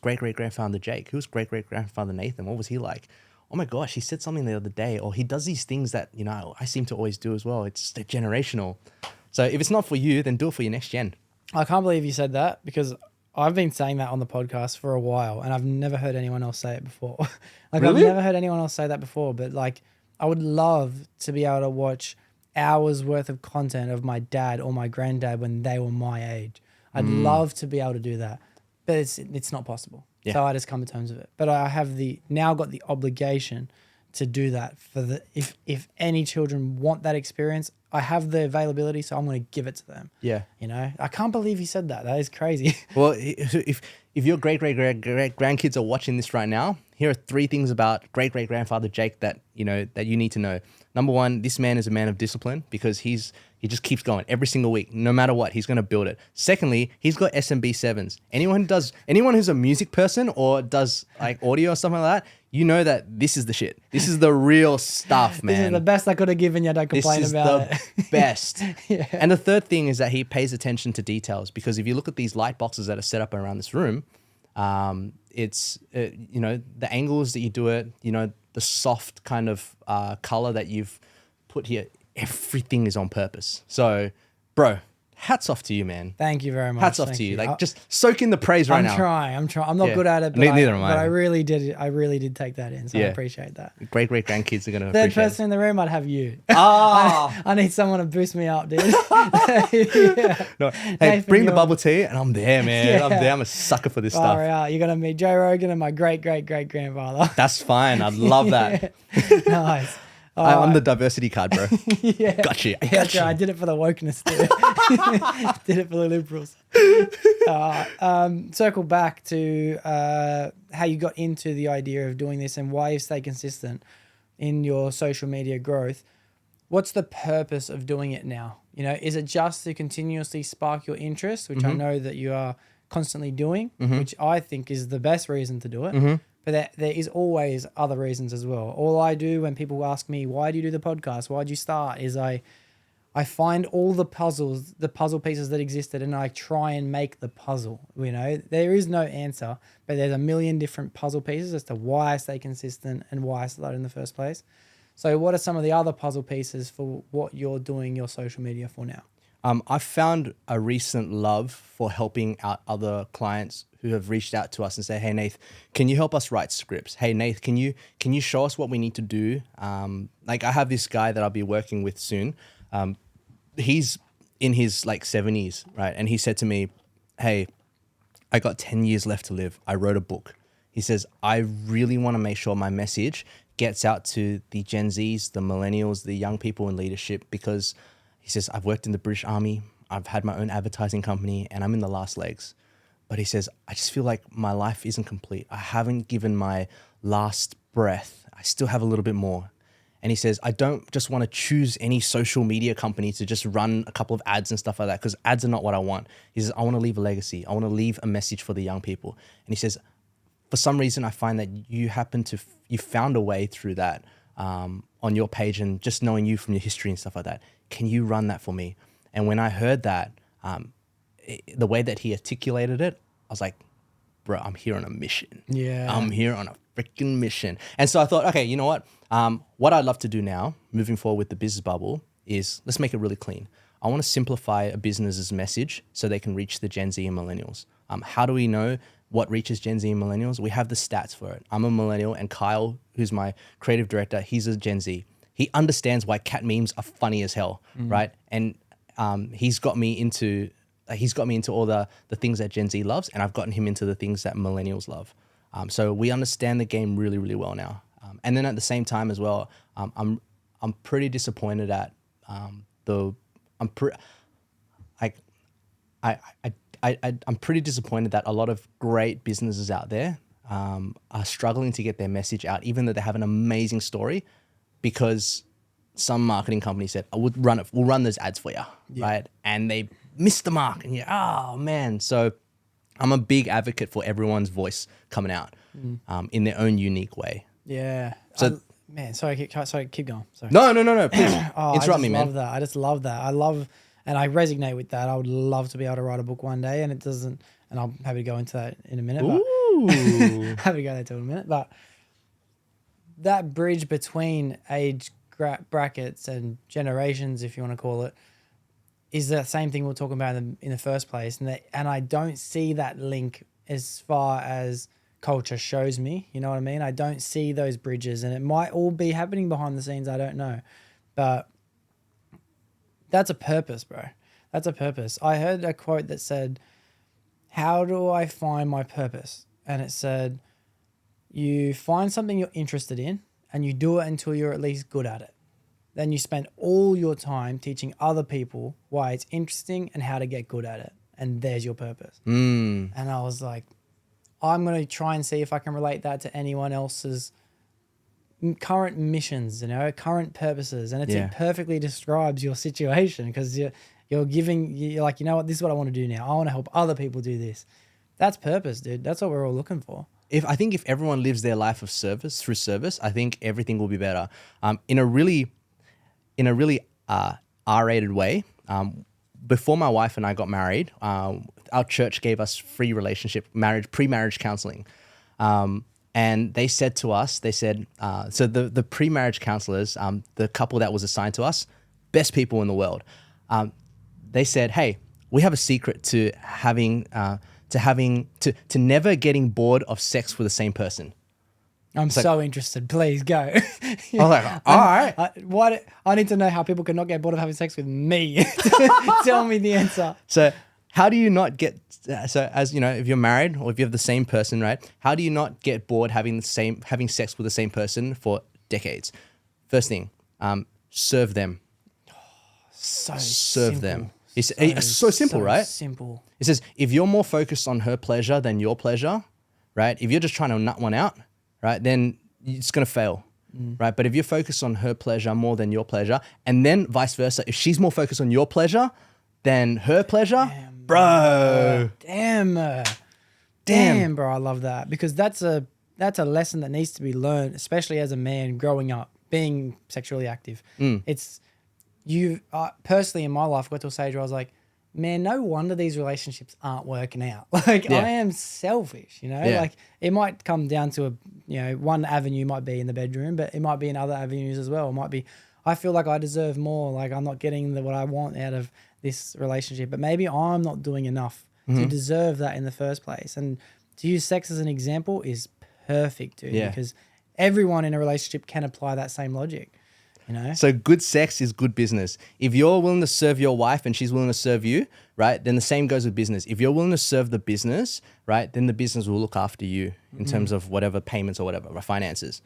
great grandfather Jake? Who was great grandfather Nathan? What was he like? Oh my gosh, he said something the other day, or he does these things that, you know, I seem to always do as well. It's generational. So if it's not for you, then do it for your next gen. I can't believe you said that, because I've been saying that on the podcast for a while and I've never heard anyone else say it before. Really? I've never heard anyone else say that before, but like, I would love to be able to watch hours worth of content of my dad or my granddad when they were my age. I'd love to be able to do that, but it's not possible. Yeah. So I just come to terms with it. But I have now got the obligation to do that for if any children want that experience, I have the availability, so I'm going to give it to them. Yeah. You know, I can't believe he said that. That is crazy. Well, if your great grandkids are watching this right now, here are 3 things about great grandfather Jake that you need to know. Number 1, this man is a man of discipline, because he just keeps going every single week, no matter what. He's going to build it. Secondly, he's got SMB 7s. Anyone who's a music person or does like audio or something like that, you know that this is the shit. This is the real stuff, man. This is the best I could have given you. Don't complain about it. This is the best. Yeah. And the third thing is that he pays attention to details, because if you look at these light boxes that are set up around this room, it's the angles that you do it, the soft kind of color that you've put here, everything is on purpose. So bro, hats off to you, man. Thank you very much. Hats off Thank to you. I- Like, just soak in the praise right now. I'm trying. I'm not Yeah. good at it, but Neither am I. But I really did. I really did take that in. So I Yeah. appreciate that. Great grandkids are gonna Third appreciate person in the room, I'd have you. Ah, I need someone to boost me up, dude. Yeah. no. Hey, Nathan, bring the you're- bubble tea, and I'm there, man. Yeah. I'm there. I'm a sucker for this Far stuff. out. You're gonna meet Joe Rogan and my great grandfather. That's fine. I love that. Nice. I'm the diversity card, bro. Yeah. Got you. I Yeah, got that's right. I you. did it for the wokeness too. Did it for the liberals. Circle back to how you got into the idea of doing this and why you stay consistent in your social media growth. What's the purpose of doing it now? You know, is it just to continuously spark your interest, which I know that you are constantly doing, which I think is the best reason to do it. But there is always other reasons as well. All I do when people ask me, why do you do the podcast? Why'd you start? Is I find all the puzzle pieces that existed and I try and make the puzzle. You know, there is no answer, but there's a million different puzzle pieces as to why I stay consistent and why I started in the first place. So what are some of the other puzzle pieces for what you're doing your social media for now? I've found a recent love for helping out other clients who have reached out to us and say, "Hey, Nath, can you help us write scripts? Hey, Nath, can you show us what we need to do?" Like I have this guy that I'll be working with soon. He's in his like 70s, right? And he said to me, "Hey, I got 10 years left to live. I wrote a book." He says, "I really want to make sure my message gets out to the Gen Zs, the millennials, the young people in leadership, because," he says, "I've worked in the British Army, I've had my own advertising company, and I'm in the last legs." But he says, "I just feel like my life isn't complete. I haven't given my last breath. I still have a little bit more." And he says, "I don't just want to choose any social media company to just run a couple of ads and stuff like that, because ads are not what I want." He says, "I want to leave a legacy. I want to leave a message for the young people." And he says, "For some reason, I find that you found a way through that on your page, and just knowing you from your history and stuff like that. Can you run that for me?" And when I heard that, the way that he articulated it, I was like, "Bro, I'm here on a mission. Yeah. I'm here on a freaking mission." And so I thought, okay, you know what? What I'd love to do now, moving forward with the business bubble, is let's make it really clean. I want to simplify a business's message so they can reach the Gen Z and millennials. How do we know what reaches Gen Z and millennials? We have the stats for it. I'm a millennial, and Kyle, who's my creative director, he's a Gen Z. He understands why cat memes are funny as hell, right? And he's got me into all the things that Gen Z loves, and I've gotten him into the things that millennials love. So we understand the game really, really well now. And then at the same time as well, I'm pretty disappointed at I'm pretty disappointed that a lot of great businesses out there are struggling to get their message out, even though they have an amazing story, because some marketing company said, "We'll run those ads for you," right? And they missed the mark, and oh man. So I'm a big advocate for everyone's voice coming out in their own unique way. Yeah. So- Man, sorry, keep going. Sorry. No, please Oh, interrupt me, man. I just love that. I love, and I resonate with that. I would love to be able to write a book one day, and it doesn't. And I'm happy to go into that in a minute. Ooh. But happy to go there in a minute. But that bridge between age brackets and generations, if you want to call it, is the same thing we we're talking about in the first place. And I don't see that link as far as culture shows me. You know what I mean? I don't see those bridges, and it might all be happening behind the scenes. I don't know. But that's a purpose, bro. That's a purpose. I heard a quote that said, "How do I find my purpose?" And it said, you find something you're interested in and you do it until you're at least good at it. Then you spend all your time teaching other people why it's interesting and how to get good at it. And there's your purpose. And I was like, I'm going to try and see if I can relate that to anyone else's current missions, current purposes. And it perfectly describes your situation, because you're like, you know what, this is what I want to do now. I want to help other people do this. That's purpose, dude. That's what we're all looking for. I think if everyone lives their life of service through service, I think everything will be better. In a really R-rated way. Before my wife and I got married, our church gave us free pre-marriage counseling. And they said to us, so the pre-marriage counselors, the couple that was assigned to us, best people in the world. they said, hey, we have a secret to never getting bored of sex with the same person. I'm so interested. Please go. I was like, all right. I need to know how people can not get bored of having sex with me. Tell me the answer. So how do you not get, so as you know, if you're married or if you have the same person, right? How do you not get bored having sex with the same person for decades? First thing, serve them. So Serve simple. them. It's so simple, right? Simple. It says, if you're more focused on her pleasure than your pleasure, right? If you're just trying to nut one out, right, then it's going to fail, right? But if you're focused on her pleasure more than your pleasure, and then vice versa, if she's more focused on your pleasure than her pleasure, bro. Damn, bro. I love that because that's a lesson that needs to be learned, especially as a man growing up, being sexually active. It's you personally in my life got to a stage where I was like, man, no wonder these relationships aren't working out. Like I am selfish, you know, like it might come down to one avenue might be in the bedroom, but it might be in other avenues as well. It might be, I feel like I deserve more. Like I'm not getting what I want out of this relationship, but maybe I'm not doing enough to deserve that in the first place. And to use sex as an example is perfect, dude, because everyone in a relationship can apply that same logic. So good sex is good business. If you're willing to serve your wife and she's willing to serve you, right, then the same goes with business. If you're willing to serve the business, right, then the business will look after you in terms of whatever payments or whatever, finances.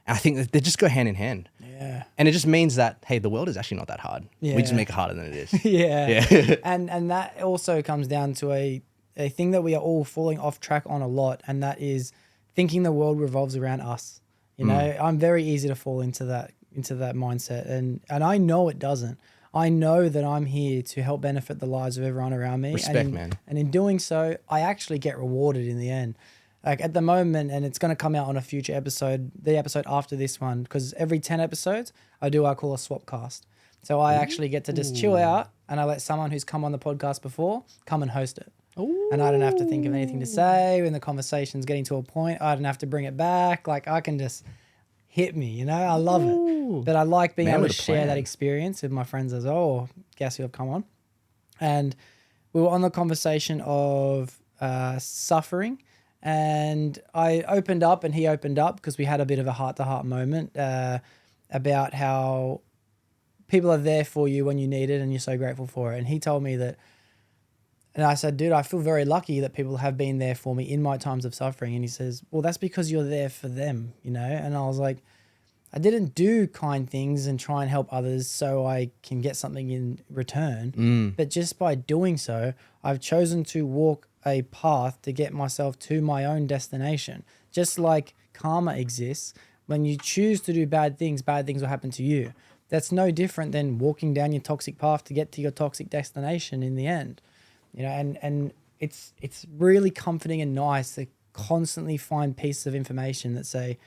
And I think that they just go hand in hand. Yeah. And it just means that, hey, the world is actually not that hard. Yeah. We just make it harder than it is. Yeah. And that also comes down to a thing that we are all falling off track on a lot, and that is thinking the world revolves around us. I'm very easy to fall into that mindset, and I know it doesn't. I know that I'm here to help benefit the lives of everyone around me. Respect, man. And in doing so, I actually get rewarded in the end. Like at the moment, and it's going to come out on a future episode, the episode after this one, because every 10 episodes, I call a swap cast. So I actually get to just chill out, and I let someone who's come on the podcast before come and host it. Ooh. And I don't have to think of anything to say when the conversation's getting to a point. I don't have to bring it back. Like I can just hit me, I love it. But I like being able to share that experience with my friends as well, or guests who have come on. And we were on the conversation of suffering, and I opened up and he opened up because we had a bit of a heart-to-heart moment about how people are there for you when you need it and you're so grateful for it. And he told me that, and I said, dude, I feel very lucky that people have been there for me in my times of suffering. And he says, well, that's because you're there for them, And I was like, I didn't do kind things and try and help others so I can get something in return. But just by doing so, I've chosen to walk a path to get myself to my own destination. Just like karma exists, when you choose to do bad things will happen to you. That's no different than walking down your toxic path to get to your toxic destination in the end. And it's really comforting and nice to constantly find pieces of information that say,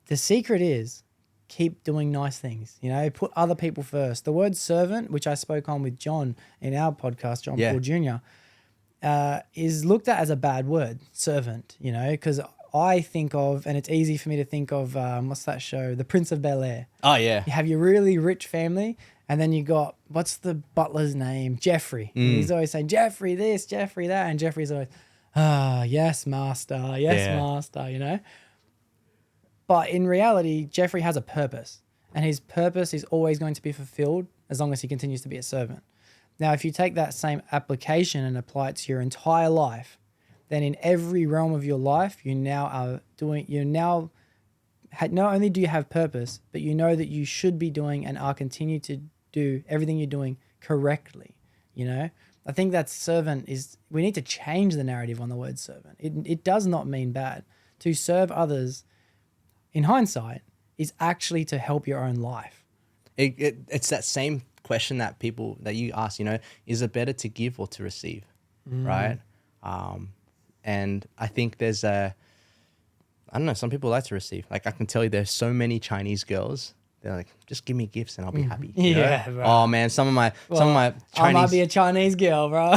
the secret is keep doing nice things, put other people first. The word servant, which I spoke on with John in our podcast, John Paul Jr., is looked at as a bad word, servant, because I think of, and it's easy for me to think of, what's that show? The Prince of Bel-Air. Oh, yeah. You have your really rich family, and then you got, what's the butler's name? Jeffrey. And he's always saying, Jeffrey this, Jeffrey that. And Jeffrey's always, yes, master, master, But in reality, Jeffrey has a purpose. And his purpose is always going to be fulfilled as long as he continues to be a servant. Now, if you take that same application and apply it to your entire life, then in every realm of your life, not only do you have purpose, but you know that you should be doing and are continue to do everything you're doing correctly. I think that servant we need to change the narrative on the word servant. It does not mean bad. To serve others, in hindsight, is actually to help your own life. It's that same question that you ask, is it better to give or to receive, right? And I think there's I don't know, some people like to receive. Like I can tell you there's so many Chinese girls, they're like, just give me gifts and I'll be happy. Yeah, bro. Oh man, some of my Chinese... I might be a Chinese girl, bro.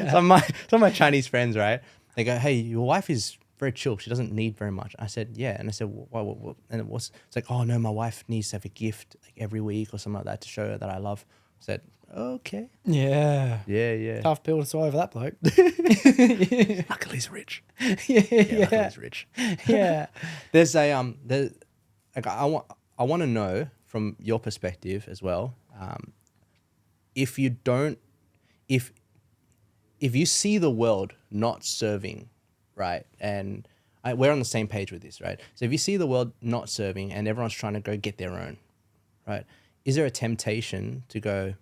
Some of my Chinese friends, right? They go, hey, your wife is very chill. She doesn't need very much. I said, yeah. And I said, what? And it's like, oh no, my wife needs to have a gift like every week or something like that to show her that I love. I said, okay. Yeah. Yeah. Tough pill to swallow for that bloke. Luckily he's rich. yeah. Luckily he's rich. Yeah. There's a like I want to know from your perspective as well. If you don't, if you see the world not serving, right, and we're on the same page with this, right? So if you see the world not serving and everyone's trying to go get their own, right? Is there a temptation to go,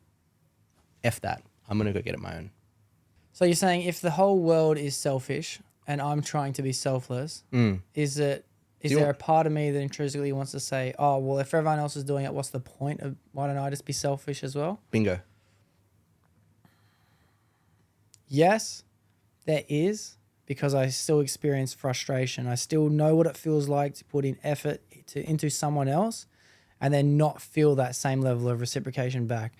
F that, I'm gonna go get it my own? So you're saying if the whole world is selfish and I'm trying to be selfless, is there a part of me that intrinsically wants to say, oh, well, if everyone else is doing it, what's the point of, why don't I just be selfish as well? Bingo. Yes, there is, because I still experience frustration. I still know what it feels like to put in effort into someone else and then not feel that same level of reciprocation back.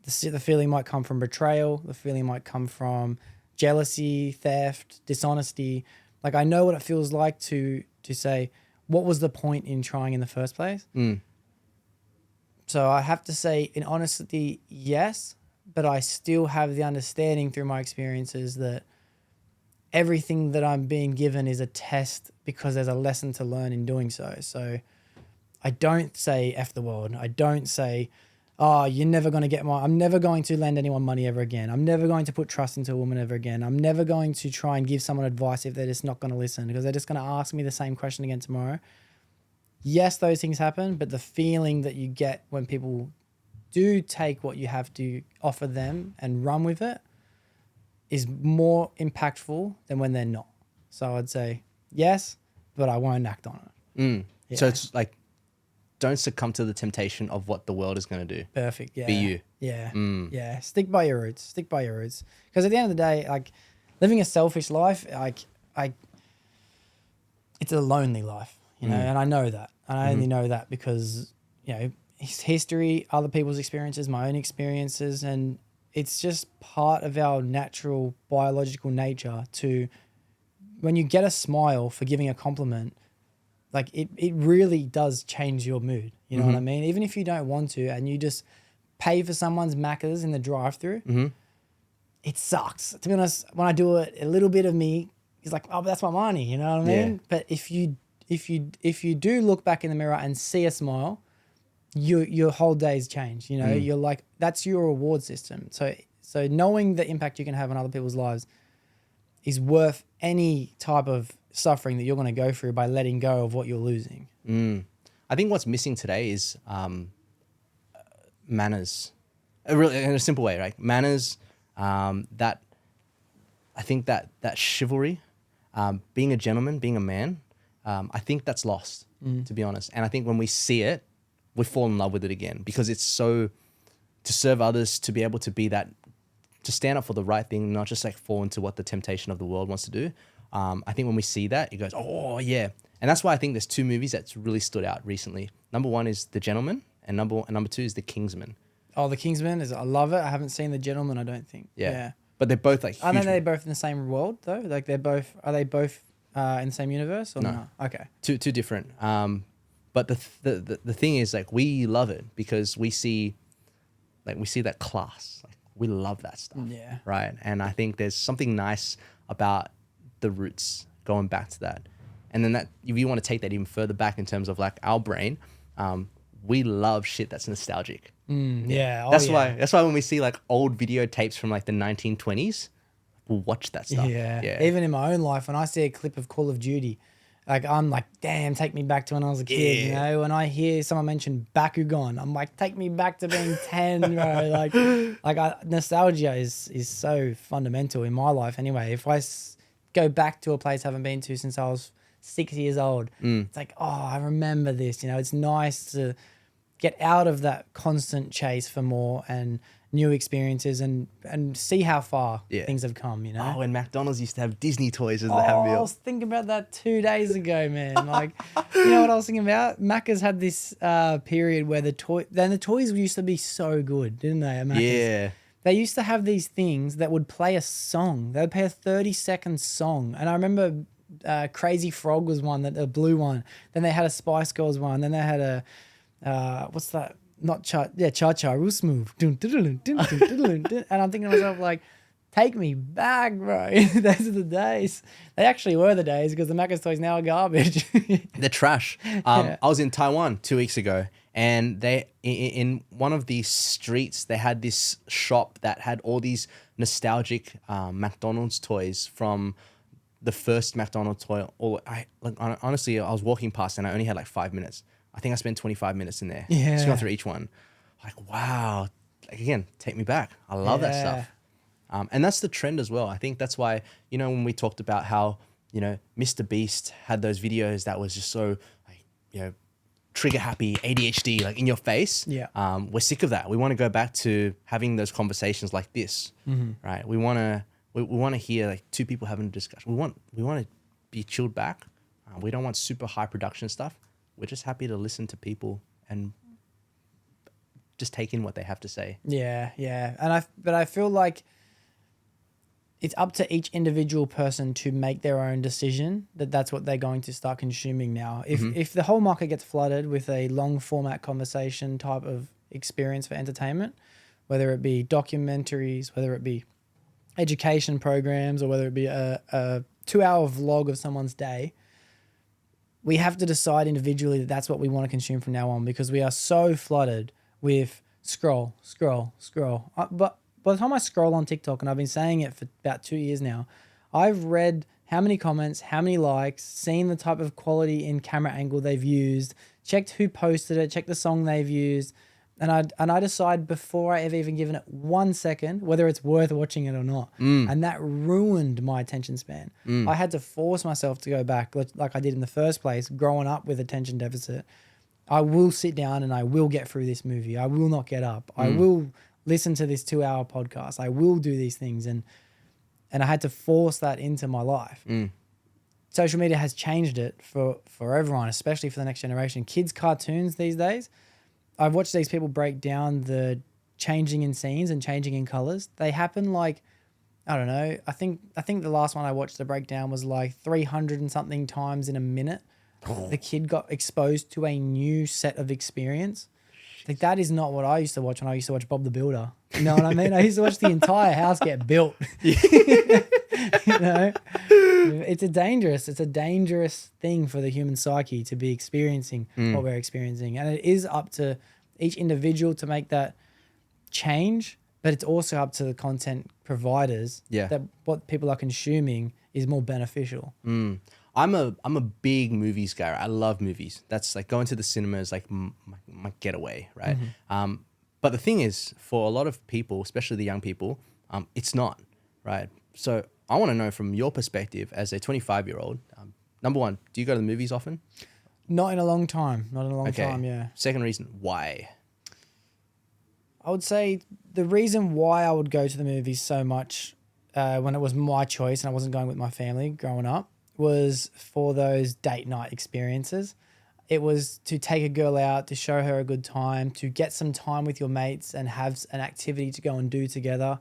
The feeling might come from betrayal. The feeling might come from jealousy, theft, dishonesty. Like, I know what it feels like to say, what was the point in trying in the first place? So I have to say, in honesty, yes, but I still have the understanding through my experiences that everything that I'm being given is a test because there's a lesson to learn in doing so. So I don't say F the world. I don't say, oh, you're never going to get I'm never going to lend anyone money ever again. I'm never going to put trust into a woman ever again. I'm never going to try and give someone advice if they're just not going to listen, because they're just going to ask me the same question again tomorrow. Yes, those things happen, but the feeling that you get when people do take what you have to offer them and run with it is more impactful than when they're not. So I'd say yes, but I won't act on it. Yeah. So it's like, don't succumb to the temptation of what the world is going to do. Perfect. Yeah. Be you. Yeah. Yeah. Stick by your roots. Stick by your roots. Because at the end of the day, like, living a selfish life, it's a lonely life, you know, and I know that. And I only know that because, you know, history, other people's experiences, my own experiences, and it's just part of our natural biological nature to, when you get a smile for giving a compliment, like it really does change your mood. You know what I mean? Even if you don't want to and you just pay for someone's Macca's in the drive-thru, it sucks. To be honest, when I do it, a little bit of me is like, oh, but that's my money. You know what I mean? But if you do look back in the mirror and see a smile, your whole day's changed. You know, you're like, that's your reward system. So knowing the impact you can have on other people's lives is worth any type of suffering that you're going to go through by letting go of what you're losing. I think what's missing today is manners. Really, in a simple way, right? Manners, that I think that chivalry, being a gentleman, being a man, I think that's lost, to be honest. And I think when we see it, we fall in love with it again, because it's so, to serve others, to be able to be that, to stand up for the right thing, not just like fall into what the temptation of the world wants to do. I think when we see that, it goes, oh yeah. And that's why I think there's two movies that's really stood out recently. Number one is The Gentleman, and number two is The Kingsman. Oh, The Kingsman I love it. I haven't seen The Gentleman, I don't think. Yeah. But they're both like huge. Are they both in the same world though? Like are they both in the same universe or no? Okay. Two different. But the thing is, like, we love it because we see that class. Like, we love that stuff. Yeah. Right. And I think there's something nice about the roots going back to that. And then that, if you want to take that even further back in terms of like our brain, we love shit that's nostalgic. Yeah. That's why when we see like old videotapes from like the 1920s, we'll watch that stuff. Yeah. Even in my own life, when I see a clip of Call of Duty, like, I'm like, damn, take me back to when I was a kid, you know? When I hear someone mention Bakugan, I'm like, take me back to being 10, bro. Nostalgia is so fundamental in my life anyway. If I go back to a place I haven't been to since I was 6 years old, it's like, oh, I remember this, you know? It's nice to get out of that constant chase for more and new experiences and see how far things have come, you know? Oh, and McDonald's used to have Disney toys as the I meal. was thinking about that 2 days ago, man. Like, you know what I was thinking about? Macca's had this period where the toys used to be so good, didn't they? At Macca's? Yeah. They used to have these things that would play a song. They would play a 30-second song. And I remember Crazy Frog was one, a blue one. Then they had a Spice Girls one. Then they had a, what's that? not cha-cha, real smooth. Dun, dun, dun, dun, dun, dun, dun, dun. And I'm thinking to myself, like, take me back, bro. Those are the days. They actually were the days because the Macca's toys now are garbage. They're trash. I was in Taiwan 2 weeks ago, and they in one of these streets they had this shop that had all these nostalgic McDonald's toys from the first McDonald's toy. Honestly, I was walking past and I only had like 5 minutes. I think I spent 25 minutes in there. Yeah. Just going through each one. Like, wow. Like, again, take me back. I love that stuff. And that's the trend as well. I think that's why, when we talked about how, Mr. Beast had those videos that was just so, like, trigger happy, ADHD, like in your face. Yeah. We're sick of that. We want to go back to having those conversations like this, right? We want to hear like two people having a discussion. We want to be chilled back. We don't want super high production stuff. We're just happy to listen to people and just take in what they have to say. Yeah. But I feel like it's up to each individual person to make their own decision that that's what they're going to start consuming now. If the whole market gets flooded with a long format conversation type of experience for entertainment, whether it be documentaries, whether it be education programs, or whether it be a 2-hour vlog of someone's day, we have to decide individually that that's what we want to consume from now on, because we are so flooded with scroll. But by the time I scroll on TikTok, and I've been saying it for about 2 years now, I've read how many comments, how many likes, seen the type of quality in camera angle they've used, checked who posted it, checked the song they've used, and I decide before I ever even given it 1 second whether it's worth watching it or not. And that ruined my attention span. I had to force myself to go back, like I did in the first place, growing up with attention deficit. I will sit down and I will get through this movie. I will not get up. I will listen to this 2-hour podcast. I will do these things. And I had to force that into my life. Social media has changed it for everyone, especially for the next generation. Kids' cartoons these days, I've watched these people break down the changing in scenes and changing in colors. They happen like, I don't know. I think the last one I watched the breakdown was like 300 and something times in a minute. The kid got exposed to a new set of experience. Like, that is not what I used to watch when I used to watch Bob the Builder. You know what I mean? I used to watch the entire house get built. It's a dangerous thing for the human psyche to be experiencing what we're experiencing. And it is up to each individual to make that change, but it's also up to the content providers that what people are consuming is more beneficial. I'm a big movies guy. I love movies. That's like going to the cinema is like my getaway, right? But the thing is, for a lot of people, especially the young people, it's not, right? So I want to know from your perspective as a 25-year-old, number one, do you go to the movies often? Not in a long time. Yeah. Second reason, why? I would say the reason why I would go to the movies so much when it was my choice and I wasn't going with my family growing up was for those date night experiences. It was to take a girl out, to show her a good time, to get some time with your mates and have an activity to go and do together.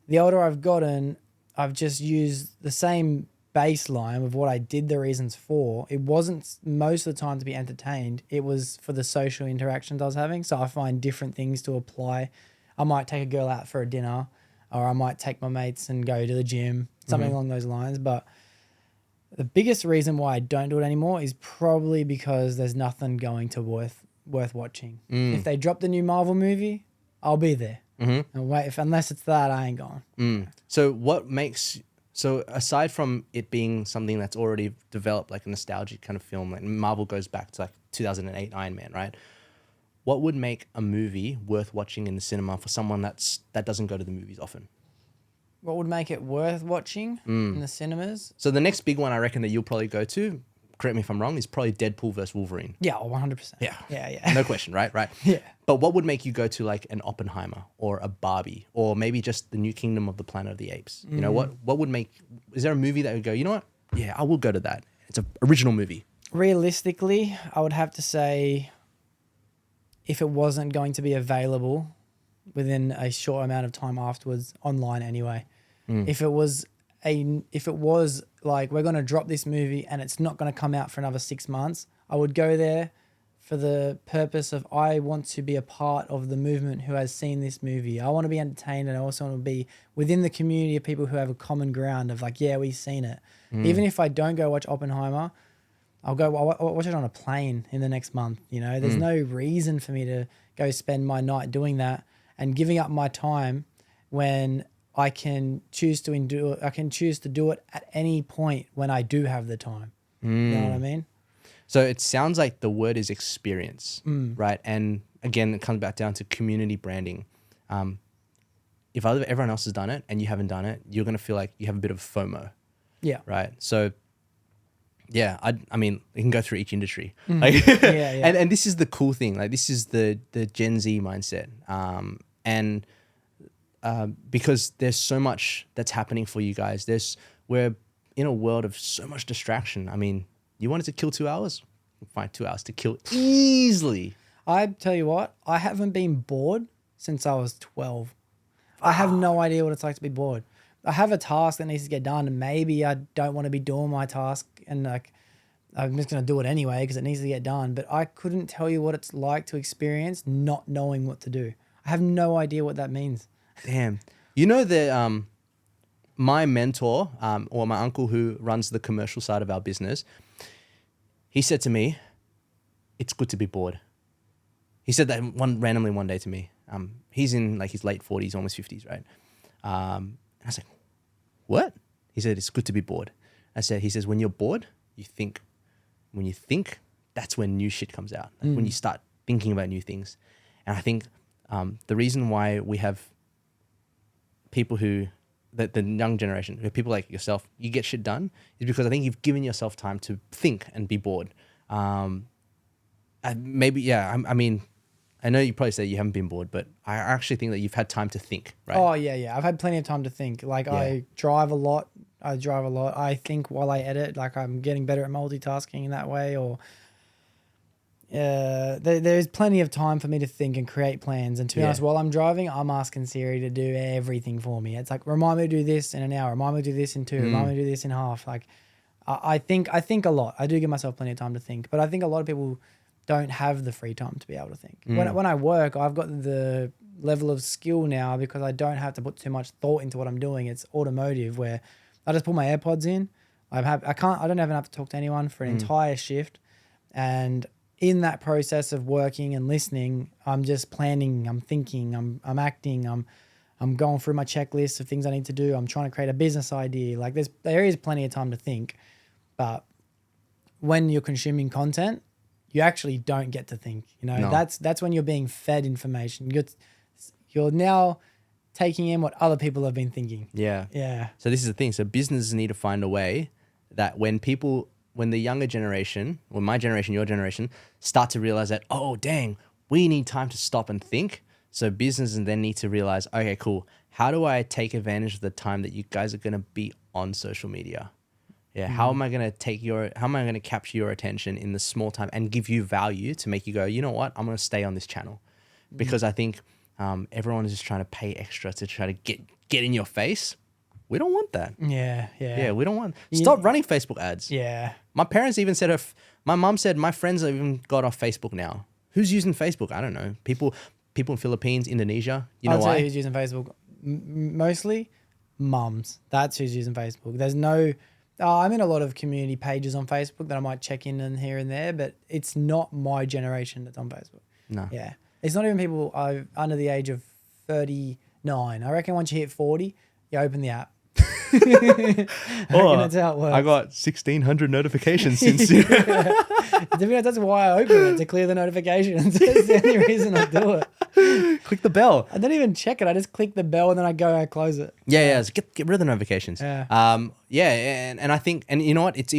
The older I've gotten, I've just used the same baseline of what I did the reasons for. It wasn't most of the time to be entertained. It was for the social interactions I was having. So I find different things to apply. I might take a girl out for a dinner, or I might take my mates and go to the gym, something along those lines. But the biggest reason why I don't do it anymore is probably because there's nothing going to worth watching. If they drop the new Marvel movie, I'll be there. And wait, unless it's that, I ain't going. So aside from it being something that's already developed, like a nostalgic kind of film, like Marvel goes back to like 2008 Iron Man, right? What would make a movie worth watching in the cinema for someone that doesn't go to the movies often? What would make it worth watching in the cinemas? So the next big one I reckon that you'll probably go to, correct me if I'm wrong, is probably Deadpool versus Wolverine. Yeah, 100%. Yeah. No question, right? Yeah. But what would make you go to like an Oppenheimer or a Barbie or maybe just the New Kingdom of the Planet of the Apes? You know, what would make, is there a movie that would go, you know what? Yeah, I will go to that. It's an original movie. Realistically, I would have to say if it wasn't going to be available within a short amount of time afterwards, online anyway. If it was like, we're going to drop this movie and it's not going to come out for another 6 months, I would go there for the purpose of I want to be a part of the movement who has seen this movie. I want to be entertained, and I also want to be within the community of people who have a common ground of like, yeah, we've seen it. Even if I don't go watch Oppenheimer, I'll watch it on a plane in the next month. You know, there's no reason for me to go spend my night doing that and giving up my time when I can choose to endure. I can choose to do it at any point when I do have the time. You know what I mean? So it sounds like the word is experience, right? And again, it comes back down to community branding. If everyone else has done it and you haven't done it, you're going to feel like you have a bit of FOMO. Yeah. Right. So yeah, I mean, you can go through each industry. Like, Yeah. And this is the cool thing. Like, this is the Gen Z mindset. Because there's so much that's happening for you guys. We're in a world of so much distraction. I mean, you wanted to kill 2 hours? Find 2 hours to kill easily. I tell you what, I haven't been bored since I was 12. I have no idea what it's like to be bored. I have a task that needs to get done, and maybe I don't want to be doing my task, and like I'm just gonna do it anyway because it needs to get done. But I couldn't tell you what it's like to experience not knowing what to do. I have no idea what that means. Damn. You know that my mentor, or my uncle who runs the commercial side of our business, he said to me, "It's good to be bored." He said that randomly one day to me. He's in like his late 40s, almost 50s, right? And I was like, "What?" He said, "It's good to be bored." He says, when you're bored, you think. When you think, that's when new shit comes out. Like when you start thinking about new things. And I think the reason why we have people who, the young generation, who people like yourself, you get shit done, is because I think you've given yourself time to think and be bored. I mean, I know you probably say you haven't been bored, but I actually think that you've had time to think, right? Oh, yeah. I've had plenty of time to think. Like, Yeah. I drive a lot. I think while I edit, like I'm getting better at multitasking in that way. Or there's plenty of time for me to think and create plans. And to be honest, while I'm driving, I'm asking Siri to do everything for me. It's like, remind me to do this in an hour. Remind me to do this in 2. Remind me to do this in half. Like, I think a lot. I do give myself plenty of time to think. But I think a lot of people don't have the free time to be able to think. When I work, I've got the level of skill now because I don't have to put too much thought into what I'm doing. It's automotive where I just put my AirPods in. I don't even have to talk to anyone for an entire shift. And in that process of working and listening, I'm just planning, I'm thinking, I'm acting, I'm going through my checklist of things I need to do. I'm trying to create a business idea. Like there is plenty of time to think, but when you're consuming content, you actually don't get to think. You know, that's when you're being fed information. You're now taking in what other people have been thinking. Yeah. Yeah. So this is the thing. So businesses need to find a way that when the younger generation, or my generation, your generation, start to realize that, oh, dang, we need time to stop and think. So businesses then need to realize, okay, cool. How do I take advantage of the time that you guys are going to be on social media? Yeah. How am I going to capture your attention in the small time and give you value to make you go, you know what? I'm going to stay on this channel. Because I think everyone is just trying to pay extra to try to get in your face. We don't want that. Yeah. We don't want. Stop running Facebook ads. Yeah. My parents even said, my mom said, my friends have even got off Facebook now. Who's using Facebook? I don't know. People in Philippines, Indonesia. You know I'll tell why? you who's using Facebook. Mostly mums. That's who's using Facebook. There's no... I'm in a lot of community pages on Facebook that I might check in and here and there, but it's not my generation that's on Facebook. No. Yeah. It's not even people under the age of 39. I reckon once you hit 40, you open the app. I reckon that's how it works. I got 1,600 notifications since. That's why I open it, to clear the notifications. That's the only reason I do it. Click the bell. I don't even check it. I just click the bell and then I close it. Yeah. So get rid of the notifications. Yeah. And I think, and you know what? It's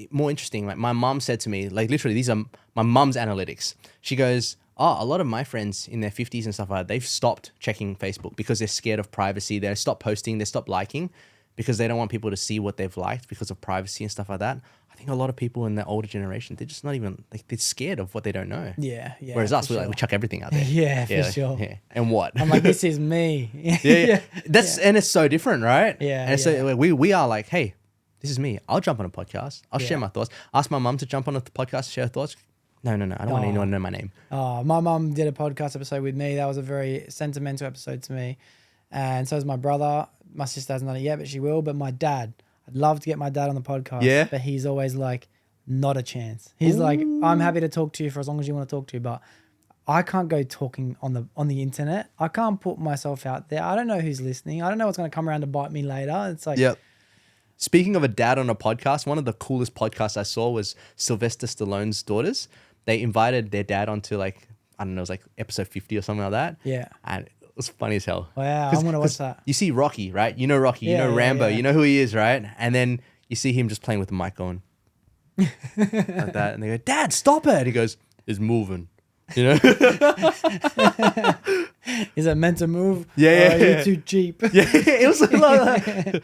more interesting. Like my mom said to me, like literally, these are my mom's analytics. She goes, a lot of my friends in their 50s and stuff like that, they've stopped checking Facebook because they're scared of privacy. They stopped posting, they stopped liking because they don't want people to see what they've liked because of privacy and stuff like that. I think a lot of people in the older generation, they're just not even, like, they're scared of what they don't know. Yeah. Whereas us, sure. we chuck everything out there. Yeah, for sure. Yeah. And what? I'm like, this is me. Yeah. And it's so different, right? Yeah, And so we are like, hey, this is me. I'll jump on a podcast. I'll share my thoughts. Ask my mum to jump on a podcast, share her thoughts. No. I don't want anyone to know my name. Oh, my mum did a podcast episode with me. That was a very sentimental episode to me. And so is my brother. My sister hasn't done it yet, but she will. But my dad, I'd love to get my dad on the podcast. Yeah. But he's always like, not a chance. He's like, I'm happy to talk to you for as long as you want to talk to, but I can't go talking on the internet. I can't put myself out there. I don't know who's listening. I don't know what's going to come around to bite me later. It's like, Yep. Speaking of a dad on a podcast, one of the coolest podcasts I saw was Sylvester Stallone's daughters. They invited their dad onto like, I don't know, it was like episode 50 or something like that. Yeah. And it was funny as hell. Wow, I'm going to watch that. You see Rocky, right? You know Rocky, you Yeah, know yeah, Rambo, yeah. you know who he is, right? And then you see him just playing with the mic going like that. And they go, Dad, stop it. He goes, it's moving. You know? Is it meant to move? Yeah, Or yeah, are yeah. you too cheap? Yeah, it was like that.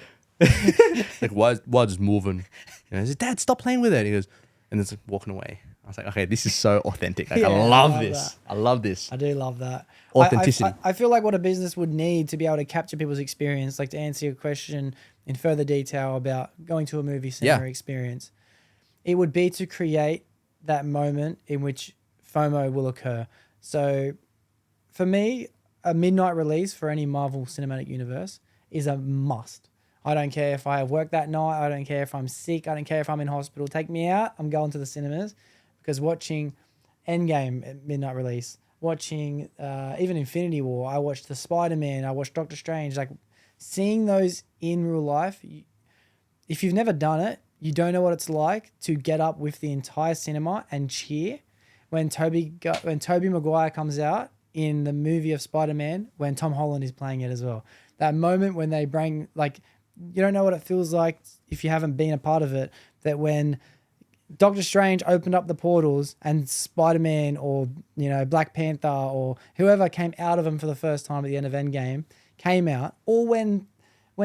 Like, why is moving? And I said, Dad, stop playing with it. He goes, and it's like walking away. I was like, okay, this is so authentic. Like, Yeah, I I love love this. that. I love this. I do love that. Authenticity. I feel like what a business would need to be able to capture people's experience, like to answer your question in further detail about going to a movie cinema Yeah. experience, it would be to create that moment in which FOMO will occur. So for me, a midnight release for any Marvel Cinematic Universe is a must. I don't care if I have work that night. I don't care if I'm sick. I don't care if I'm in hospital. Take me out. I'm going to the cinemas because watching Endgame at midnight release, watching even Infinity War, I watched the Spider-Man, I watched Doctor Strange. Like seeing those in real life, if you've never done it, you don't know what it's like to get up with the entire cinema and cheer when Tobey Maguire comes out in the movie of Spider-Man when Tom Holland is playing it as well. That moment when they bring, like, you don't know what it feels like if you haven't been a part of it, that when Doctor Strange opened up the portals and Spider-Man or, you know, Black Panther or whoever came out of them for the first time at the end of Endgame came out, or when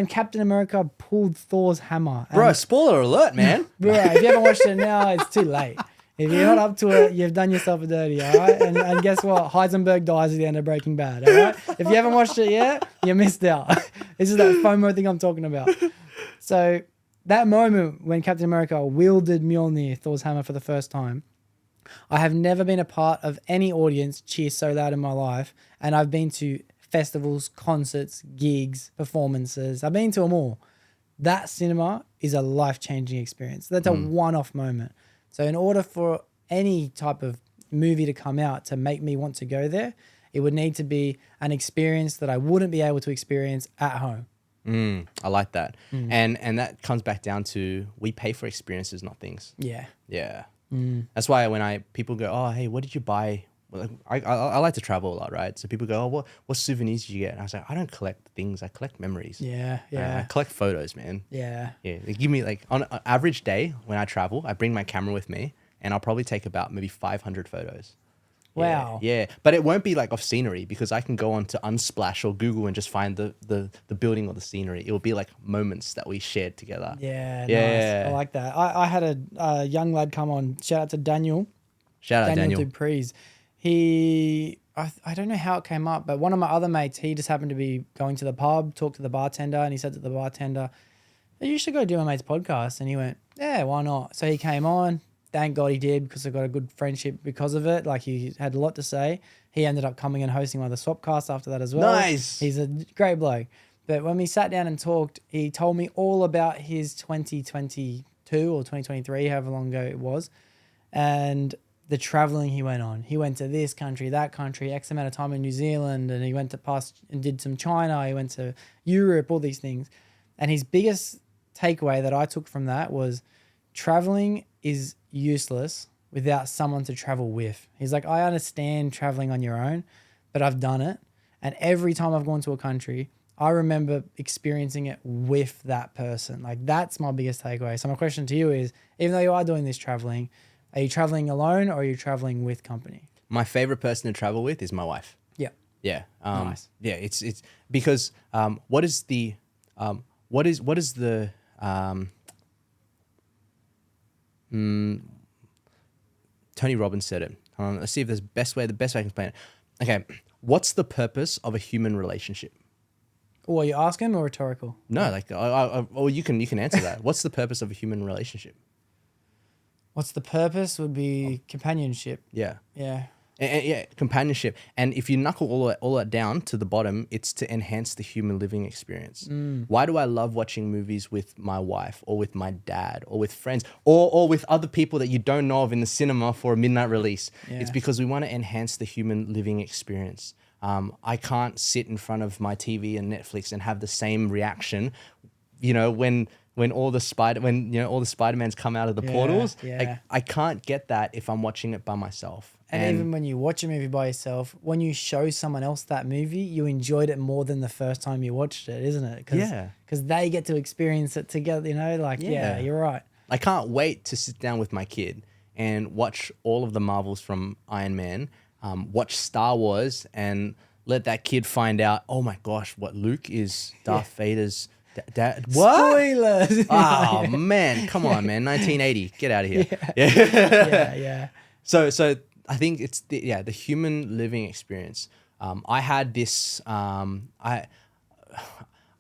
Captain America pulled Thor's hammer. Bro, spoiler alert, man. Bro, if you haven't watched it now, it's too late. If you're not up to it, you've done yourself a dirty, all right? And guess what? Heisenberg dies at the end of Breaking Bad, all right? If you haven't watched it yet, you missed out. This is that FOMO thing I'm talking about. So that moment when Captain America wielded Mjolnir, Thor's hammer, for the first time, I have never been a part of any audience cheer so loud in my life, and I've been to festivals, concerts, gigs, performances. I've been to them all. That cinema is a life-changing experience. That's a one-off moment. So in order for any type of movie to come out to make me want to go there, it would need to be an experience that I wouldn't be able to experience at home. I like that. And that comes back down to we pay for experiences, not things. Yeah. Yeah. That's why when people go, oh, hey, what did you buy? Well, I like to travel a lot, right? So people go, oh, what souvenirs did you get? And I was like, I don't collect things. I collect memories. Yeah. I Yeah. collect photos, man. Yeah. Yeah. They give me like on an average day when I travel, I bring my camera with me and I'll probably take about maybe 500 photos. Wow. Yeah. But it won't be like of scenery because I can go on to Unsplash or Google and just find the building or the scenery. It will be like moments that we shared together. Yeah. Yeah. Nice. I like that. I had a young lad come on. Shout out to Daniel. Shout out Daniel. Dupree's. I don't know how it came up, but one of my other mates, he just happened to be going to the pub, talked to the bartender, and he said to the bartender, hey, you should go do my mate's podcast. And he went, yeah, why not? So he came on. Thank God he did, because I got a good friendship because of it. Like, he had a lot to say. He ended up coming and hosting one of the Swapcasts after that as well. Nice. He's a great bloke. But when we sat down and talked, he told me all about his 2022 or 2023, however long ago it was, and the traveling he went on. He went to this country, that country, X amount of time in New Zealand, and he went to past and did some China. He went to Europe, all these things. And his biggest takeaway that I took from that was traveling is useless without someone to travel with. He's like, I understand traveling on your own, but I've done it. And every time I've gone to a country, I remember experiencing it with that person. Like, that's my biggest takeaway. So my question to you is, even though you are doing this traveling, are you traveling alone or are you traveling with company? My favorite person to travel with is my wife. Yeah. Yeah. Nice. Yeah. It's because what is the Tony Robbins said it. Let's see if there's the best way I can explain it. Okay. What's the purpose of a human relationship? Or are you asking or rhetorical? No, like, or you can answer that. What's the purpose of a human relationship? What's the purpose? Would be companionship. Yeah. Yeah. And yeah, companionship. And if you knuckle all that down to the bottom, it's to enhance the human living experience. Why do I love watching movies with my wife or with my dad or with friends or with other people that you don't know of in the cinema for a midnight release? It's Yeah. because we want to enhance the human living experience. I can't sit in front of my TV and Netflix and have the same reaction, when all the Spider-Mans come out of the portals. yeah. Like, I can't get that if I'm watching it by myself. And even when you watch a movie by yourself, when you show someone else that movie, you enjoyed it more than the first time you watched it, isn't it? Yeah. Because they get to experience it together, yeah, you're right. I can't wait to sit down with my kid and watch all of the Marvels from Iron Man, watch Star Wars, and let that kid find out, oh my gosh, what Luke is Darth Vader's dad. What? Spoilers. Oh man, come on, man. 1980. Get out of here. yeah. So I think it's the human living experience. I had this. I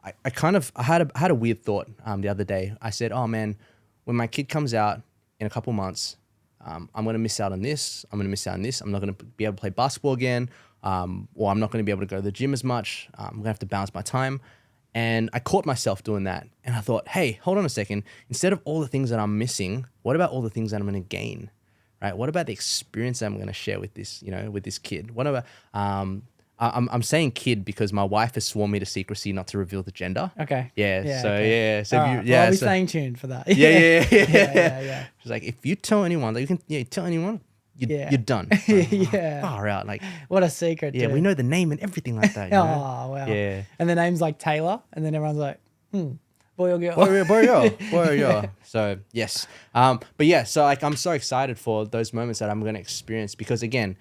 had a weird thought the other day. I said, "Oh man, when my kid comes out in a couple months, I'm gonna miss out on this. I'm gonna miss out on this. I'm not gonna be able to play basketball again, or I'm not gonna be able to go to the gym as much. I'm gonna have to balance my time." And I caught myself doing that, and I thought, "Hey, hold on a second. Instead of all the things that I'm missing, what about all the things that I'm gonna gain?" Right? What about the experience that I'm going to share with this, with this kid? What about, I'm saying kid because my wife has sworn me to secrecy not to reveal the gender. Okay. Yeah. So, okay. yeah. So, All right. Well, I'll be so, staying tuned for that. yeah. She's like, if you tell anyone, you can tell anyone, you're done. Yeah. Far out. Like, What a secret. yeah, too. we know the name and everything like that. Oh, wow. Yeah. And the name's like Taylor, and then everyone's like, boy or girl. Boy or girl. So yes, but yeah. So like, I'm so excited for those moments that I'm going to experience because again,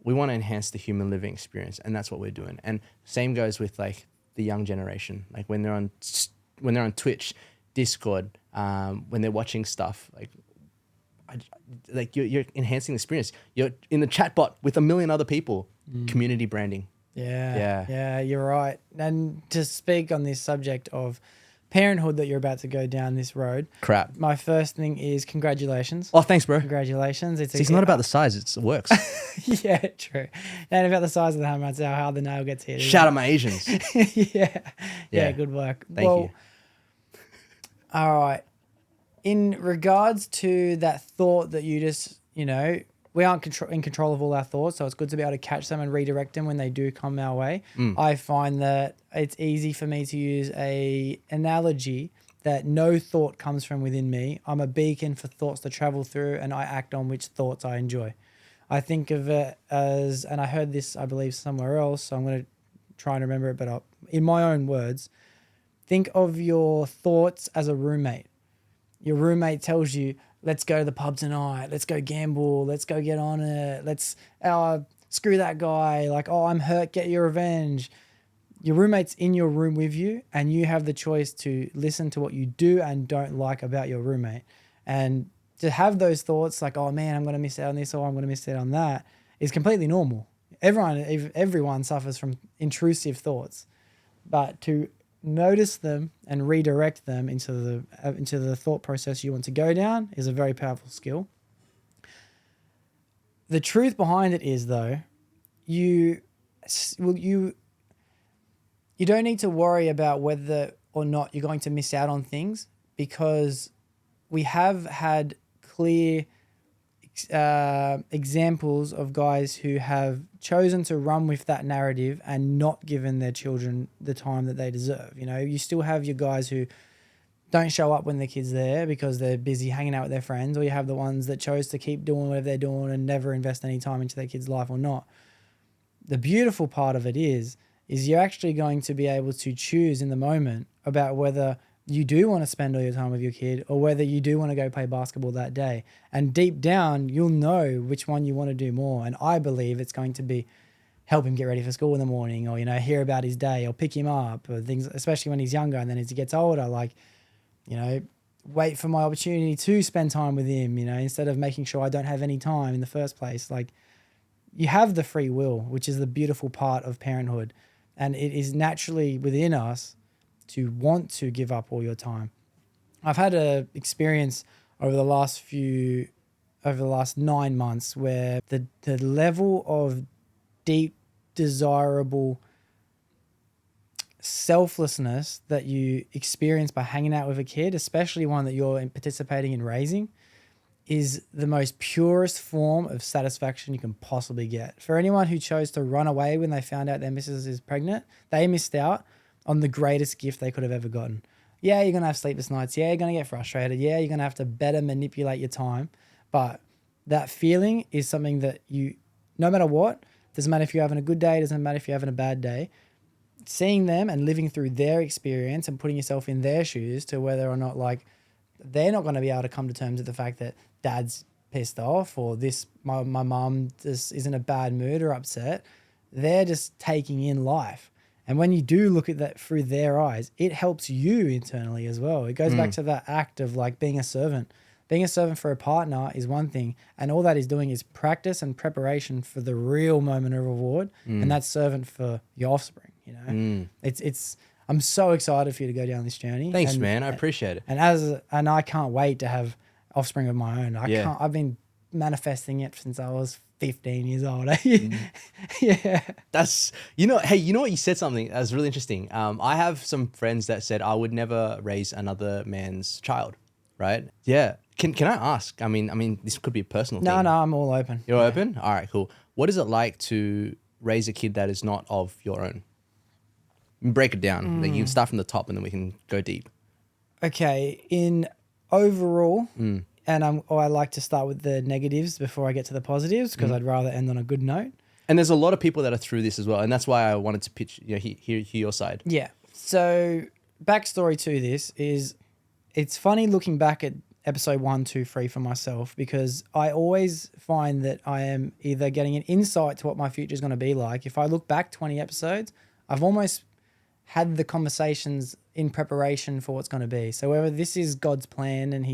we want to enhance the human living experience, and that's what we're doing. And same goes with like the young generation. Like when they're on Twitch, Discord, when they're watching stuff like you're enhancing the experience. You're in the chat bot with a million other people. Community branding. Yeah, you're right. And to speak on this subject of parenthood that you're about to go down this road, Crap. my first thing is congratulations. Oh, thanks, bro. Congratulations. It's not about the size. It works. Yeah, true. And about the size of the hammer, it's how hard the nail gets hit. Shout out my Asians. Yeah, good work. Thank you. All right. In regards to that thought that you just, we aren't in control of all our thoughts, so it's good to be able to catch them and redirect them when they do come our way. I find that it's easy for me to use a analogy that no thought comes from within me. I'm a beacon for thoughts to travel through, and I act on which thoughts I enjoy. I think of it as, and I heard this, I believe, somewhere else, so I'm going to try and remember it, but in my own words, think of your thoughts as a roommate. Your roommate tells you, let's go to the pub tonight. Let's go gamble. Let's go get on it. Let's screw that guy. Like, oh, I'm hurt. Get your revenge. Your roommate's in your room with you, and you have the choice to listen to what you do and don't like about your roommate. And to have those thoughts like, oh man, I'm going to miss out on this or I'm going to miss out on that is completely normal. Everyone suffers from intrusive thoughts, but to notice them and redirect them into the thought process you want to go down is a very powerful skill. The truth behind it is, though, you don't need to worry about whether or not you're going to miss out on things, because we have had clear examples of guys who have chosen to run with that narrative and not given their children the time that they deserve. You still have your guys who don't show up when their kid's there because they're busy hanging out with their friends, or you have the ones that chose to keep doing whatever they're doing and never invest any time into their kid's life or not. The beautiful part of it is you're actually going to be able to choose in the moment about whether you do want to spend all your time with your kid or whether you do want to go play basketball that day. And deep down, you'll know which one you want to do more. And I believe it's going to be help him get ready for school in the morning, or, hear about his day, or pick him up, or things, especially when he's younger. And then as he gets older, wait for my opportunity to spend time with him, instead of making sure I don't have any time in the first place. Like, you have the free will, which is the beautiful part of parenthood. And it is naturally within us to want to give up all your time. I've had an experience over the last few over the last 9 months where the level of deep, desirable selflessness that you experience by hanging out with a kid, especially one that you're participating in raising, is the most purest form of satisfaction you can possibly get. For anyone who chose to run away when they found out their missus is pregnant, they missed out on the greatest gift they could have ever gotten. Yeah, you're going to have sleepless nights. Yeah, you're going to get frustrated. Yeah, you're going to have to better manipulate your time. But that feeling is something that you, no matter what, doesn't matter if you're having a good day, doesn't matter if you're having a bad day, seeing them and living through their experience and putting yourself in their shoes to whether or not like they're not going to be able to come to terms with the fact that dad's pissed off or this, my mum just is in a bad mood or upset. They're just taking in life. And when you do look at that through their eyes, it helps you internally as well. It goes back to that act of like being a servant. Being a servant for a partner is one thing, and all that is doing is practice and preparation for the real moment of reward, and that's servant for your offspring. You know, it's. I'm so excited for you to go down this journey. Thanks, man. I appreciate it. And I can't wait to have offspring of my own. I've been manifesting it since I was 15 years old. Yeah. That's, hey, you know what? You said something that was really interesting. I have some friends that said I would never raise another man's child, right? Yeah. Can I ask? I mean, this could be a personal thing. No, I'm all open. You're open? All right, cool. What is it like to raise a kid that is not of your own? Break it down. Like you can start from the top and then we can go deep. Okay. In overall, and I like to start with the negatives before I get to the positives because I'd rather end on a good note. And there's a lot of people that are through this as well. And that's why I wanted to pitch, hear your side. Yeah. So backstory to this is it's funny looking back at episode 1, 2, 3 for myself because I always find that I am either getting an insight to what my future is going to be like. If I look back 20 episodes, I've almost had the conversations in preparation for what's going to be. So whether this is God's plan and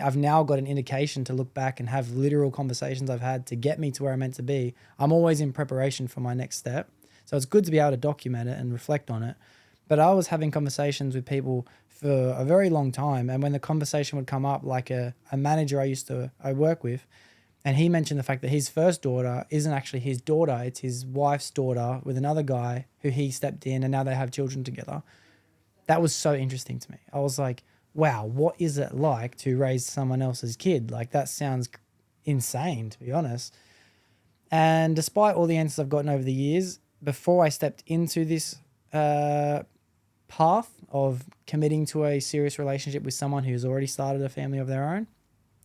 I've now got an indication to look back and have literal conversations I've had to get me to where I'm meant to be, I'm always in preparation for my next step. So it's good to be able to document it and reflect on it. But I was having conversations with people for a very long time. And when the conversation would come up, like a manager I work with, and he mentioned the fact that his first daughter isn't actually his daughter, it's his wife's daughter with another guy who he stepped in and now they have children together. That was so interesting to me. I was like, wow, what is it like to raise someone else's kid? Like that sounds insane, to be honest. And despite all the answers I've gotten over the years, before I stepped into this path of committing to a serious relationship with someone who's already started a family of their own,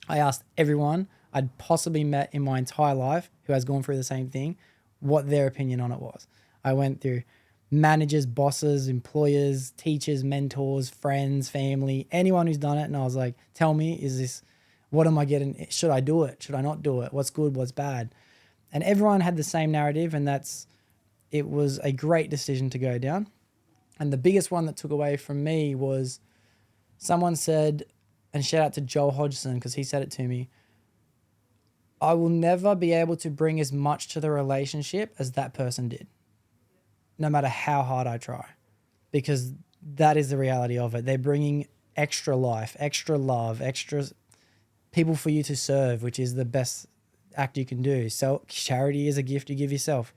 I asked everyone I'd possibly met in my entire life who has gone through the same thing, what their opinion on it was. I went through managers, bosses, employers, teachers, mentors, friends, family, anyone who's done it. And I was like, tell me, what am I getting? Should I do it? Should I not do it? What's good? What's bad? And everyone had the same narrative, and it was a great decision to go down. And the biggest one that took away from me was someone said, and shout out to Joel Hodgson because he said it to me, I will never be able to bring as much to the relationship as that person did, no matter how hard I try, because that is the reality of it. They're bringing extra life, extra love, extra people for you to serve, which is the best act you can do. So charity is a gift you give yourself.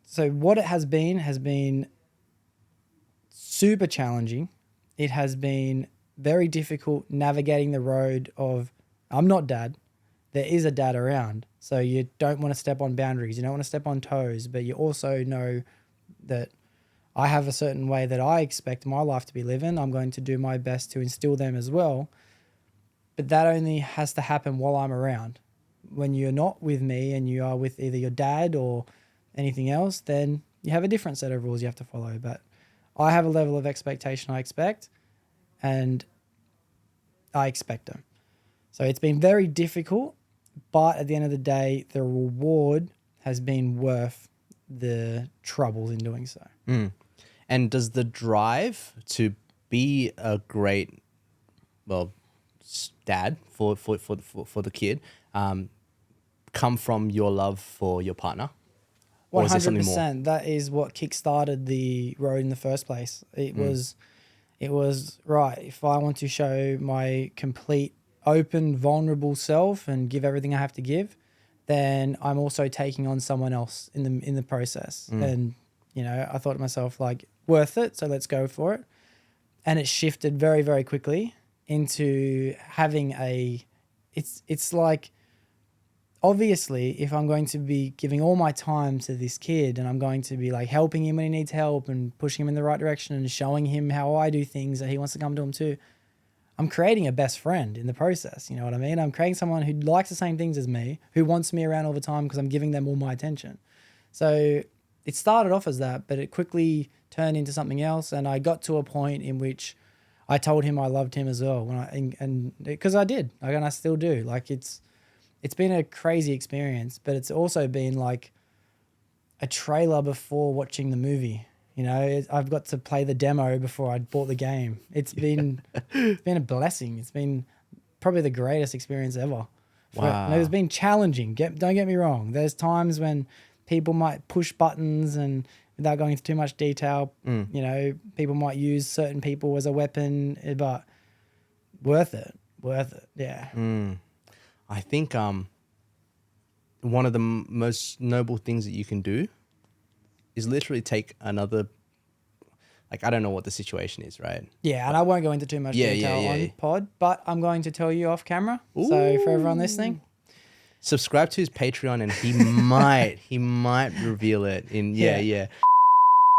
So what it has been super challenging. It has been very difficult navigating the road of, I'm not dad. There is a dad around. So you don't want to step on boundaries. You don't want to step on toes, but you also know that I have a certain way that I expect my life to be living. I'm going to do my best to instill them as well. But that only has to happen while I'm around. When you're not with me and you are with either your dad or anything else, then you have a different set of rules you have to follow. But I have a level of expectation I expect, and I expect them. So it's been very difficult, but at the end of the day, the reward has been worth the troubles in doing so. And does the drive to be a great, dad for the kid come from your love for your partner? Or is there something more? 100%. That is what kickstarted the road in the first place. It was right. If I want to show my complete open, vulnerable self and give everything I have to give, then I'm also taking on someone else in the process. And, you know, I thought to myself, like, worth it, so let's go for it. And it shifted very, very quickly into having it's like, obviously, if I'm going to be giving all my time to this kid and I'm going to be like helping him when he needs help and pushing him in the right direction and showing him how I do things that he wants to come to him too, I'm creating a best friend in the process. You know what I mean? I'm creating someone who likes the same things as me, who wants me around all the time because I'm giving them all my attention. So it started off as that, but it quickly turned into something else. And I got to a point in which I told him I loved him as well. And because I did, like, and I still do. Like, it's been a crazy experience, but it's also been like a trailer before watching the movie. You know, I've got to play the demo before I bought the game. It's been a blessing. It's been probably the greatest experience ever. Wow. It's been challenging. Don't get me wrong. There's times when people might push buttons and without going into too much detail, you know, people might use certain people as a weapon, but worth it. Yeah. I think one of the most noble things that you can do is literally take another, like, I don't know what the situation is, right? Yeah, and I won't go into too much detail on pod, but I'm going to tell you off camera. Ooh. So for everyone listening, subscribe to his Patreon and he might reveal it in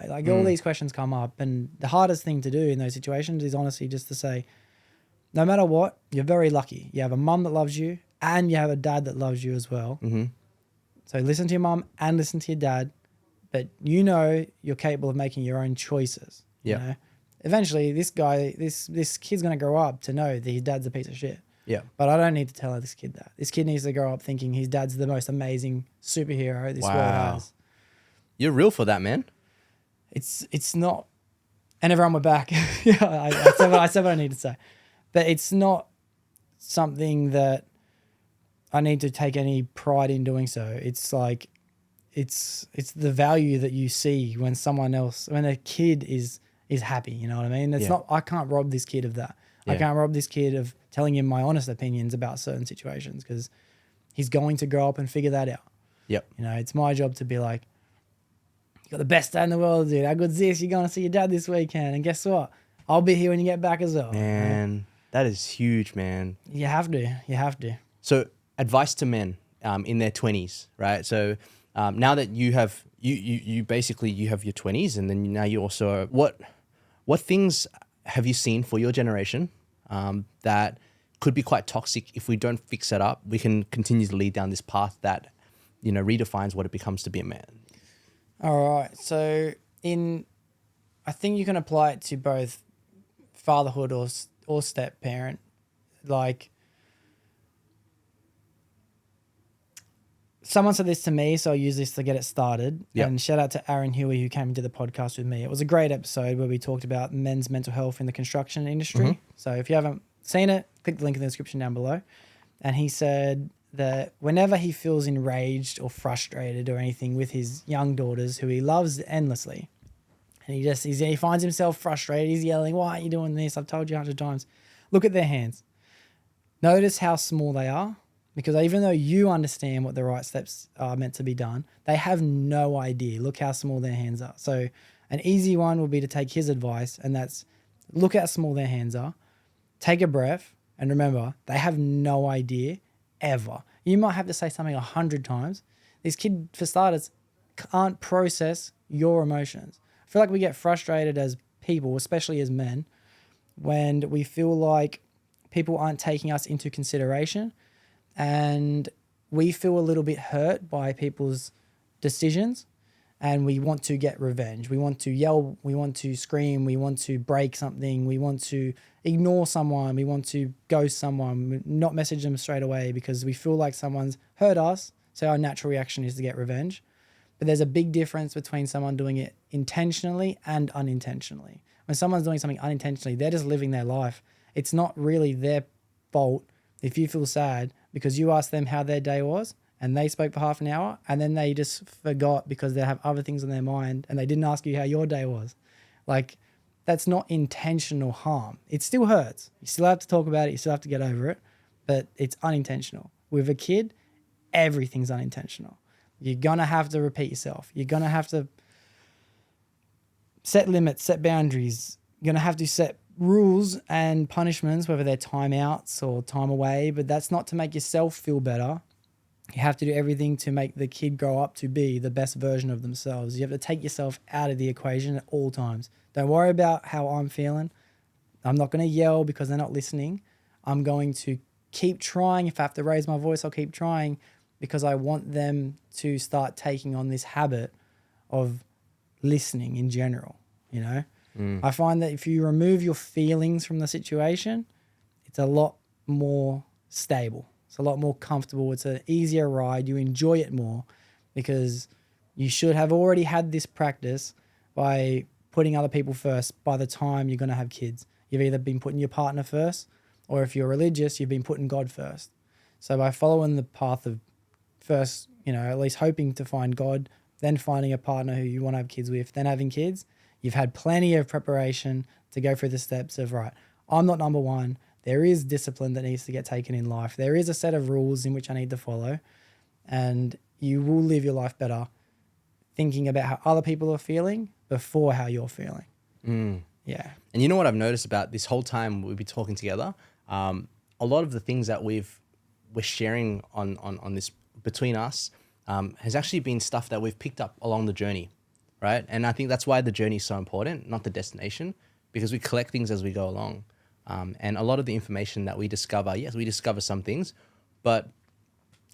Like all these questions come up, and the hardest thing to do in those situations is honestly just to say, no matter what, you're very lucky. You have a mum that loves you and you have a dad that loves you as well. Mm-hmm. So listen to your mum and listen to your dad, but you know you're capable of making your own choices. Yeah. You know? Eventually, this kid's going to grow up to know that his dad's a piece of shit. Yeah. But I don't need to tell this kid that. This kid needs to grow up thinking his dad's the most amazing superhero this world has. You're real for that, man. It's not, and everyone, we're back. Yeah, I said what I need to say, but it's not something that I need to take any pride in doing so. It's like, it's the value that you see when a kid is happy. You know what I mean? It's not. I can't rob this kid of that. Yeah. I can't rob this kid of telling him my honest opinions about certain situations because he's going to grow up and figure that out. Yep. You know, it's my job to be like, you got the best dad in the world, dude. How good's this? You're going to see your dad this weekend. And guess what? I'll be here when you get back as well. Man, that is huge, man. You have to. So advice to men in their 20s, right? So now that you have, you basically, you have your 20s and then now you also, what things have you seen for your generation that could be quite toxic? If we don't fix it up, we can continue to lead down this path that, you know, redefines what it becomes to be a man. All right. So I think you can apply it to both fatherhood or step parent. Like, someone said this to me, so I'll use this to get it started. Yep. And shout out to Aaron Huey, who came into the podcast with me. It was a great episode where we talked about men's mental health in the construction industry. Mm-hmm. So if you haven't seen it, click the link in the description down below. And he said that whenever he feels enraged or frustrated or anything with his young daughters, who he loves endlessly, and he finds himself frustrated, he's yelling, "Why aren't you doing this? I've told you 100 times." Look at their hands. Notice how small they are. Because even though you understand what the right steps are meant to be done, they have no idea. Look how small their hands are. So an easy one would be to take his advice, and that's look how small their hands are, take a breath, and remember, they have no idea ever. You might have to say something 100 times. This kid, for starters, can't process your emotions. I feel like we get frustrated as people, especially as men, when we feel like people aren't taking us into consideration. And we feel a little bit hurt by people's decisions and we want to get revenge. We want to yell, we want to scream, we want to break something, we want to ignore someone, we want to ghost someone, not message them straight away because we feel like someone's hurt us, so our natural reaction is to get revenge. But there's a big difference between someone doing it intentionally and unintentionally. When someone's doing something unintentionally, they're just living their life. It's not really their fault if you feel sad because you asked them how their day was and they spoke for half an hour and then they just forgot because they have other things on their mind and they didn't ask you how your day was. Like, that's not intentional harm. It still hurts. You still have to talk about it. You still have to get over it. but it's unintentional. With a kid, everything's unintentional. You're going to have to repeat yourself. You're going to have to set limits, set boundaries. You're going to have to set rules and punishments, whether they're timeouts or time away, but that's not to make yourself feel better. You have to do everything to make the kid grow up to be the best version of themselves. You have to take yourself out of the equation at all times. Don't worry about how I'm feeling. I'm not going to yell because they're not listening. I'm going to keep trying. If I have to raise my voice, I'll keep trying because I want them to start taking on this habit of listening in general, you know? I find that if you remove your feelings from the situation, it's a lot more stable. It's a lot more comfortable. It's an easier ride. You enjoy it more because you should have already had this practice by putting other people first by the time you're going to have kids. You've either been putting your partner first, or if you're religious, you've been putting God first. So by following the path of first, at least hoping to find God, then finding a partner who you want to have kids with, then having kids, you've had plenty of preparation to go through the steps of, right, I'm not number one. There is discipline that needs to get taken in life. There is a set of rules in which I need to follow, and you will live your life better thinking about how other people are feeling before how you're feeling. Yeah. And you know what I've noticed about this whole time we've been talking together? A lot of the things that we're sharing on this between us has actually been stuff that we've picked up along the journey, right? And I think that's why the journey is so important, not the destination, because we collect things as we go along. And a lot of the information that we discover, yes, we discover some things, but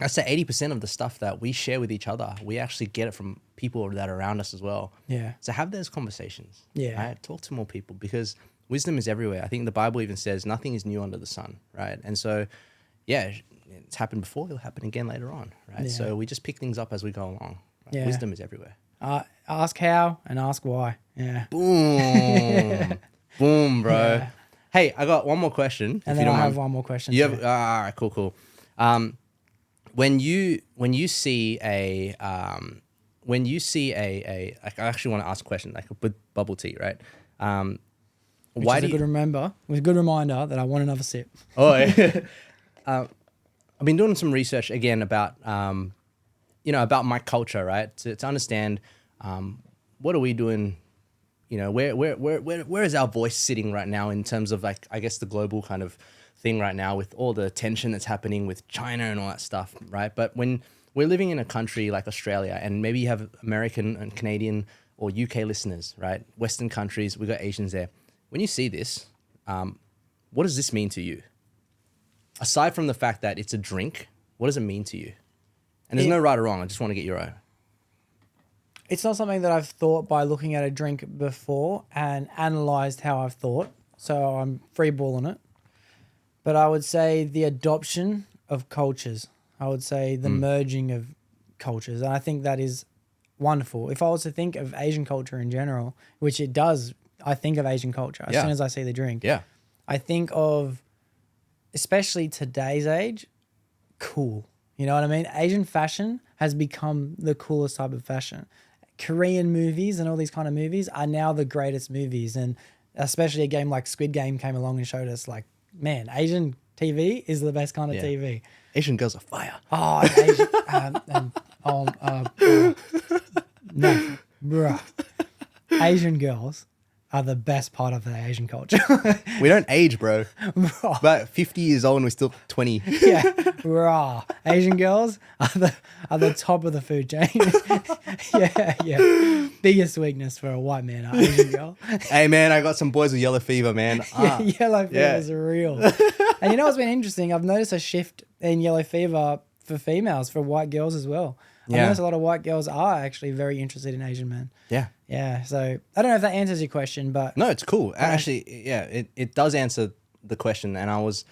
I'd say 80% of the stuff that we share with each other, we actually get it from people that are around us as well. Yeah. So have those conversations. Yeah. Right? Talk to more people because wisdom is everywhere. I think the Bible even says nothing is new under the sun, right? And so, yeah, it's happened before, it'll happen again later on, right? Yeah. So we just pick things up as we go along. Right? Yeah. Wisdom is everywhere. Ask how and ask why. Yeah. Boom. Boom, bro. Yeah. Hey, I got one more question. And then I have one more question. You have, all right, cool. When you see a I actually want to ask a question like with bubble tea, right? Why is a good reminder that I want another sip. Oh, yeah. I've been doing some research again about about my culture, right? To understand what are we doing. Where is our voice sitting right now in terms of like, I guess the global kind of thing right now with all the tension that's happening with China and all that stuff, right? But when we're living in a country like Australia and maybe you have American and Canadian or UK listeners, right? Western countries, we've got Asians there. When you see this, what does this mean to you? Aside from the fact that it's a drink, what does it mean to you? And there's no right or wrong. I just want to get your own. It's not something that I've thought by looking at a drink before and analysed how I've thought. So I'm freeballing it. But I would say the adoption of cultures. I would say the merging of cultures. And I think that is wonderful. If I was to think of Asian culture in general, which it does, I think of Asian culture as soon as I see the drink. Yeah. I think of, especially today's age, cool. You know what I mean? Asian fashion has become the coolest type of fashion. Korean movies and all these kind of movies are now the greatest movies. And especially a game like Squid Game came along and showed us like, man, Asian TV is the best kind of TV. Asian girls are fire. Oh, Asian, no, bruh. Asian girls are the best part of the Asian culture. We don't age, bro. About 50 years old and we're still 20. Yeah, raw. Asian girls are the top of the food chain. yeah. Biggest weakness for a white man, an Asian girl. Hey, man, I got some boys with yellow fever, man. Yellow fever is real. And you know what's been interesting? I've noticed a shift in yellow fever for females, for white girls as well. I noticed a lot of white girls are actually very interested in Asian men. Yeah. Yeah, so I don't know if that answers your question, but... No, it's cool. Actually, yeah, it does answer the question. And I was,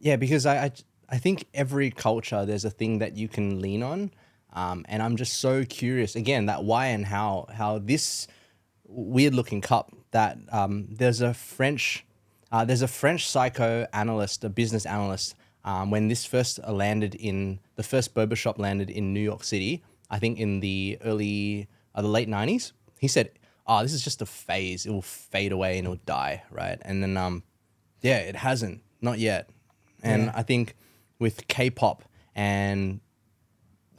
because I think every culture, there's a thing that you can lean on. And I'm just so curious, again, that why and how this weird looking cup that there's a French psychoanalyst, a business analyst, when this first landed in, the first boba shop landed in New York City, I think in the late 90s, he said, this is just a phase. It will fade away and it'll die, right? And then, it hasn't. Not yet. And Yeah. I think with K-pop and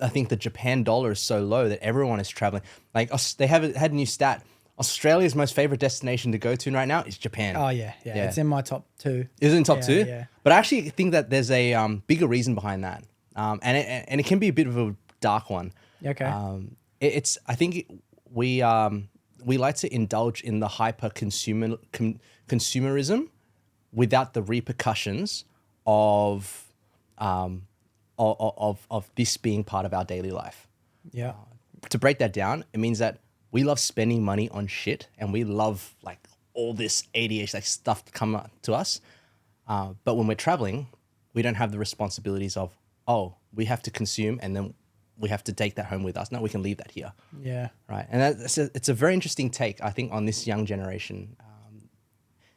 I think the Japan dollar is so low that everyone is traveling. Like they had a new stat. Australia's most favorite destination to go to right now is Japan. Oh yeah. It's in my top 2. Is it in top Yeah, 2? yeah. But I actually think that there's a bigger reason behind that, and it can be a bit of a dark one. Okay. I think we like to indulge in the hyper consumerism without the repercussions of this being part of our daily life. Yeah. To break that down, it means that we love spending money on shit and we love like all this ADHD like stuff to come to us. But when we're traveling, we don't have the responsibilities of, we have to consume and then we have to take that home with us. No, we can leave that here. Yeah. Right. And it's a very interesting take, I think, on this young generation.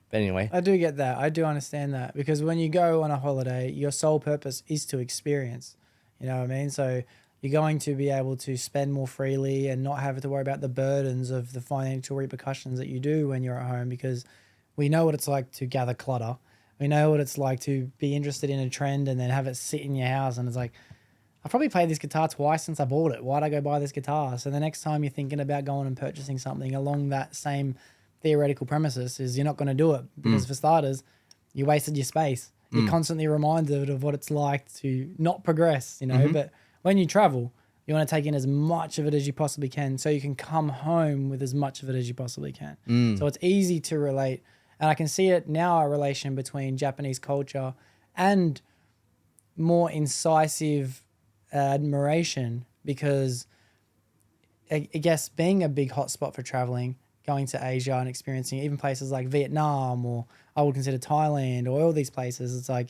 But anyway. I do get that. I do understand that because when you go on a holiday, your sole purpose is to experience. You know what I mean? So you're going to be able to spend more freely and not have to worry about the burdens of the financial repercussions that you do when you're at home because we know what it's like to gather clutter. We know what it's like to be interested in a trend and then have it sit in your house and it's like, I've probably played this guitar twice since I bought it. Why'd I go buy this guitar? So the next time you're thinking about going and purchasing something along that same theoretical premises is you're not going to do it because for starters, you wasted your space. You're constantly reminded of what it's like to not progress, you know, but when you travel, you want to take in as much of it as you possibly can so you can come home with as much of it as you possibly can. So it's easy to relate. And I can see it now, a relation between Japanese culture and more incisive admiration because I guess being a big hotspot for traveling, going to Asia and experiencing even places like Vietnam or I would consider Thailand or all these places, it's like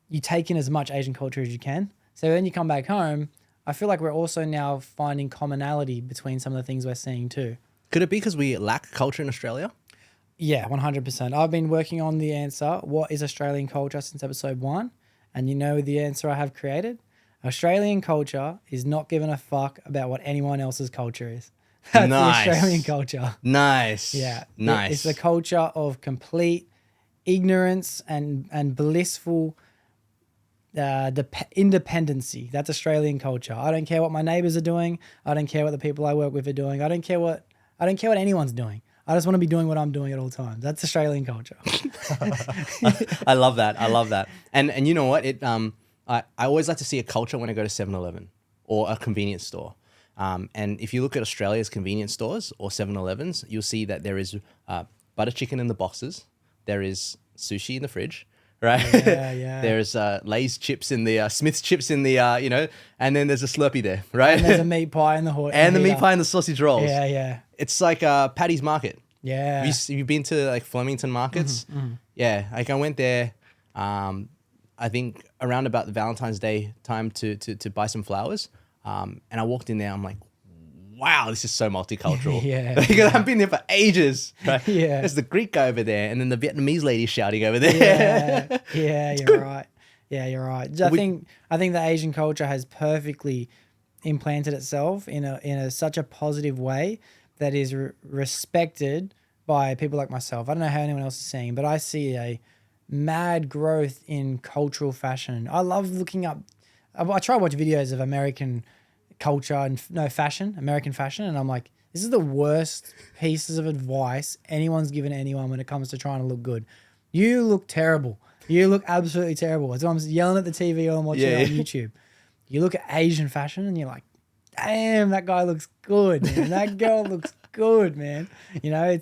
you take in as much Asian culture as you can. So when you come back home, I feel like we're also now finding commonality between some of the things we're seeing too. Could it be because we lack culture in Australia? Yeah, 100%. I've been working on the answer, what is Australian culture, since episode 1. And you know the answer I have created? Australian culture is not giving a fuck about what anyone else's culture is. That's Nice. the Australian culture. Nice. Yeah. Nice. It's the culture of complete ignorance and blissful independency. That's Australian culture. I don't care what my neighbors are doing. I don't care what the people I work with are doing. I don't care what anyone's doing. I just want to be doing what I'm doing at all times. That's Australian culture. I love that. I love that. And you know what? I always like to see a culture when I go to 7-Eleven or a convenience store. And if you look at Australia's convenience stores or 7-Elevens, you'll see that there is butter chicken in the boxes. There is sushi in the fridge, right? Yeah. There's Lay's chips in the Smith's chips in the and then there's a Slurpee there, right? And there's a meat pie in the hood. and the meat pie and the sausage rolls. Yeah. It's like Paddy's Market. Yeah. Have you been to like Flemington markets? Yeah, like I went there. I think around about the Valentine's Day time to buy some flowers. And I walked in there. I'm like, wow, this is so multicultural. Yeah. Like, I've been there for ages. Right? Yeah. There's the Greek guy over there, and then the Vietnamese lady shouting over there. Yeah, you're right. Yeah, you're right. I think the Asian culture has perfectly implanted itself in such a positive way that is respected by people like myself. I don't know how anyone else is seeing, but I see a mad growth in cultural fashion. I love looking up. I try to watch videos of American culture and American fashion, and I'm like, this is the worst pieces of advice anyone's given anyone when it comes to trying to look good. You look terrible. You look absolutely terrible. As I'm yelling at the TV or I'm watching it on YouTube. You look at Asian fashion and you're like, damn, that guy looks good, man. That girl looks good, man. You know,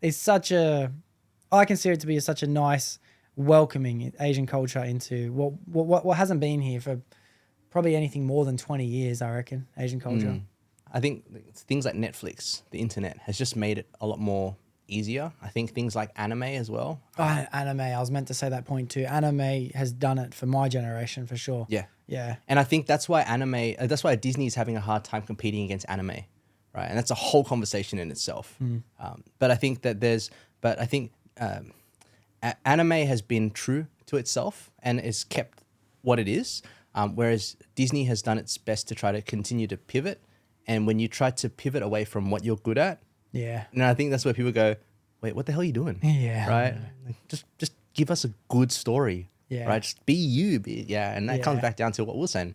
it's such a, I consider it to be such a nice, welcoming Asian culture into what hasn't been here for probably anything more than 20 years, I reckon, Asian culture. I think things like Netflix, the internet, has just made it a lot more easier. I think things like anime as well. Oh, anime. I was meant to say that point too. Anime has done it for my generation for sure. Yeah. And I think that's why that's why Disney is having a hard time competing against anime, right? And that's a whole conversation in itself. But I think anime has been true to itself and has kept what it is. Whereas Disney has done its best to try to continue to pivot. And when you try to pivot away from what you're good at, and I think that's where people go, wait, what the hell are you doing? Yeah. Right? Like, just give us a good story. Yeah. right? Just be you, and that comes Yeah. back down to what we're saying.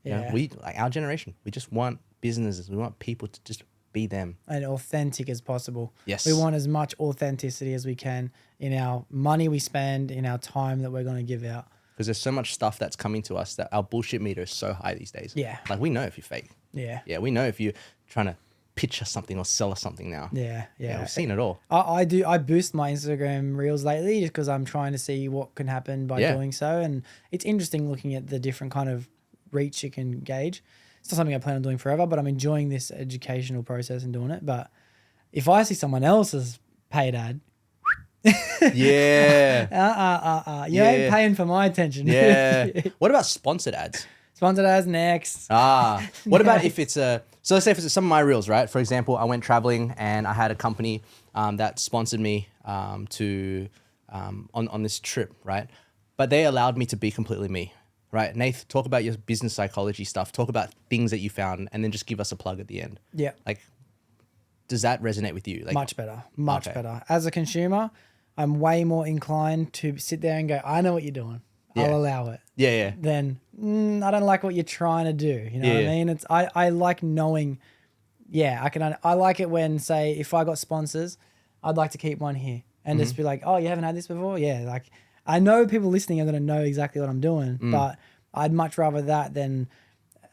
You know, Yeah. we like our generation. We just want businesses. We want people to just be them. And authentic as possible. Yes. We want as much authenticity as we can in our money we spend, in our time that we're going to give out. Because there's so much stuff that's coming to us that our bullshit meter is so high these days. Yeah. Like we know if you're fake. Yeah. Yeah, we know if you're trying to pitch us something or sell us something now. Yeah. We've seen it all. I do. I boost my Instagram reels lately just because I'm trying to see what can happen by doing so. And it's interesting looking at the different kind of reach you can gauge. It's not something I plan on doing forever, but I'm enjoying this educational process and doing it. But if I see someone else's paid ad, Yeah. you ain't paying for my attention. Yeah. What about sponsored ads? Sponsored ads next. What about if it's so let's say if it's some of my reels, right? For example, I went traveling and I had a company that sponsored me on this trip, right? But they allowed me to be completely me, right? Nath, talk about your business psychology stuff. Talk about things that you found and then just give us a plug at the end. Yeah. Like, does that resonate with you? Like, Much better. Much Okay. better. As a consumer, I'm way more inclined to sit there and go, I know what you're doing. Yeah. I'll allow it. yeah. Then I don't like what you're trying to do. You know what I Yeah. mean? I like knowing. Yeah, I like it when, say, if I got sponsors, I'd like to keep one here and Mm-hmm. just be like, oh, you haven't had this before? Yeah, like I know people listening are going to know exactly what I'm doing, Mm. but I'd much rather that than,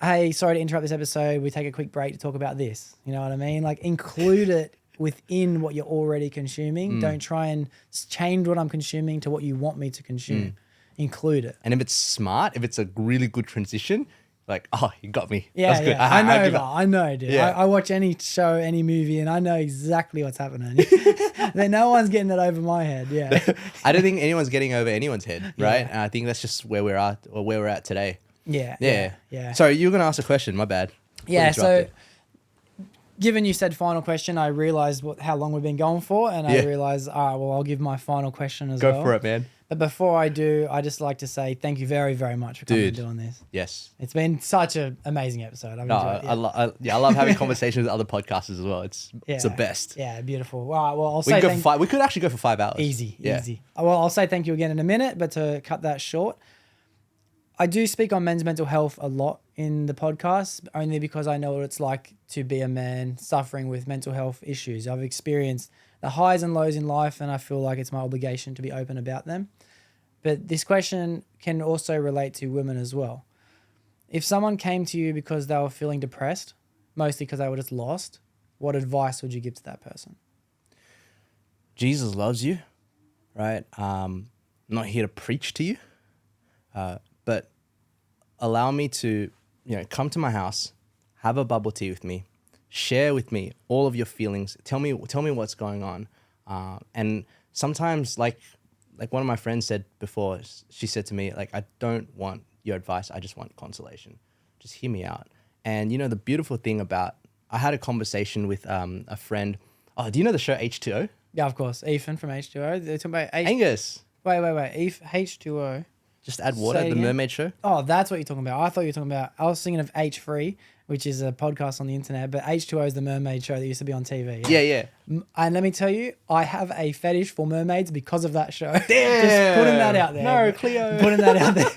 hey, sorry to interrupt this episode. We take a quick break to talk about this. You know what I mean? Like include it within what you're already consuming. Mm. Don't try and change what I'm consuming to what you want me to consume. Include it. And if it's smart, if it's a really good transition, like, oh, you got me. Yeah, That's good. yeah. I know, give but I know, dude. Yeah. I watch any show, any movie, and I know exactly what's happening. Then no one's getting it over my head. Yeah. I don't think anyone's getting over anyone's head, right? Yeah. And I think that's just where we're at, or where we're at today. Yeah. Yeah. Yeah. Sorry, you were gonna ask a question. My bad. Yeah. So, Interrupted. given you said final question, I realized how long we've been going for, and I Yeah. realized, all right, well, I'll give my final question as well. Go for it, man. But before I do, I just like to say thank you very, very much for coming and Dude. doing this. Yes. It's been such an amazing episode. I've No, enjoyed it. I love having conversations with other podcasters as well. It's the Yeah. best. Yeah, beautiful. All right, well, I'll We say could go thank for 5. We could actually go for 5 hours. Easy, Yeah. easy. Well, I'll say thank you again in a minute, but to cut that short, I do speak on men's mental health a lot in the podcast, only because I know what it's like to be a man suffering with mental health issues. I've experienced the highs and lows in life, and I feel like it's my obligation to be open about them. But this question can also relate to women as well. If someone came to you because they were feeling depressed, mostly because they were just lost, what advice would you give to that person? Jesus loves you, right? I'm not here to preach to you, but allow me to, come to my house, have a bubble tea with me, share with me all of your feelings. Tell me what's going on. And sometimes, like one of my friends said before, she said to me, like, I don't want your advice. I just want consolation. Just hear me out. And the beautiful thing about, I had a conversation with a friend. Oh, do you know the show H2O? Yeah, of course. Ethan from H2O. They're talking about Angus. Wait. H2O. Just add water. Say The again? Mermaid Show. Oh, that's what you're talking about. I thought you were talking about, I was thinking of H3, which is a podcast on the internet, but H2O is the mermaid show that used to be on TV. Yeah. And let me tell you, I have a fetish for mermaids because of that show. Damn. Just putting that out there. No, Cleo. Putting that out there.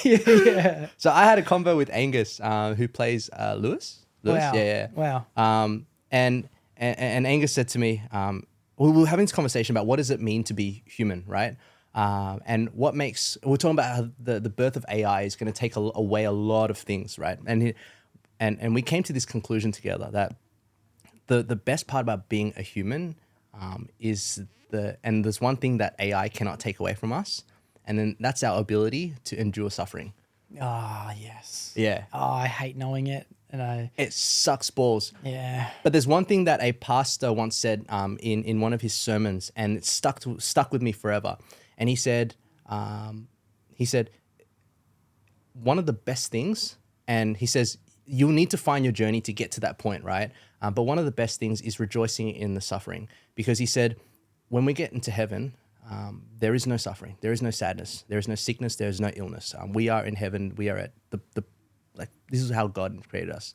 Yeah. So I had a convo with Angus, who plays Lewis. Wow. Yeah. Wow. And Angus said to me, we were having this conversation about what does it mean to be human, right? And we're talking about how the birth of AI is going to take away a lot of things, right? And we came to this conclusion together that the best part about being a human is and there's one thing that AI cannot take away from us, and then that's our ability to endure suffering. Ah, yes. Yeah. Oh, I hate knowing it. And It sucks balls. yeah. But there's one thing that a pastor once said in one of his sermons, and it stuck with me forever. And he said, one of the best things, and he says, you'll need to find your journey to get to that point, right? But one of the best things is rejoicing in the suffering, because he said, when we get into heaven, there is no suffering, there is no sadness, there is no sickness, there is no illness. We are in heaven. We are at this is how God created us.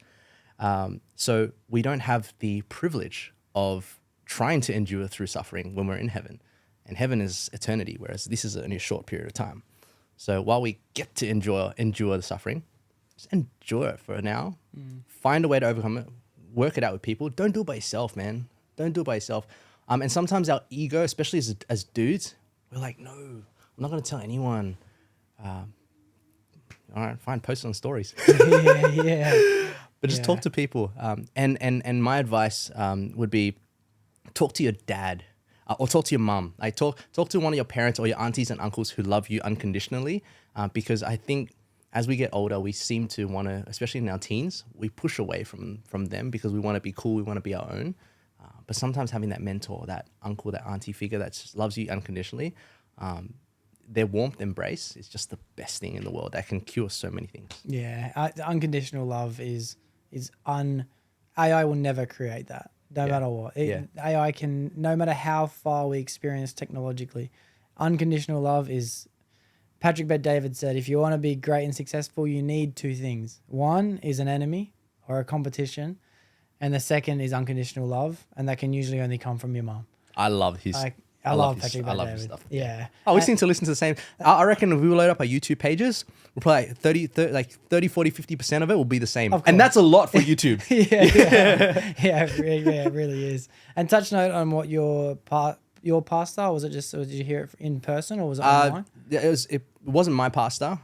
So we don't have the privilege of trying to endure through suffering when we're in heaven. And heaven is eternity, whereas this is only a short period of time. So while we get to endure the suffering, just endure it for now. Find a way to overcome it. Work it out with people. Don't do it by yourself, man. Don't do it by yourself. And sometimes our ego, especially as dudes, we're like, no, I'm not going to tell anyone. All right, fine, post it on stories. yeah. But just talk to people. And my advice would be talk to your dad or talk to your mum. Like talk to one of your parents or your aunties and uncles who love you unconditionally. Because I think as we get older, we seem to want to, especially in our teens, we push away from them because we want to be cool. We want to be our own. But sometimes having that mentor, that uncle, that auntie figure that just loves you unconditionally, their warmth embrace is just the best thing in the world that can cure so many things. Yeah, unconditional love is AI will never create that, no matter what. AI can, no matter how far we experience technologically, unconditional love is. Patrick Bet-David said, if you want to be great and successful, you need two things. One is an enemy or a competition, and the second is unconditional love, and that can usually only come from your mom. I love his. I love Patrick Bet-David. I love his stuff. Yeah. Oh, we seem to listen to the same. I reckon if we load up our YouTube pages, we'll probably 30, 40, 50% of it will be the same. And that's a lot for YouTube. yeah, it really is. And touch note on what your pastor, was it just, or did you hear it in person or was it online? It wasn't my pastor,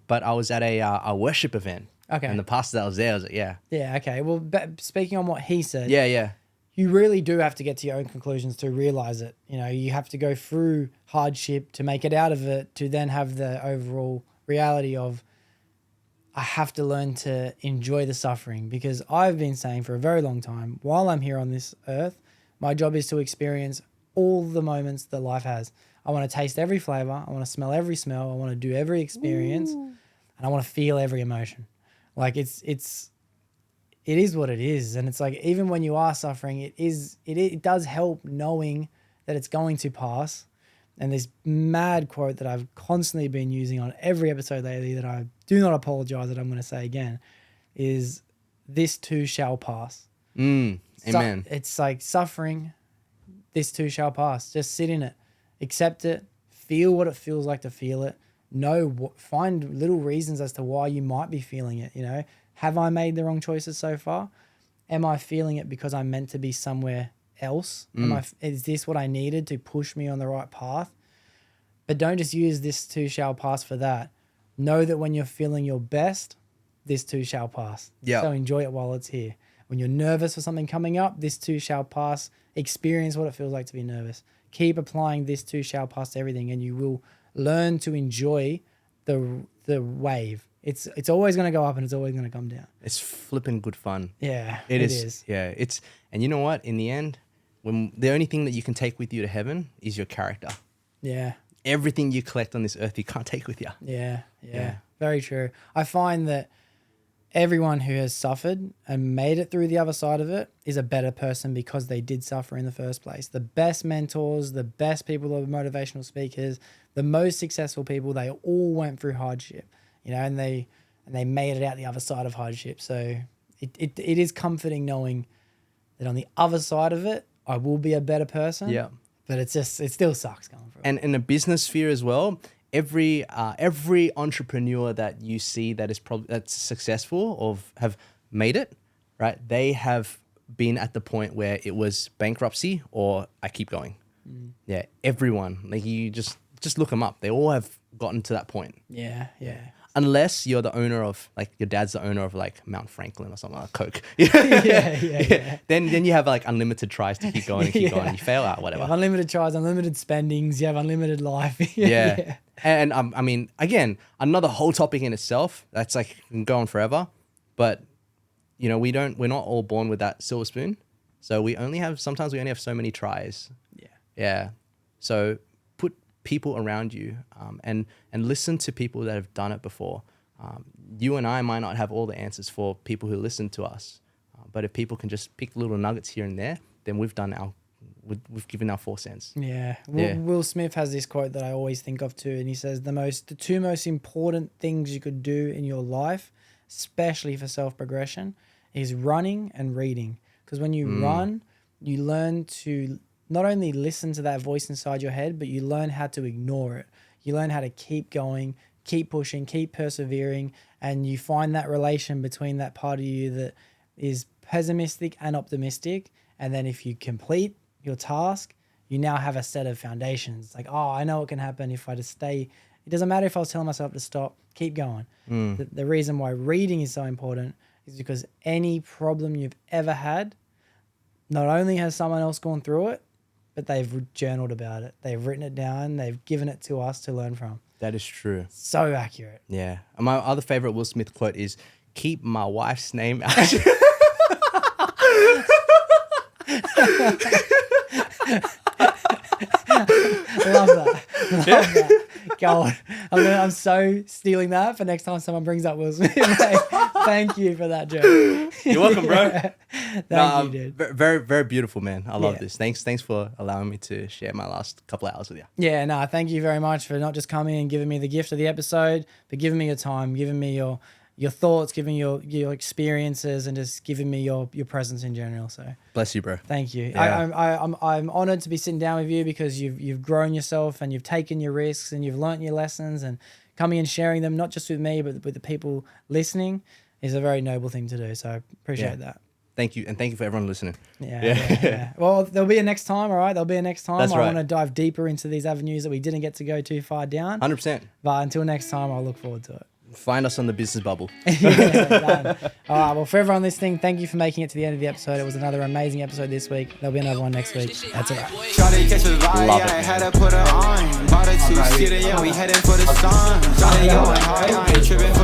but I was at a worship event. Okay. And the pastor that was there was like, yeah. Yeah, okay. Well, speaking on what he said. Yeah. You really do have to get to your own conclusions to realize it. You know, you have to go through hardship to make it out of it, to then have the overall reality of, I have to learn to enjoy the suffering, because I've been saying for a very long time, while I'm here on this earth, my job is to experience all the moments that life has. I want to taste every flavor. I want to smell every smell. I want to do every experience, and I want to feel every emotion. Like it is what it is. And it's like, even when you are suffering, it does help knowing that it's going to pass. And this mad quote that I've constantly been using on every episode lately that I do not apologize that I'm going to say again is, this too shall pass. Amen. It's like suffering, this too shall pass. Just sit in it, accept it, feel what it feels like to feel it. Find little reasons as to why you might be feeling it. You know, have I made the wrong choices so far? Am I feeling it because I'm meant to be somewhere else? Is this what I needed to push me on the right path? But don't just use this too shall pass for that. Know that when you're feeling your best, this too shall pass. Yeah. So enjoy it while it's here. When you're nervous for something coming up, this too shall pass. Experience what it feels like to be nervous. Keep applying this too shall pass to everything, and you will learn to enjoy the wave. It's always going to go up and it's always going to come down. It's flipping good fun. Yeah, it is. Yeah, and you know what? In the end, when the only thing that you can take with you to heaven is your character. Yeah. Everything you collect on this earth, you can't take with you. Yeah. Very true. I find that everyone who has suffered and made it through the other side of it is a better person because they did suffer in the first place. The best mentors, the best people who are motivational speakers, the most successful people, they all went through hardship, you know, and they made it out the other side of hardship. So it is comforting knowing that on the other side of it, I will be a better person. Yeah. But it still sucks going through it. And in a business sphere as well, every entrepreneur that you see that's successful or have made it, right? They have been at the point where it was bankruptcy or I keep going. Yeah, everyone. Like you just look them up. They all have gotten to that point. Yeah. Unless you're the owner of, like, your dad's the owner of, like, Mount Franklin or something like Coke. Yeah. Then you have, like, unlimited tries to keep going and keep going. You fail out, whatever. You have unlimited tries, unlimited spendings. You have unlimited life. Yeah. And I mean, again, another whole topic in itself. That's like can go on forever. But you know, we're not all born with that silver spoon. So sometimes we only have so many tries. Yeah. So put people around you and listen to people that have done it before. You and I might not have all the answers for people who listen to us. But if people can just pick little nuggets here and there, then we've given our 4 cents. Yeah. Will Smith has this quote that I always think of too, and he says the two most important things you could do in your life, especially for self-progression, is running and reading. Because when you run, you learn to not only listen to that voice inside your head, but you learn how to ignore it. You learn how to keep going, keep pushing, keep persevering, and you find that relation between that part of you that is pessimistic and optimistic. And then if you complete your task, you now have a set of foundations. Like, oh, I know what can happen if I just stay. It doesn't matter if I was telling myself to stop, keep going. The reason why reading is so important is because any problem you've ever had, not only has someone else gone through it, but they've journaled about it. They've written it down. They've given it to us to learn from. That is true. So accurate. Yeah. And my other favorite Will Smith quote is, keep my wife's name out. Love that. Love that. God, I'm so stealing that for next time someone brings up Will Smith. Like, thank you for that joke. You're welcome, bro. Thank you, dude. Very, very beautiful, man. I love Yeah. this. Thanks for allowing me to share my last couple of hours with you. Yeah, no, thank you very much for not just coming and giving me the gift of the episode, but giving me your time, giving me your thoughts, giving your experiences, and just giving me your presence in general. So Bless you, bro. thank you. Yeah. I'm honored to be sitting down with you because you've grown yourself and you've taken your risks and you've learnt your lessons, and coming and sharing them not just with me but with the people listening is a very noble thing to do. So I appreciate that. Thank you. And thank you for everyone listening. Yeah. Well, there'll be a next time, all right? There'll be a next time. That's I right. want to dive deeper into these avenues that we didn't get to go too far down. 100%. But until next time, I'll look forward to it. Find us on the business bubble. Yeah, done. All right. Well, for everyone listening, thank you for making it to the end of the episode. It was another amazing episode this week. There'll be another one next week. That's all right. Shawty catch a vibe, Love yeah, it, had to put her on. Bought a two-seater, yeah, we heading for the sun. Shawty going hard, I ain't tripping